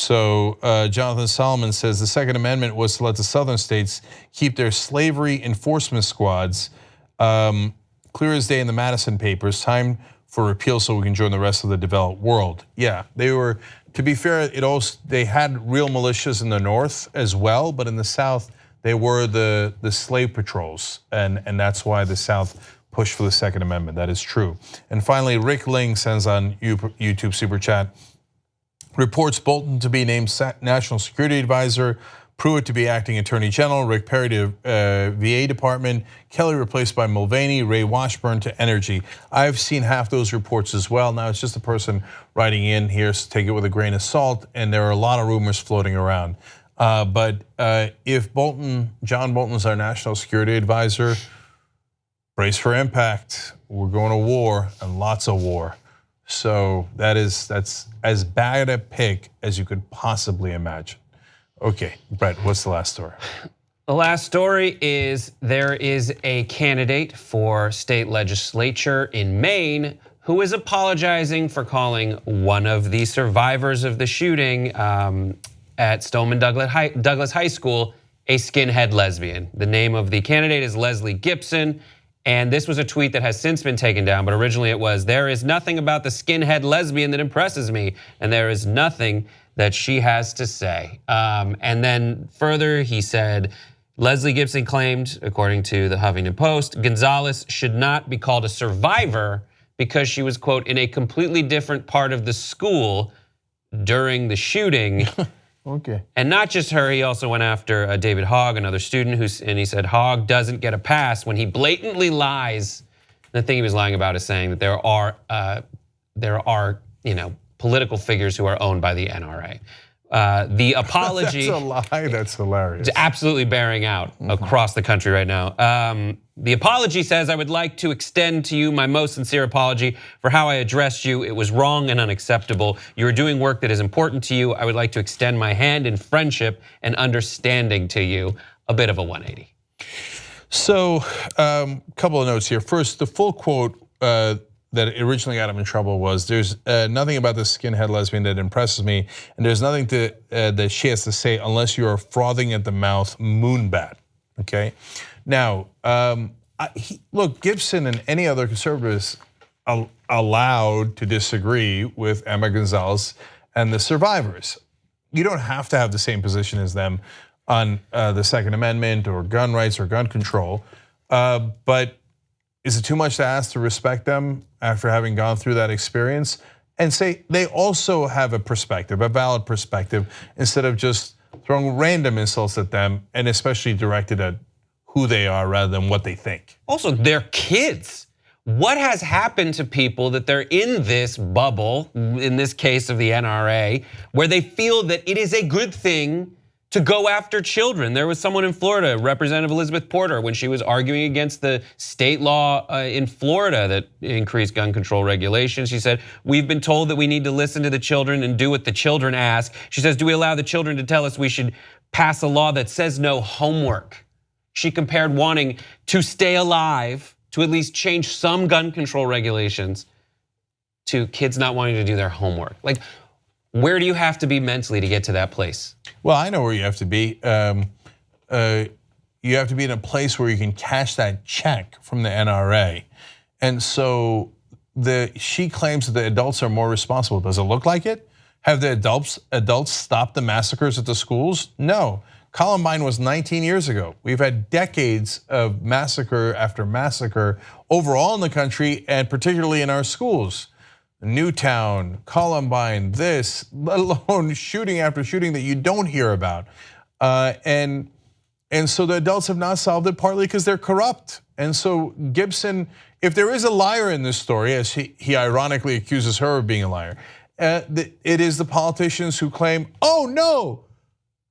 So Jonathan Solomon says the Second Amendment was to let the southern states keep their slavery enforcement squads. Clear as day in the Madison Papers. Time for repeal so we can join the rest of the developed world. Yeah, they were. To be fair, they had real militias in the north as well, but in the south they were the slave patrols, and that's why the South pushed for the Second Amendment. That is true. And finally, Rick Ling sends on YouTube Super Chat. Reports Bolton to be named National Security Advisor, Pruitt to be acting Attorney General, Rick Perry to VA Department, Kelly replaced by Mulvaney, Ray Washburn to Energy. I've seen half those reports as well. Now it's just a person writing in here, so take it with a grain of salt, and there are a lot of rumors floating around. But if John Bolton's our National Security Advisor, brace for impact. We're going to war, and lots of war. So that's as bad a pick as you could possibly imagine. Okay, Brett, what's the last story? The last story is there is a candidate for state legislature in Maine who is apologizing for calling one of the survivors of the shooting at Stoneman Douglas High School a skinhead lesbian. The name of the candidate is Leslie Gibson. And this was a tweet that has since been taken down, but originally it was, there is nothing about the skinhead lesbian that impresses me, and there is nothing that she has to say. And then further, he said, Leslie Gibson claimed, according to the Huffington Post, Gonzalez should not be called a survivor because she was, quote, in a completely different part of the school during the shooting. Okay. And not just her, he also went after David Hogg, another student, and he said Hogg doesn't get a pass when he blatantly lies. The thing he was lying about is saying that there are political figures who are owned by the NRA. The apology. That's a lie. That's hilarious. It's absolutely bearing out across the country right now. The apology says, I would like to extend to you my most sincere apology for how I addressed you. It was wrong and unacceptable. You are doing work that is important to you. I would like to extend my hand in friendship and understanding to you. A bit of a 180. So, a couple of notes here. First, the full quote that originally got him in trouble was, there's nothing about the skinhead lesbian that impresses me, and there's nothing that she has to say unless you are frothing at the mouth moonbat, okay? Now, look, Gibson and any other conservatives are allowed to disagree with Emma Gonzalez and the survivors. You don't have to have the same position as them on the Second Amendment or gun rights or gun control, but is it too much to ask to respect them after having gone through that experience and say they also have a perspective, a valid perspective, instead of just throwing random insults at them and especially directed at who they are rather than what they think? Also, they're kids. What has happened to people that they're in this bubble, in this case of the NRA, where they feel that it is a good thing to go after children? There was someone in Florida, Representative Elizabeth Porter, when she was arguing against the state law in Florida that increased gun control regulations. She said, we've been told that we need to listen to the children and do what the children ask. She says, do we allow the children to tell us we should pass a law that says no homework? She compared wanting to stay alive, to at least change some gun control regulations, to kids not wanting to do their homework. Like, where do you have to be mentally to get to that place? Well, I know where you have to be. You have to be in a place where you can cash that check from the NRA. And so she claims that the adults are more responsible. Does it look like it? Have the adults stopped the massacres at the schools? No. Columbine was 19 years ago. We've had decades of massacre after massacre overall in the country and particularly in our schools. Newtown, Columbine, this, let alone shooting after shooting that you don't hear about. And so the adults have not solved it, partly because they're corrupt. And so Gibson, if there is a liar in this story, as he ironically accuses her of being a liar, it is the politicians who claim, oh no,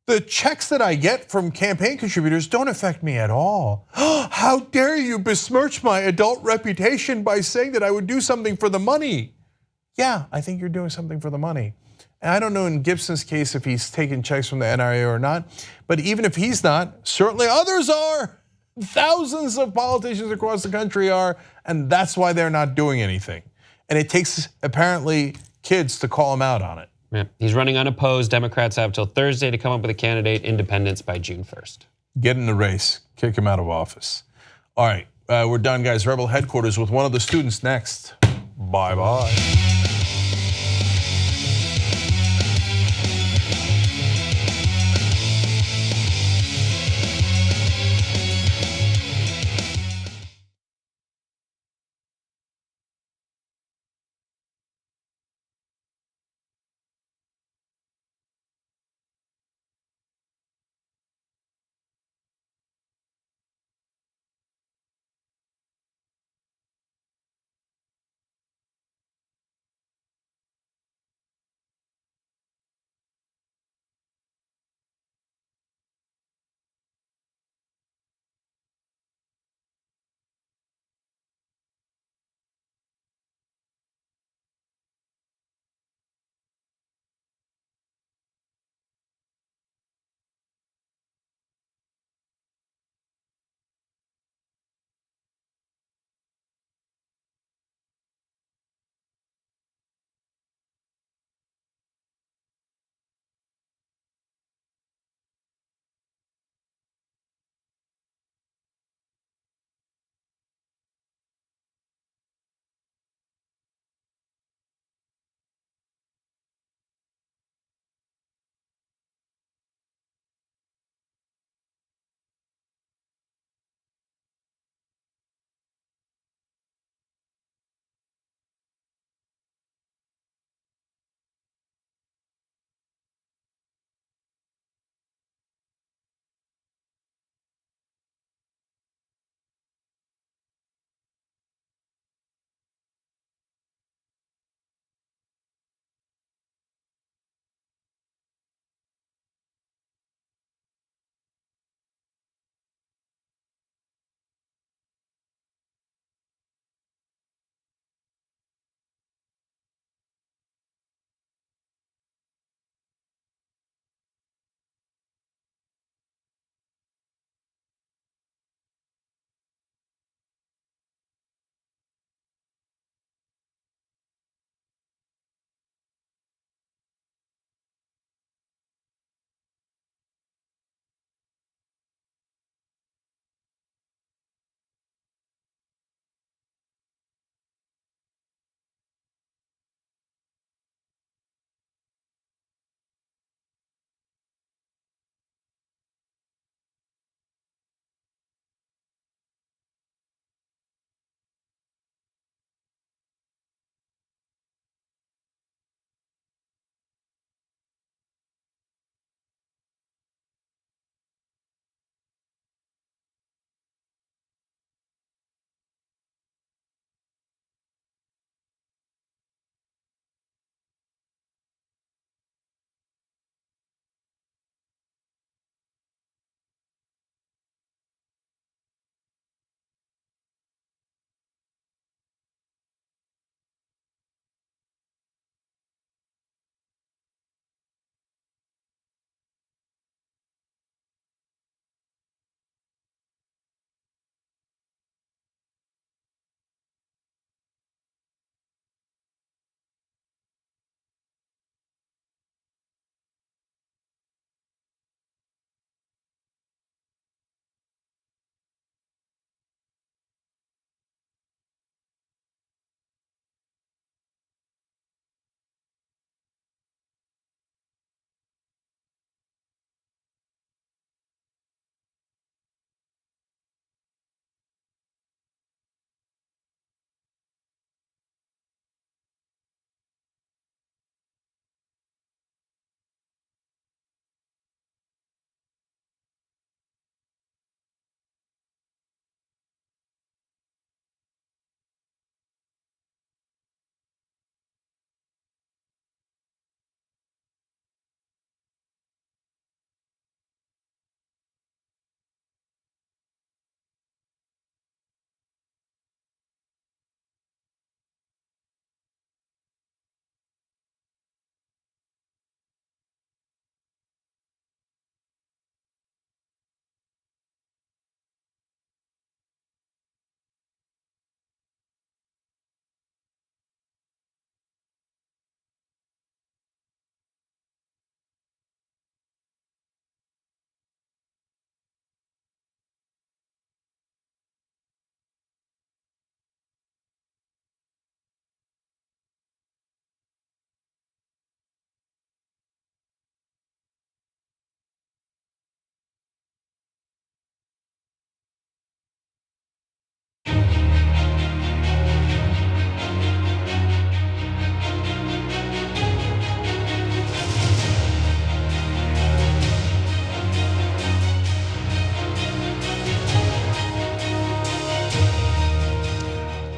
the checks that I get from campaign contributors don't affect me at all. How dare you besmirch my adult reputation by saying that I would do something for the money? Yeah, I think you're doing something for the money. And I don't know in Gibson's case if he's taking checks from the NRA or not, but even if he's not, certainly others are. Thousands of politicians across the country are, and that's why they're not doing anything. And it takes apparently kids to call him out on it. Yeah. He's running unopposed. Democrats have till Thursday to come up with a candidate. Independents by June 1st. Get in the race, kick him out of office. All right, we're done, guys. Rebel headquarters with one of the students next. Bye-bye.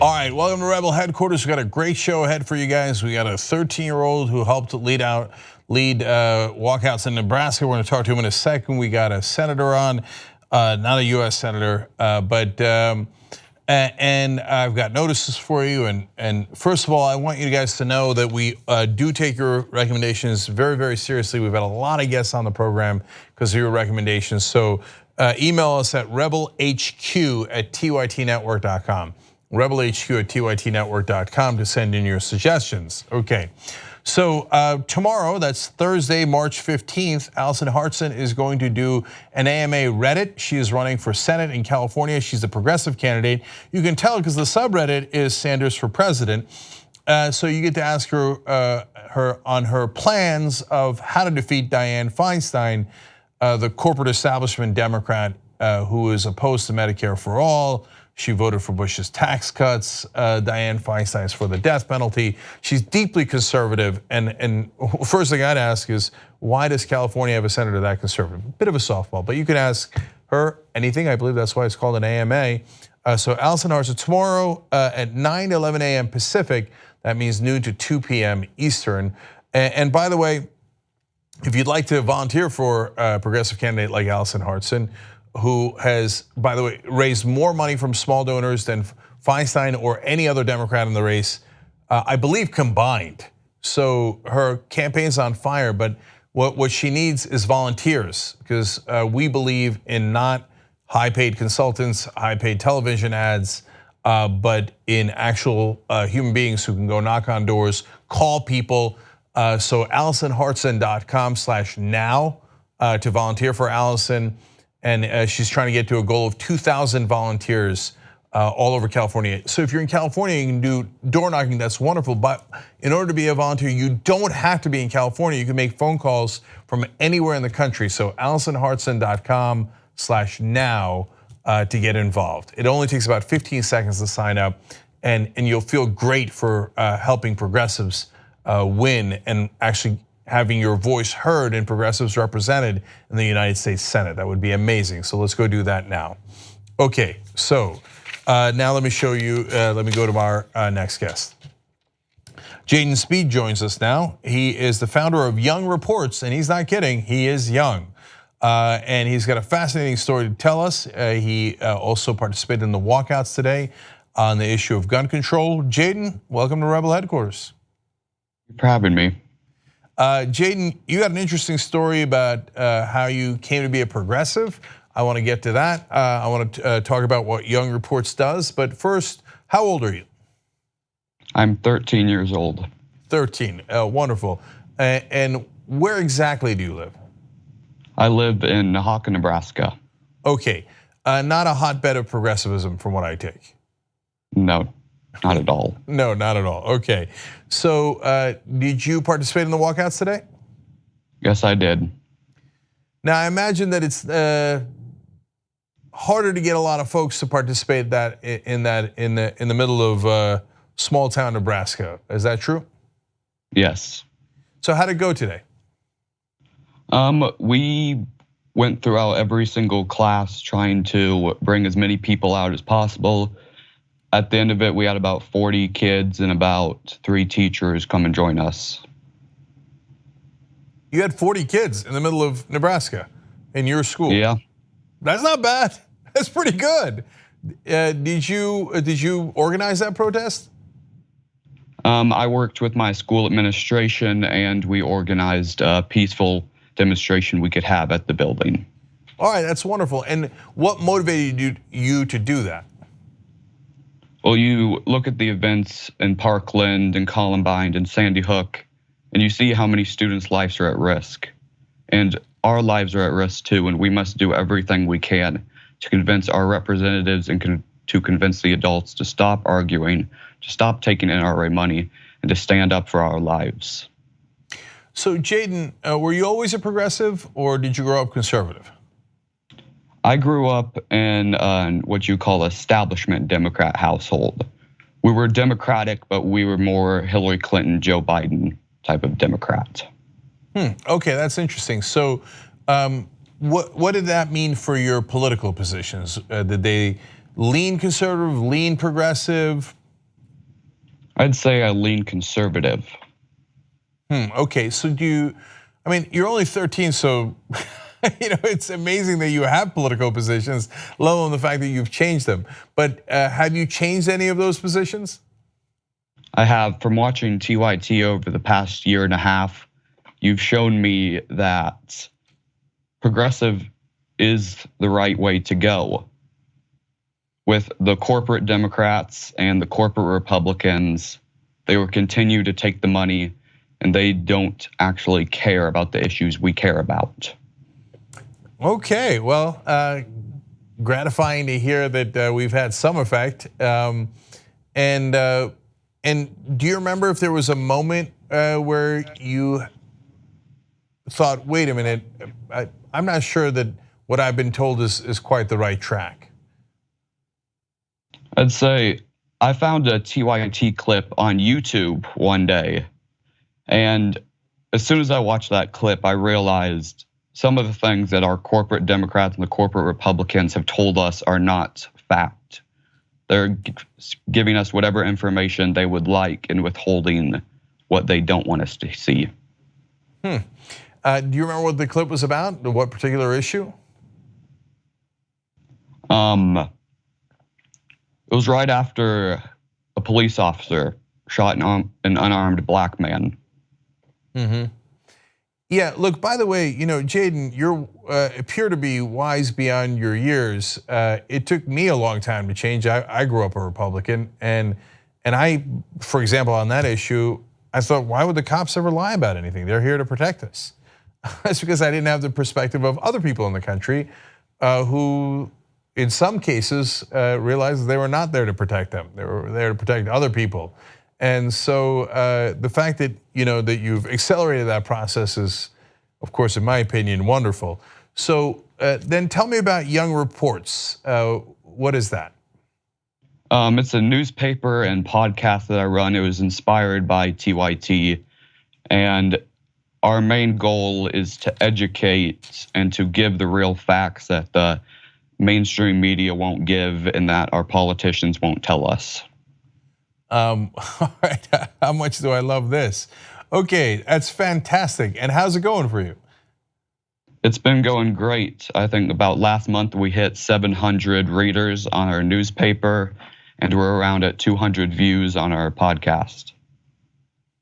All right, welcome to Rebel Headquarters. We got a great show ahead for you guys. We got a 13-year-old who helped lead walkouts in Nebraska. We're going to talk to him in a second. We got a senator on, not a U.S. senator, and I've got notices for you. And first of all, I want you guys to know that we do take your recommendations very, very seriously. We've had a lot of guests on the program because of your recommendations. So email us at rebelhq@tytnetwork.com. rebelhq@tytnetwork.com to send in your suggestions. Okay, so tomorrow, that's Thursday, March 15th, Allison Hartson is going to do an AMA Reddit. She is running for Senate in California. She's a progressive candidate. You can tell because the subreddit is Sanders for President. So you get to ask her on her plans of how to defeat Dianne Feinstein, the corporate establishment Democrat who is opposed to Medicare for all. She voted for Bush's tax cuts. Dianne Feinstein is for the death penalty. She's deeply conservative. And first thing I'd ask is, why does California have a senator that conservative? Bit of a softball, but you can ask her anything. I believe that's why it's called an AMA. So Allison Hartson tomorrow at 9 to 11 a.m. Pacific. That means noon to 2 p.m. Eastern. And by the way, if you'd like to volunteer for a progressive candidate like Allison Hartson, who has, by the way, raised more money from small donors than Feinstein or any other Democrat in the race, I believe combined. So her campaign's on fire, but what she needs is volunteers, because we believe in not high-paid consultants, high-paid television ads, but in actual human beings who can go knock on doors, call people. So AllisonHartson.com/now to volunteer for Allison. And she's trying to get to a goal of 2,000 volunteers all over California. So if you're in California, you can do door knocking, that's wonderful. But in order to be a volunteer, you don't have to be in California. You can make phone calls from anywhere in the country. So AllisonHartson.com/now to get involved. It only takes about 15 seconds to sign up, and you'll feel great for helping progressives win and actually having your voice heard and progressives represented in the United States Senate. That would be amazing. So let's go do that now. Okay, so now let me show you, let me go to our next guest. Jaden Speed joins us now. He is the founder of Young Reports, and he's not kidding, he is young. And he's got a fascinating story to tell us. He also participated in the walkouts today on the issue of gun control. Jaden, welcome to Rebel Headquarters. Thanks for having me. Jaden, you got an interesting story about how you came to be a progressive. I want to get to that. I want to talk about what Young Reports does. But first, how old are you? I'm 13 years old. 13, wonderful. And where exactly do you live? I live in Nahaka, Nebraska. Okay, not a hotbed of progressivism from what I take. No, not at all. No, not at all. Okay, so did you participate in the walkouts today? Yes, I did. Now I imagine that it's harder to get a lot of folks to participate in the middle of small town Nebraska. Is that true? Yes. So how'd it go today? We went throughout every single class trying to bring as many people out as possible. At the end of it, we had about 40 kids and about 3 teachers come and join us. You had 40 kids in the middle of Nebraska in your school. Yeah. That's not bad. That's pretty good. Did you organize that protest? I worked with my school administration and we organized a peaceful demonstration we could have at the building. All right, that's wonderful. And what motivated you to do that? Well, you look at the events in Parkland and Columbine and Sandy Hook, and you see how many students' lives are at risk. And our lives are at risk too, and we must do everything we can to convince our representatives and to convince the adults to stop arguing, to stop taking NRA money, and to stand up for our lives. So Jaden, were you always a progressive or did you grow up conservative? I grew up in what you call establishment Democrat household. We were Democratic, but we were more Hillary Clinton, Joe Biden type of Democrat. Okay, that's interesting. So what did that mean for your political positions? Did they lean conservative, lean progressive? I'd say I lean conservative. Okay, so I mean, you're only 13, so it's amazing that you have political positions, let alone the fact that you've changed them. But have you changed any of those positions? I have. From watching TYT over the past year and a half, you've shown me that progressive is the right way to go. With the corporate Democrats and the corporate Republicans, they will continue to take the money, and they don't actually care about the issues we care about. Okay, well, gratifying to hear that we've had some effect. And do you remember if there was a moment where you thought, wait a minute, I'm not sure that what I've been told is quite the right track? I'd say I found a TYT clip on YouTube one day, and as soon as I watched that clip, I realized some of the things that our corporate Democrats and the corporate Republicans have told us are not fact. They're giving us whatever information they would like and withholding what they don't want us to see. Do you remember what the clip was about? What particular issue? It was right after a police officer shot an unarmed black man. Yeah, look, by the way, Jaden, you appear to be wise beyond your years. It took me a long time to change. I grew up a Republican, and I, for example, on that issue, I thought, why would the cops ever lie about anything? They're here to protect us. That's because I didn't have the perspective of other people in the country who, in some cases, realized they were not there to protect them. They were there to protect other people. And so the fact that that you've accelerated that process is, of course, in my opinion, wonderful. So then tell me about Young Reports. What is that? It's a newspaper and podcast that I run. It was inspired by TYT, and our main goal is to educate and to give the real facts that the mainstream media won't give and that our politicians won't tell us. All right, how much do I love this? Okay, that's fantastic. And how's it going for you? It's been going great. I think about last month we hit 700 readers on our newspaper, and we're around at 200 views on our podcast.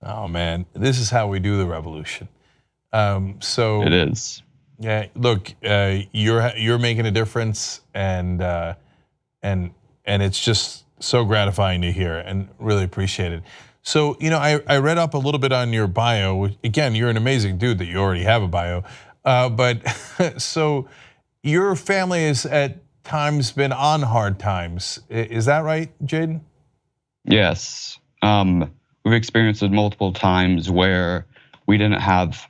Oh man, this is how we do the revolution. So it is. Yeah, look, you're making a difference, and it's just so gratifying to hear, and really appreciate it. So I read up a little bit on your bio. Again, you're an amazing dude that you already have a bio, but so your family has at times been on hard times. Is that right, Jaden? Yes, we've experienced it multiple times where we didn't have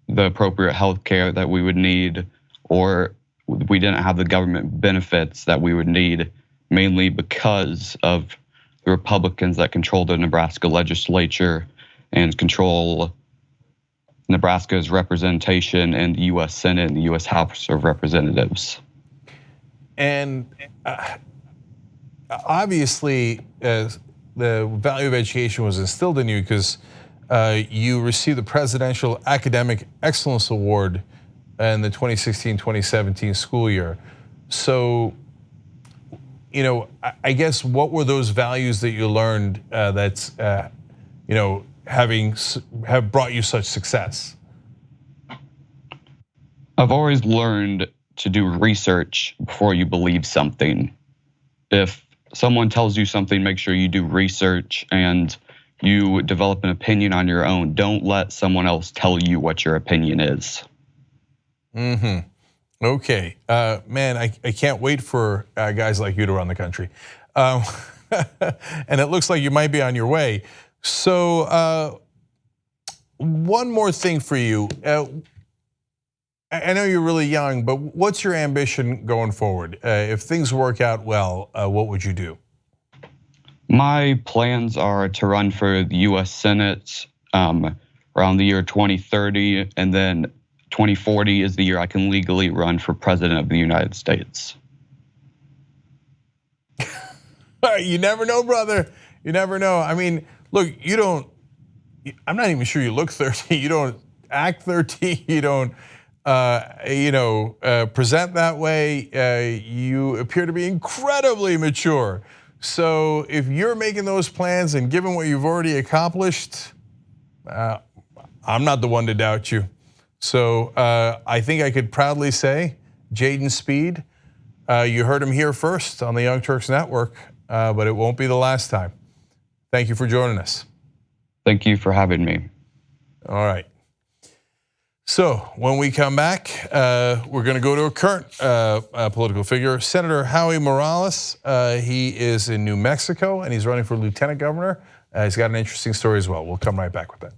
the appropriate health care that we would need, or we didn't have the government benefits that we would need, mainly because of the Republicans that control the Nebraska legislature and control Nebraska's representation in the US Senate and the US House of Representatives. And obviously, the value of education was instilled in you because you received the Presidential Academic Excellence Award in the 2016-2017 school year. So, I guess what were those values that you learned that's, have brought you such success? I've always learned to do research before you believe something. If someone tells you something, make sure you do research and you develop an opinion on your own. Don't let someone else tell you what your opinion is. Okay, man, I can't wait for guys like you to run the country. And it looks like you might be on your way. So one more thing for you. I know you're really young, but what's your ambition going forward? If things work out well, what would you do? My plans are to run for the US Senate around the year 2030, and then 2040 is the year I can legally run for president of the United States. You never know, brother. You never know. I mean, look, you don't. I'm not even sure you look 30. You don't act 30. You don't, present that way. You appear to be incredibly mature. So if you're making those plans and given what you've already accomplished, I'm not the one to doubt you. So I think I could proudly say, Jaden Speed, you heard him here first on the Young Turks Network, but it won't be the last time. Thank you for joining us. Thank you for having me. All right. So when we come back, we're going to go to a current political figure, Senator Howie Morales. He is in New Mexico and he's running for lieutenant governor. He's got an interesting story as well. We'll come right back with that.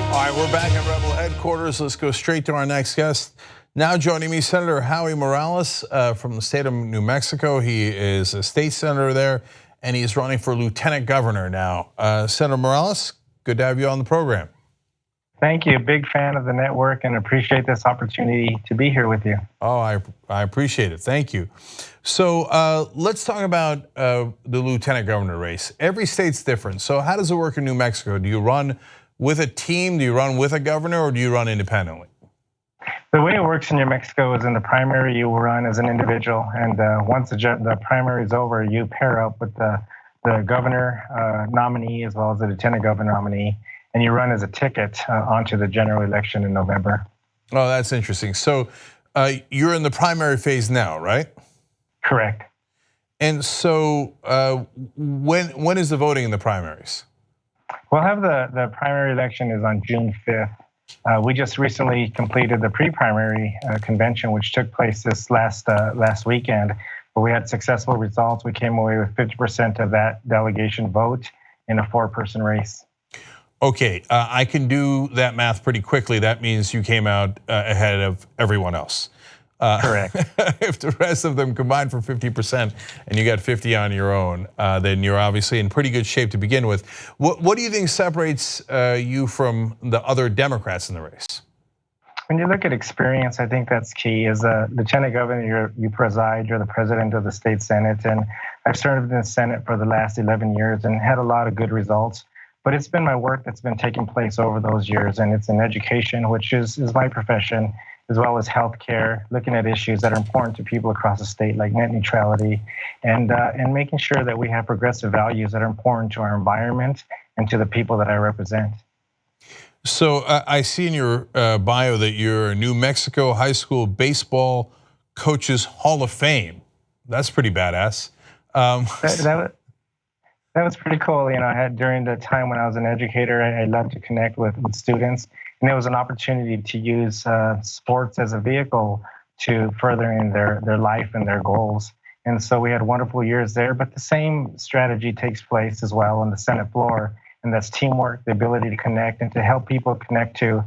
All right, we're back at Rebel headquarters. Let's go straight to our next guest. Now joining me, Senator Howie Morales from the state of New Mexico. He is a state senator there, and he's running for lieutenant governor now. Senator Morales, good to have you on the program. Thank you. Big fan of the network and appreciate this opportunity to be here with you. Oh, I appreciate it. Thank you. So let's talk about the lieutenant governor race. Every state's different. So how does it work in New Mexico? Do you run with a team? Do you run with a governor, or do you run independently? The way it works in New Mexico is in the primary, you will run as an individual. And once the primary is over, you pair up with the governor nominee as well as the lieutenant governor nominee. And you run as a ticket onto the general election in November. Oh, that's interesting. So you're in the primary phase now, right? Correct. And so when is the voting in the primaries? We'll have the primary election is on June 5th. We just recently completed the pre-primary convention, which took place this last weekend. But we had successful results. We came away with 50% of that delegation vote in a 4-person race. Okay, I can do that math pretty quickly. That means you came out ahead of everyone else. Correct. If the rest of them combined for 50% and you got 50 on your own, then you're obviously in pretty good shape to begin with. What do you think separates you from the other Democrats in the race? When you look at experience, I think that's key. As a lieutenant governor, you preside, you're the president of the state senate, and I've served in the Senate for the last 11 years and had a lot of good results. But it's been my work that's been taking place over those years, and it's in education, which is my profession, as well as healthcare, looking at issues that are important to people across the state, like net neutrality, and making sure that we have progressive values that are important to our environment and to the people that I represent. So I see in your bio that you're a New Mexico High School Baseball Coaches Hall of Fame. That's pretty badass. That was pretty cool. You know, I had during the time when I was an educator, I loved to connect with students, and it was an opportunity to use sports as a vehicle to furthering their life and their goals. And so we had wonderful years there, but the same strategy takes place as well on the Senate floor, and that's teamwork, the ability to connect and to help people connect to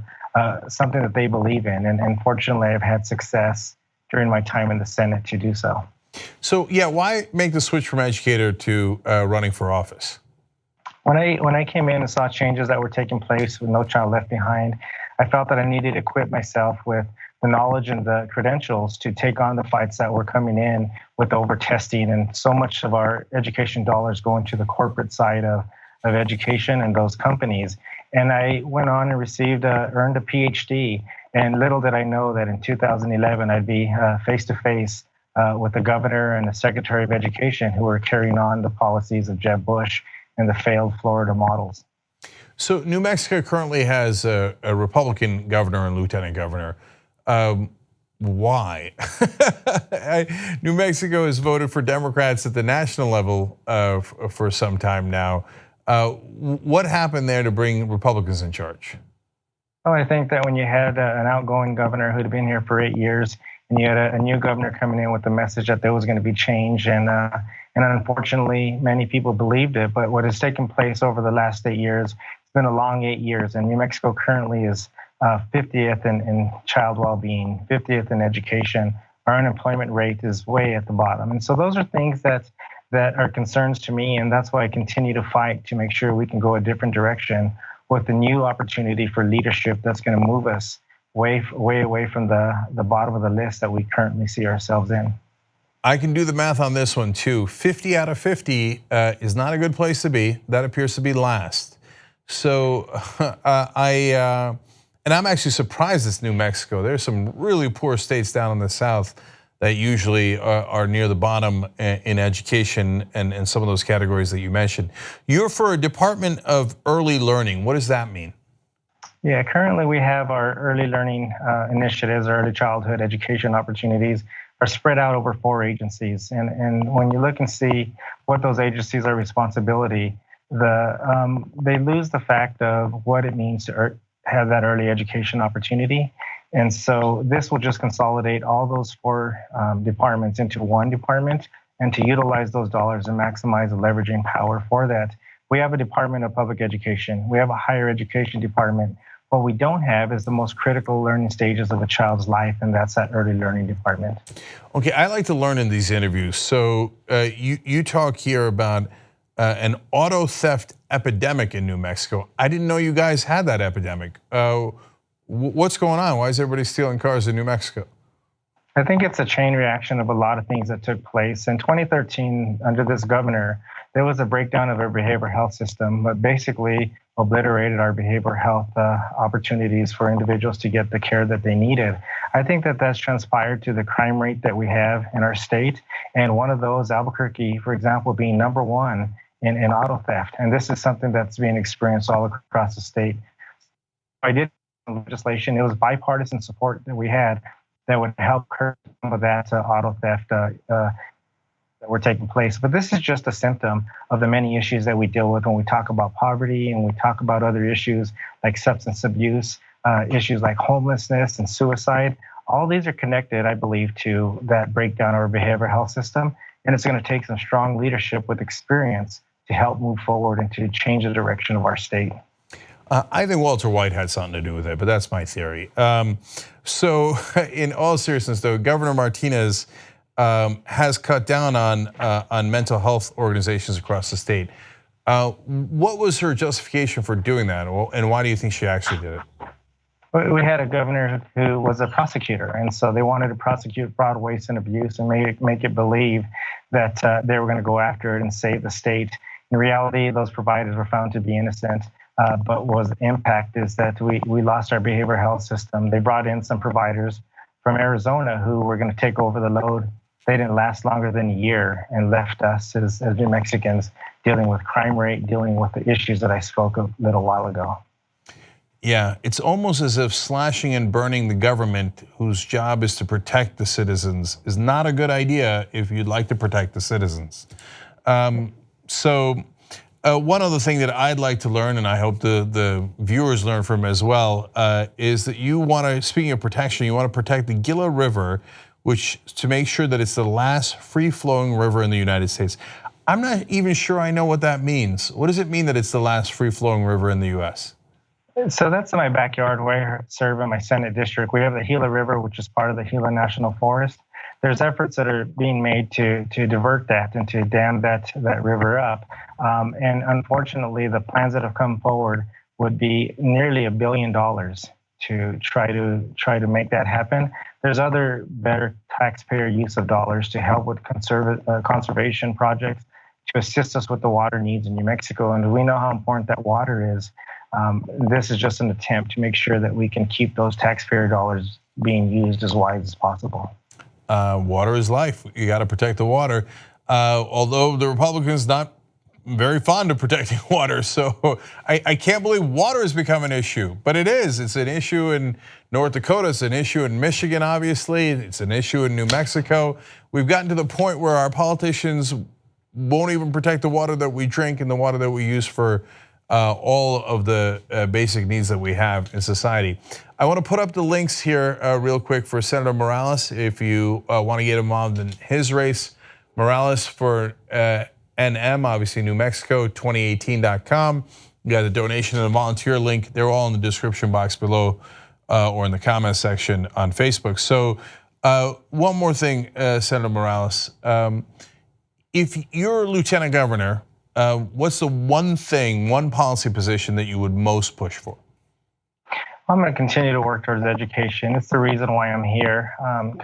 something that they believe in. And fortunately, I've had success during my time in the Senate to do so. So yeah, why make the switch from educator to running for office? When I came in and saw changes that were taking place with No Child Left Behind, I felt that I needed to equip myself with the knowledge and the credentials to take on the fights that were coming in with over-testing, and so much of our education dollars going to the corporate side of education and those companies. And I went on and earned a PhD, and little did I know that in 2011 I'd be face-to-face with the governor and the secretary of education who were carrying on the policies of Jeb Bush and the failed Florida models. So New Mexico currently has a Republican governor and lieutenant governor. Why? New Mexico has voted for Democrats at the national level for some time now. What happened there to bring Republicans in charge? Oh, I think that when you had an outgoing governor who'd been here for 8 years, and you had a new governor coming in with the message that there was going to be change, and unfortunately, many people believed it. But what has taken place over the last 8 years, it's been a long 8 years, and New Mexico currently is 50th in child well-being, 50th in education. Our unemployment rate is way at the bottom, and so those are things that are concerns to me, and that's why I continue to fight to make sure we can go a different direction with the new opportunity for leadership that's going to move us way away from the bottom of the list that we currently see ourselves in. I can do the math on this one too. 50 out of 50 is not a good place to be. That appears to be last. So and I'm actually surprised it's New Mexico. There's some really poor states down in the South that usually are near the bottom in education and some of those categories that you mentioned. You're for a Department of Early Learning. What does that mean? Yeah, currently we have our early learning initiatives, early childhood education opportunities are spread out over 4 agencies. And when you look and see what those agencies are responsibility, they lose the fact of what it means to have that early education opportunity. And so this will just consolidate all those 4 departments into one department, and to utilize those dollars and maximize the leveraging power for that. We have a Department of Public Education. We have a higher education department. What we don't have is the most critical learning stages of a child's life, and that's that early learning department. Okay, I like to learn in these interviews. So you talk here about an auto theft epidemic in New Mexico. I didn't know you guys had that epidemic. What's going on? Why is everybody stealing cars in New Mexico? I think it's a chain reaction of a lot of things that took place. In 2013, under this governor, there was a breakdown of our behavioral health system, but basically obliterated our behavioral health opportunities for individuals to get the care that they needed. I think that that's transpired to the crime rate that we have in our state. And one of those, Albuquerque, for example, being number 1 in auto theft. And this is something that's being experienced all across the state. I did legislation. It was bipartisan support that we had that would help curb some of that auto theft that were taking place. But this is just a symptom of the many issues that we deal with when we talk about poverty and we talk about other issues like substance abuse, issues like homelessness and suicide. All these are connected, I believe, to that breakdown of our behavioral health system. And it's going to take some strong leadership with experience to help move forward and to change the direction of our state. I think Walter White had something to do with it, but that's my theory. So in all seriousness, though, Governor Martinez has cut down on mental health organizations across the state. What was her justification for doing that, and why do you think she actually did it? We had a governor who was a prosecutor, and so they wanted to prosecute fraud, waste, and abuse and make it believe that they were going to go after it and save the state. In reality, those providers were found to be innocent, but what was the impact is that we lost our behavioral health system. They brought in some providers from Arizona who were going to take over the load. They didn't last longer than a year and left us as New Mexicans dealing with crime rate, dealing with the issues that I spoke of a little while ago. Yeah, it's almost as if slashing and burning the government, whose job is to protect the citizens, is not a good idea if you'd like to protect the citizens. One other thing that I'd like to learn, and I hope the viewers learn from as well, is that you want to, speaking of protection, you want to protect the Gila River, which to make sure that it's the last free-flowing river in the United States. I'm not even sure I know what that means. What does it mean that it's the last free-flowing river in the US? So that's in my backyard where I serve in my Senate district. We have the Gila River, which is part of the Gila National Forest. There's efforts that are being made to divert that and to dam that river up. And unfortunately, the plans that have come forward would be nearly $1 billion to try to make that happen. There's other better taxpayer use of dollars to help with conservation projects to assist us with the water needs in New Mexico. And we know how important that water is. This is just an attempt to make sure that we can keep those taxpayer dollars being used as wise as possible. Water is life. You got to protect the water. Although the Republicans not very fond of protecting water, so I can't believe water has become an issue. But it is. It's an issue in North Dakota. It's an issue in Michigan, obviously. It's an issue in New Mexico. We've gotten to the point where our politicians won't even protect the water that we drink and the water that we use for all of the basic needs that we have in society. I want to put up the links here real quick for Senator Morales if you want to get involved in his race. Morales for NM, obviously New Mexico, 2018.com. You got the donation and the volunteer link. They're all in the description box below or in the comment section on Facebook. So one more thing, Senator Morales. If you're lieutenant governor, what's the one policy position that you would most push for? I'm going to continue to work towards education. It's the reason why I'm here.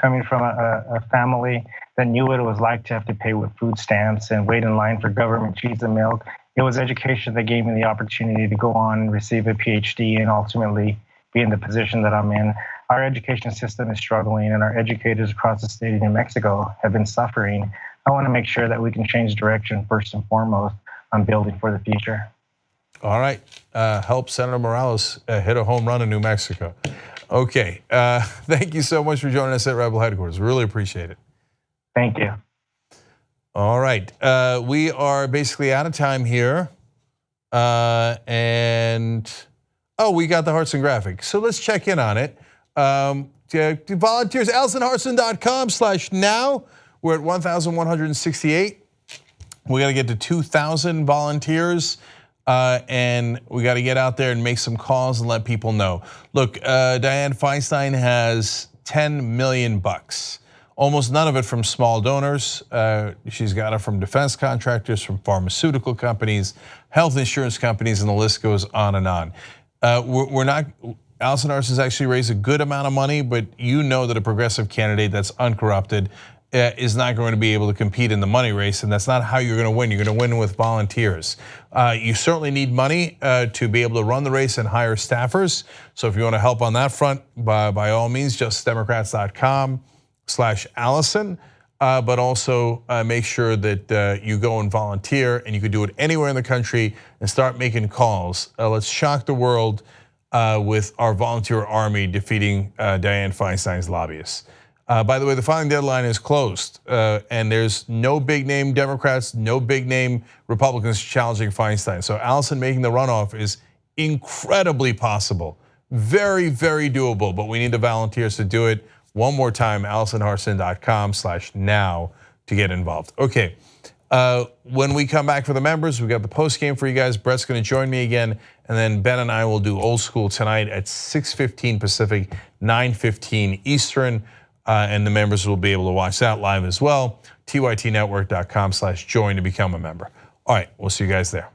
Coming from a family that knew what it was like to have to pay with food stamps and wait in line for government cheese and milk, it was education that gave me the opportunity to go on and receive a PhD and ultimately be in the position that I'm in. Our education system is struggling, and our educators across the state of New Mexico have been suffering. I want to make sure that we can change direction first and foremost on building for the future. All right, help Senator Morales hit a home run in New Mexico. Okay, thank you so much for joining us at Rebel Headquarters. Really appreciate it. Thank you. All right, we are basically out of time here. We got the Hearts and Graphics. So let's check in on it. Volunteers, AllisonHartson.com/now. We're at 1,168. We got to get to 2,000 volunteers. And we got to get out there and make some calls and let people know. Look, Dianne Feinstein has $10 million. Almost none of it from small donors. She's got it from defense contractors, from pharmaceutical companies, health insurance companies, and the list goes on and on. Allison Harson's actually raised a good amount of money, but you know that a progressive candidate that's uncorrupted is not going to be able to compete in the money race, and that's not how you're going to win. You're going to win with volunteers. You certainly need money to be able to run the race and hire staffers. So if you want to help on that front, by all means, justdemocrats.com/Allison. But also make sure that you go and volunteer, and you can do it anywhere in the country and start making calls. Let's shock the world with our volunteer army defeating Dianne Feinstein's lobbyists. By the way, the filing deadline is closed, and there's no big name Democrats, no big name Republicans challenging Feinstein. So Allison making the runoff is incredibly possible. Very, very doable, but we need the volunteers to do it. One more time, AllisonHarston.com/now to get involved. Okay, when we come back for the members, we got the post game for you guys. Brett's gonna join me again, and then Ben and I will do Old School tonight at 6:15 Pacific, 9:15 Eastern, and the members will be able to watch that live as well. TYTnetwork.com/join to become a member. All right, we'll see you guys there.